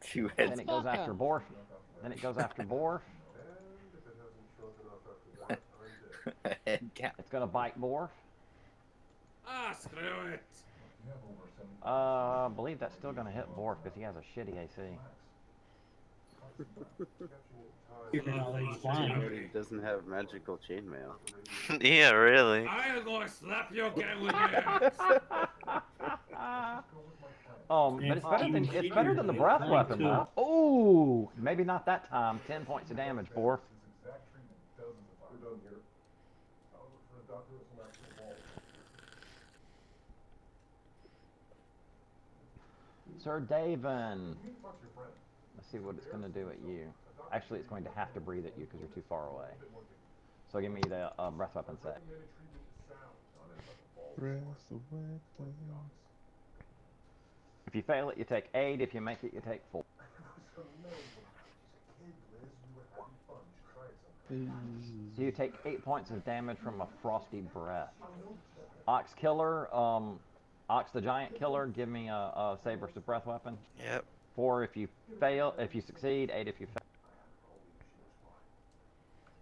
2 heads.
Then it goes after Borf. Then it goes after Borf.
Head count.
It's gonna bite Borf.
Ah, screw it.
I believe that's still gonna hit Borf because he has a shitty AC.
He doesn't have magical chainmail.
Yeah, really.
I'll go slap you again with your axe.
But it's better than the breath weapon, though. Oh, maybe not that time. 10 points of damage, Borf. Sir Davin. Let's see what it's going to do at you. Actually, it's going to have to breathe at you because you're too far away. So give me the breath weapon set.
Breath weapon.
If you fail it, you take 8. If you make it, you take 4. So you take 8 points of damage from a frosty breath. Ox Killer, Ox the Giant Killer, give me a save versus breath weapon.
Yep.
4 if you fail, if you succeed, 8 if you fail.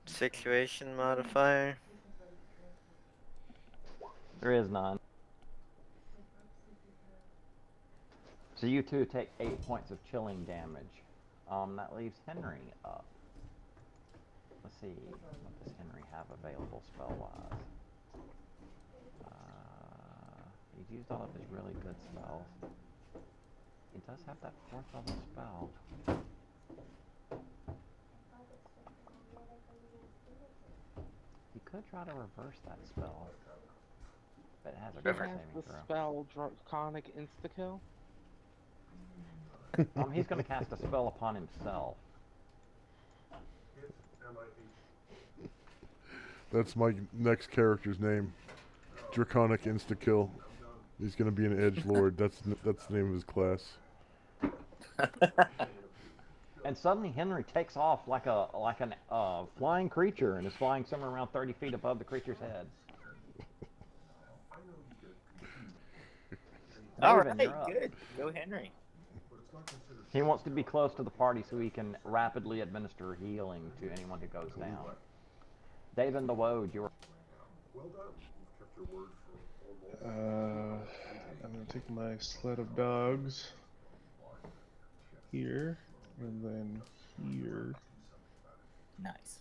Situation modifier.
There is none. So you two take 8 points of chilling damage. That leaves Henry up. Let's see, what does Henry have available spell-wise? He's used all of his really good spells. He does have that 4th level spell. He could try to reverse that spell. But it has a
He
great
has
saving
the
throw.
spell Draconic Insta-Kill.
He's going to cast a spell upon himself.
That's my next character's name. Draconic Insta-Kill. He's going to be an edgelord. That's the name of his class.
And suddenly Henry takes off like an flying creature and is flying somewhere around 30 feet above the creature's head.
All
David,
right,
you're up.
good. Go Henry.
He wants to be close to the party so he can rapidly administer healing to anyone who goes down. David the Woad, you're...
I'm going to take my sled of dogs here, and then here.
Nice.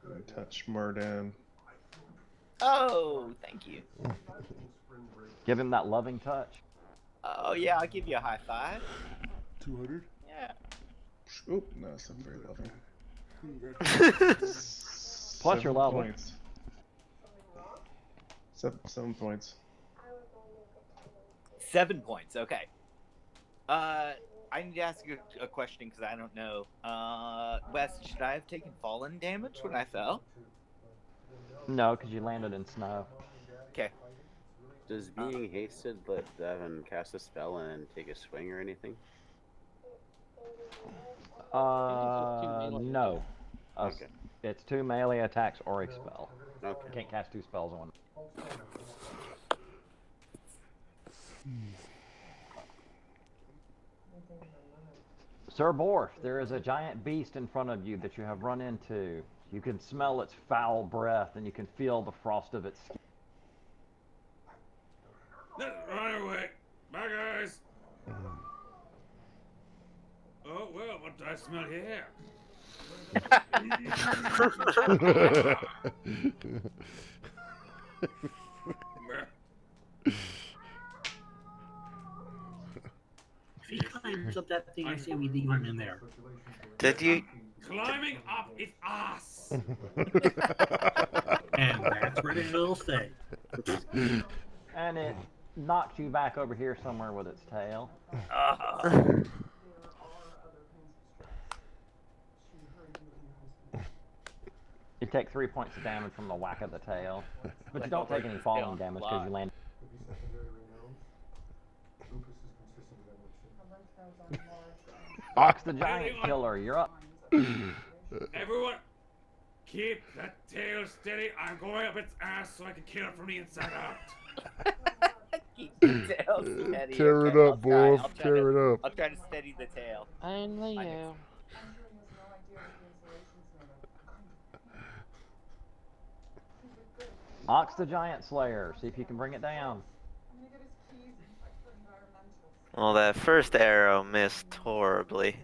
And touch Mardan.
Oh, thank you.
Give him that loving touch.
Oh, yeah, I'll give you a high five.
200?
Yeah.
Oh, no, it's not very loving.
Plus your level.
Points. 7 points.
7 points, okay. I need to ask you a question because I don't know. Wes, should I have taken fallen damage when I fell?
No, because you landed in snow.
Okay.
Does being hasted let Devin cast a spell and take a swing or anything?
No.
Okay.
It's 2 melee attacks or a spell.
Okay.
You can't cast 2 spells on. Sir Borf, there is a giant beast in front of you that you have run into. You can smell its foul breath and you can feel the frost of its skin.
Run away. Bye, guys. Oh, well, what do I smell here?
If he climbs up that thing, I say we leave him in there.
Did you?
Climbing up its ass.
And that's where it'll stay.
And it knocks you back over here somewhere with its tail. You take 3 points of damage from the whack of the tail. But you don't take any falling damage because you land. Ox the Giant Killer, you're up.
Everyone, keep that tail steady. I'm going up its ass so I can kill it from the inside out.
Keep the tail steady.
Tear it
Okay,
up, boy. Tear it up.
I'll try to steady the tail.
Only you.
Ox the Giant Slayer, see if you can bring it down.
Well, that first arrow missed horribly.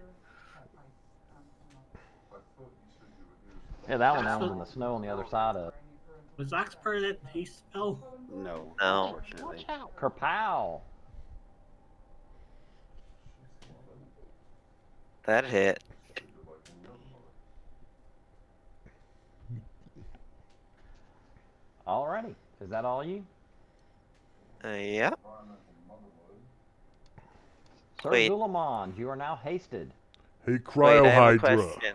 Yeah, that one lands in the snow on the other side of it.
Was Ox part of that haste spell?
No.
No.
Unfortunately.
Watch out.
Kerpow!
That hit.
Alrighty. Is that all you?
Yeah.
Sir
Wait.
Zulamond, you are now hasted.
Hey,
Wait, I
Cryo
have a
Hydra.
question.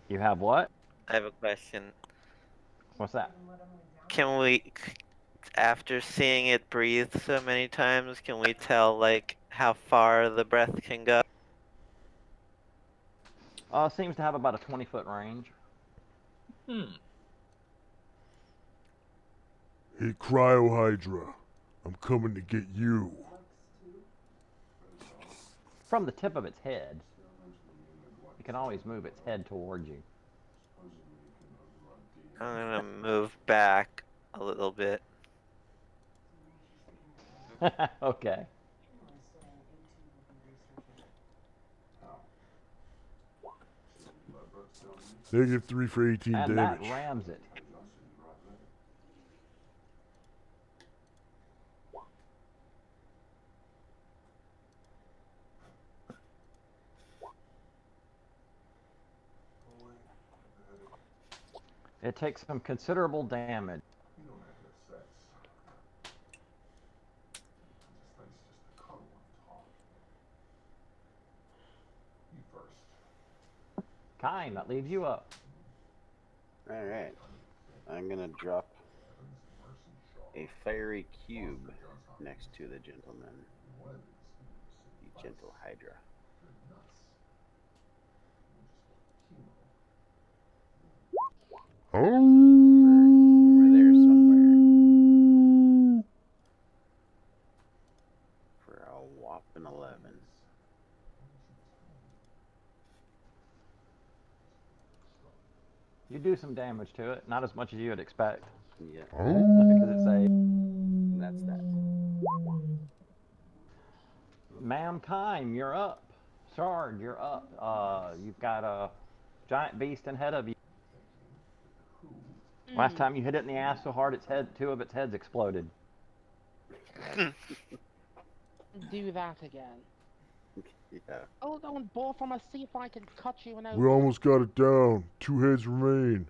You have what?
I have a question.
What's that?
Can we, after seeing it breathe so many times, can we tell like how far the breath can go?
Seems to have about a 20-foot range.
Hey, Cryo Hydra. I'm coming to get you.
From the tip of its head. It can always move its head towards you.
I'm gonna move back a little bit.
Okay.
-3 for 18
And
damage.
that rams it. It takes some considerable damage. Kine, that leaves you up.
Alright. I'm gonna drop a fiery cube next to the gentleman. The gentle Hydra. Over there somewhere. For a whopping 11.
You do some damage to it, not as much as you would expect.
Yeah.
Because it's a...
That's that.
Ma'am Kime, you're up. Shard, you're up. You've got a giant beast ahead of you. Last time you hit it in the ass so hard, two of its heads exploded.
Do that again.
Yeah.
Hold on, Borf, I'm gonna see if I can cut you an
We almost got it down. 2 heads remain.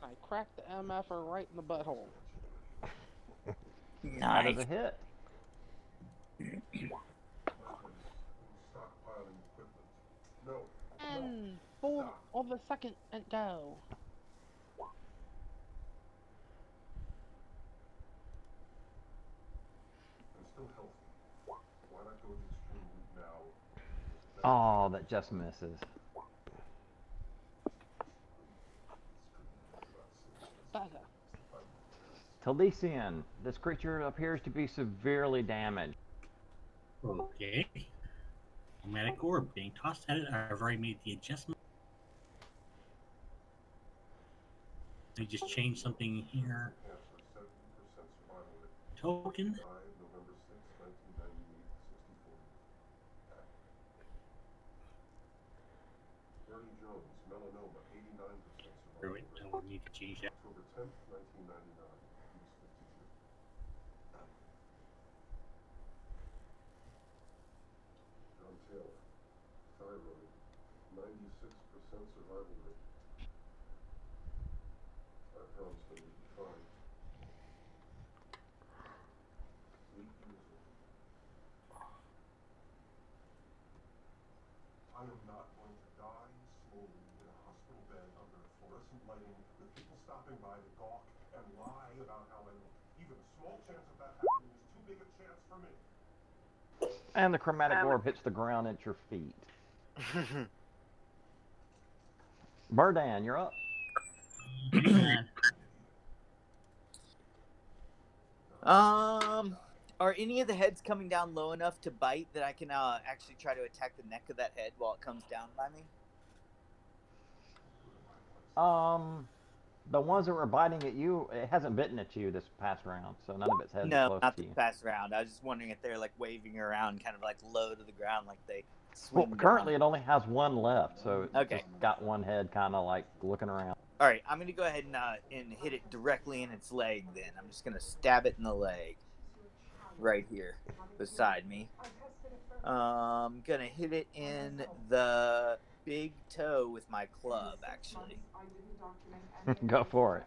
I cracked the MFer right in the butthole.
That is a hit.
And 4 of a second and go.
Oh, that just misses.
Bugger.
Talisian, this creature appears to be severely damaged.
Okay. Chromatic orb being tossed at it. I've already made the adjustment. Let me just change something here. Token. Wait, I need to change that.
I am not going to die slowly in a hospital bed under fluorescent lighting with people stopping by to gawk and lie about how I look. Even a small chance of that happening is too big a chance for me.
And the chromatic orb hits the ground at your feet. Murdan, you're up.
Are any of the heads coming down low enough to bite that I can actually try to attack the neck of that head while it comes down by me?
The ones that were biting at you, it hasn't bitten at you this past round, so none of its heads are close
not
to
this
you.
past round. I was just wondering if they're like waving around, kind of like low to the ground, like they swing
Well, currently
down.
it only has one left, so it
Okay.
just got one head kind of like looking around.
All right, I'm gonna go ahead and hit it directly in its leg. Then I'm just gonna stab it in the leg, right here, beside me. Gonna hit it in the big toe with my club, actually.
Go for it.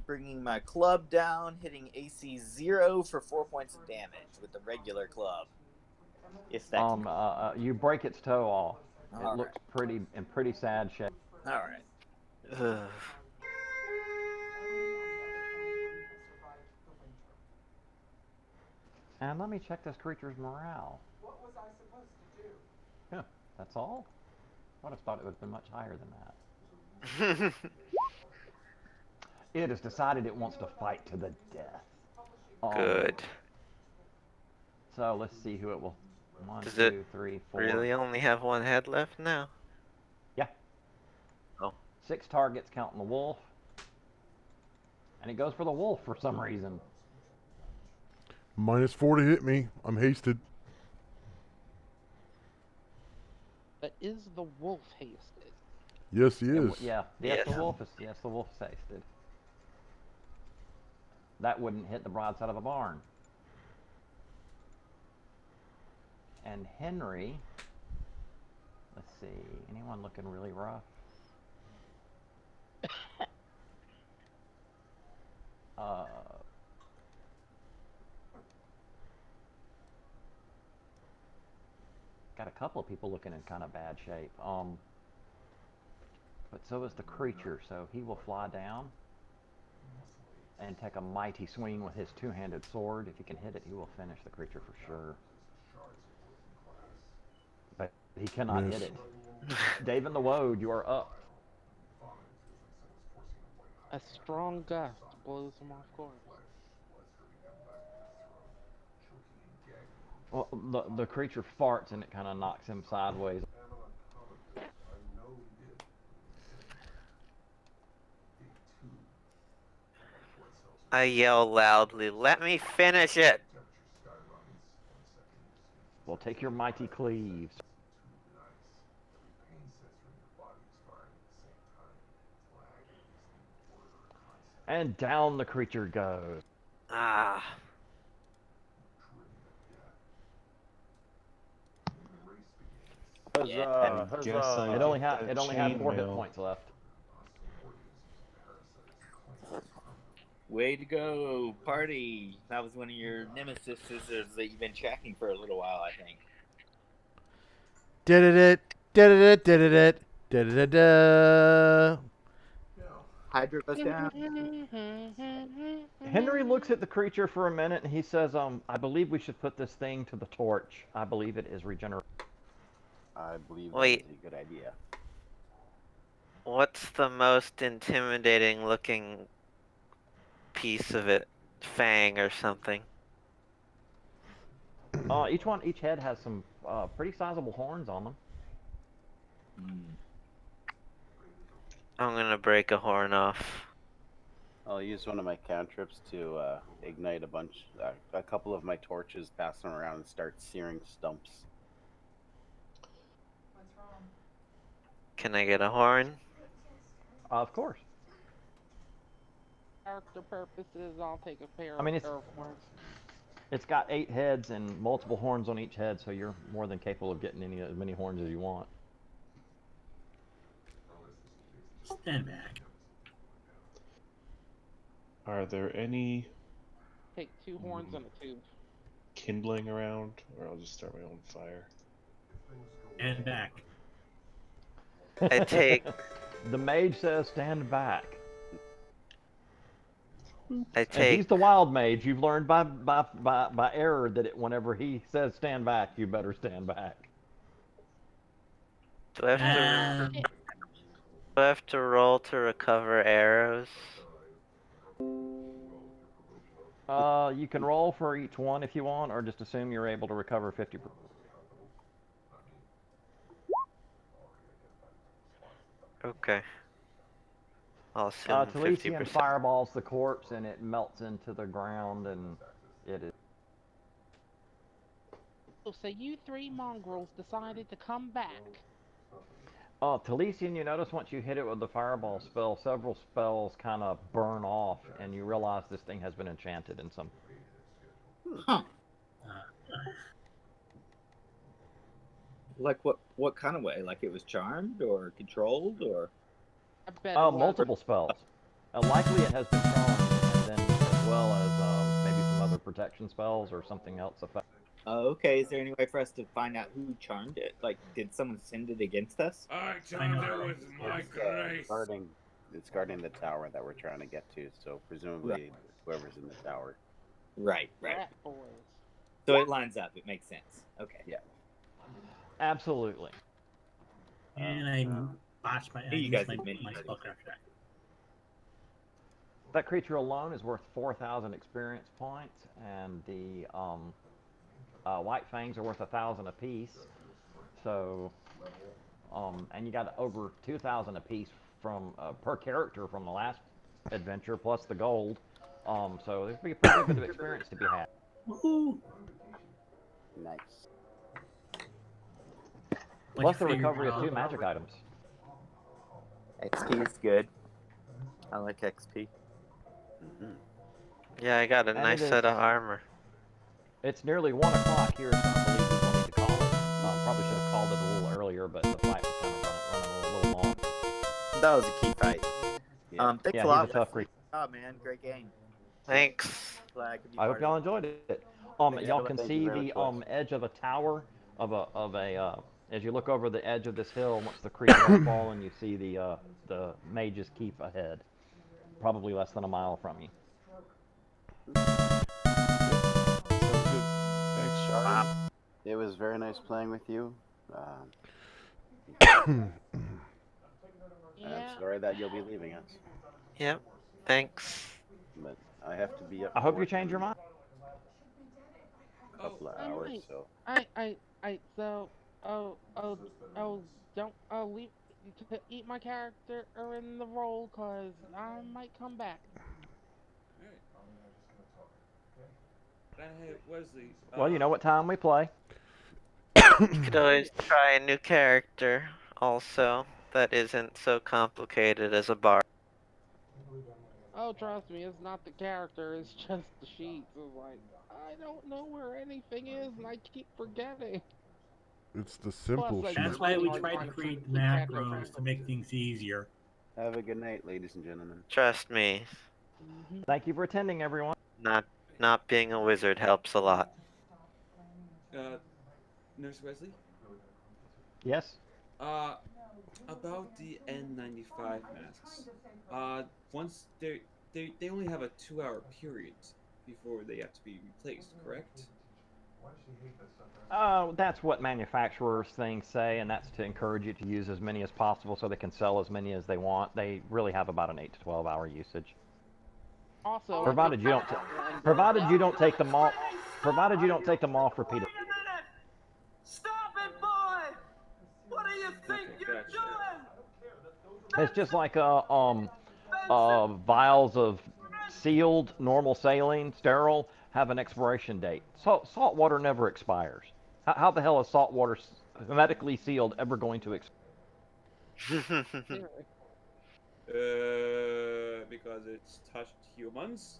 Bringing my club down, hitting AC 0 for 4 points of damage with the regular club. If that can...
You break its toe off. It
All
looks in pretty sad shape.
All right.
Ugh.
And let me check this creature's morale. What was I supposed to do? Yeah, that's all? I would have thought it would have been much higher than that. It has decided it wants to fight to the death.
Good.
So let's see who it will. 1,
Does
2,
it
3, 4.
really only have one head left now?
Yeah.
Oh.
6 targets counting the wolf. And it goes for the wolf for some reason.
-4 to hit me. I'm hasted.
But is the wolf hasted?
Yes, he is.
Yes,
Yes.
the wolf is hasted. That wouldn't hit the broadside of a barn. And Henry, let's see, anyone looking really rough? Got a couple of people looking in kind of bad shape. But so is the creature, so he will fly down and take a mighty swing with his two-handed sword. If he can hit it, he will finish the creature for sure. But he cannot hit it. Dave and the Woad, you are up.
A strong gust blows him off course.
Well, the creature farts and it kind of knocks him sideways.
I yell loudly, "Let me finish it!"
Well, take your mighty cleaves. And down the creature goes.
Ah.
Huzzah!
I guess I
It only
get
had
that
4 hit
chainmail.
points left.
Way to go, party! That was one of your nemesis that you've been tracking for a little while, I think.
Da-da-da.
Hydra goes down.
Henry looks at the creature for a minute and he says, I believe we should put this thing to the torch. I believe it is regenerative.
I believe
Wait.
that's a good idea.
What's the most intimidating looking piece of it? Fang or something?
Each head has some pretty sizable horns on them.
I'm gonna break a horn off.
I'll use one of my cantrips to ignite a couple of my torches, pass them around, and start searing stumps.
Can I get a horn?
Of course.
Character purposes, I'll take a pair
I mean,
of horns.
It's got 8 heads and multiple horns on each head, so you're more than capable of getting as many horns as you want.
Stand back.
Are there any
Take 2 horns and a tube.
kindling around, or I'll just start my own fire?
Stand back.
I take
The mage says stand back.
I
And
take
he's the wild mage. You've learned by error that whenever he says stand back, you better stand back.
do I have to roll to recover arrows?
You can roll for each one if you want, or just assume you're able to recover 50%.
Okay. I'll assume
Talisian
50%.
fireballs the corpse and it melts into the ground and it is.
So you 3 mongrels decided to come back.
Talisian, you notice once you hit it with the fireball spell, several spells kind of burn off, and you realize this thing has been enchanted in some.
Huh. Like what kind of way? Like it was charmed or controlled or?
I bet it was.
Multiple spells. Likely it has been charmed, and then as well as maybe some other protection spells or something else effect.
Oh, okay. Is there any way for us to find out who charmed it? Like, did someone send it against us?
I charmed it with my grace.
It's guarding the tower that we're trying to get to, so presumably whoever's in the tower.
Right.
Rat boys.
So it lines up. It makes sense. Okay.
Yeah.
Absolutely.
And I botched my.
You
I
guys
used my
admit you guys
spellcraft check.
That creature alone is worth 4,000 experience points, and the White Fangs are worth 1,000 apiece. So, and you got over 2,000 apiece from per character from the last adventure, plus the gold. So there's a pretty good bit of experience to be had.
Woohoo!
Nice.
Plus the recovery of 2 magic items.
XP is good. I like XP.
Yeah, I got a
And
nice
it is-
set of armor.
It's nearly 1 o'clock here, so I believe we will need to call it. Probably should have called it a little earlier, but the fight was kind of running a little long.
That was a key fight. Thanks
Yeah,
a lot.
he's a tough creature.
Oh man, great game.
Thanks.
Glad I could be
I hope
part
y'all
of
enjoyed it.
Yeah,
Y'all can
thank
see
you very
the
much, Wes.
edge of a tower as you look over the edge of this hill. Once the creek has fallen, you see the Mage's Keep ahead, probably less than a mile from you.
Sounds good. Thanks.
It was very nice playing with you.
Yeah.
I'm sorry that you'll be leaving us,
Yep. Thanks.
but I have to be up.
I hope
for
you
work
change your mind.
in a couple of
I
hours,
might.
so
So, don't leave to eat my character or in the role, cause I might come back.
Hey, Wesley.
Well, you know what time we play.
You could always try a new character also that isn't so complicated as a bard.
Oh, trust me, it's not the character, it's just the sheets. It's like, I don't know where anything is, and I keep forgetting.
It's the simple
Plus,
shit.
That's why we
Hard
tried to
time
create
to check it.
macros to make things easier.
have a good night, ladies and gentlemen.
Trust me,
Thank you for attending, everyone.
not being a wizard helps a lot.
Nurse Wesley?
Yes.
About the N95 masks. Once they only have a 2-hour period before they have to be replaced, correct?
That's what manufacturers' things say, and that's to encourage you to use as many as possible so they can sell as many as they want. They really have about an 8 to 12 hour usage.
Also,
Provided you don't take them off. Provided you don't take them off repeatedly.
Stop it, boy! What do you think you're
gotcha.
doing?
It's just like vials of sealed normal saline, sterile, have an expiration date. Salt water never expires. How the hell is salt water hermetically sealed ever going to expire?
Because it's touched humans?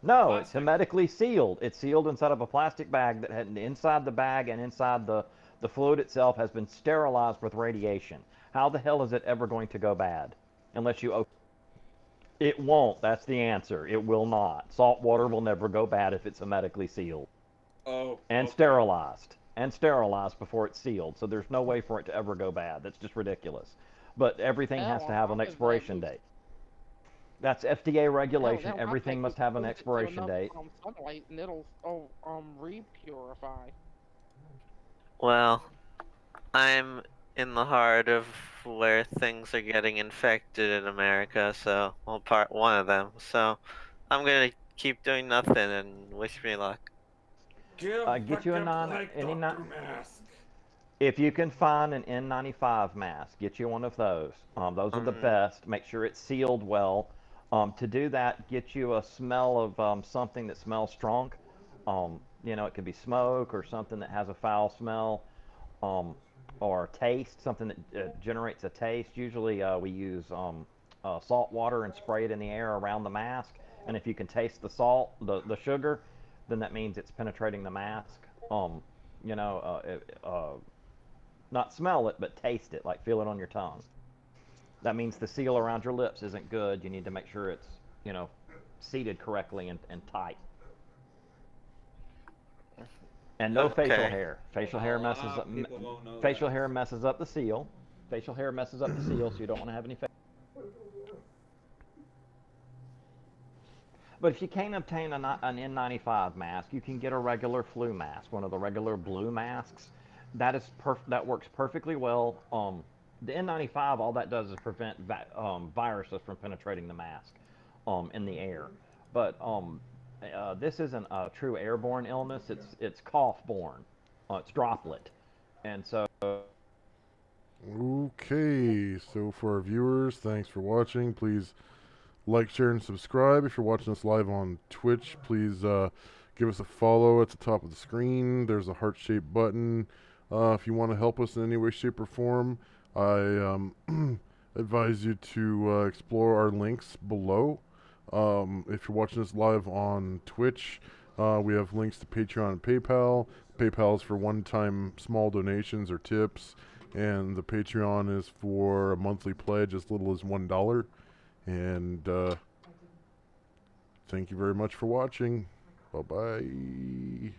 No, it's
Plastic.
hermetically sealed. It's sealed inside of a plastic bag that had inside the bag and inside the fluid itself has been sterilized with radiation. How the hell is it ever going to go bad? Unless you open it won't. That's the answer. It will not. Salt water will never go bad if it's hermetically sealed.
Oh.
And
okay.
sterilized. And sterilized before it's sealed. So there's no way for it to ever go bad. That's just ridiculous. But everything has to have an expiration date. That's FDA regulation. Everything must have an expiration date.
Sunlight and it'll repurify.
Well, I'm in the heart of where things are getting infected in America, so one of them. So I'm gonna keep doing nothing and wish me luck.
Get you a
mask.
If you can find an N95 mask, get you one of those. Those are the best. Make sure it's sealed well. To do that, get you a smell of something that smells strong. You know, it could be smoke or something that has a foul smell. or taste, something that generates a taste. Usually we use salt water and spray it in the air around the mask. And if you can taste the salt, the sugar, then that means it's penetrating the mask. You know, not smell it, but taste it, like feel it on your tongue. That means the seal around your lips isn't good. You need to make sure it's, you know, seated correctly and tight. And no facial
Okay.
hair. Facial hair messes
lot
up.
of people won't know
Facial
that.
hair messes up the seal. Facial hair messes up the seal, so you don't want to have any. But if you can't obtain an N95 mask, you can get a regular flu mask, one of the regular blue masks. That works perfectly well. The N95, all that does is prevent viruses from penetrating the mask in the air. But this isn't a true airborne illness. It's cough-borne. It's droplet, and so.
Okay, so for our viewers, thanks for watching. Please like, share, and subscribe. If you're watching us live on Twitch, please give us a follow at the top of the screen. There's a heart-shaped button. If you want to help us in any way, shape, or form, I advise you to explore our links below. If you're watching us live on Twitch, we have links to Patreon and PayPal. PayPal is for one-time small donations or tips, and the Patreon is for a monthly pledge as little as $1. And thank you very much for watching. Bye-bye.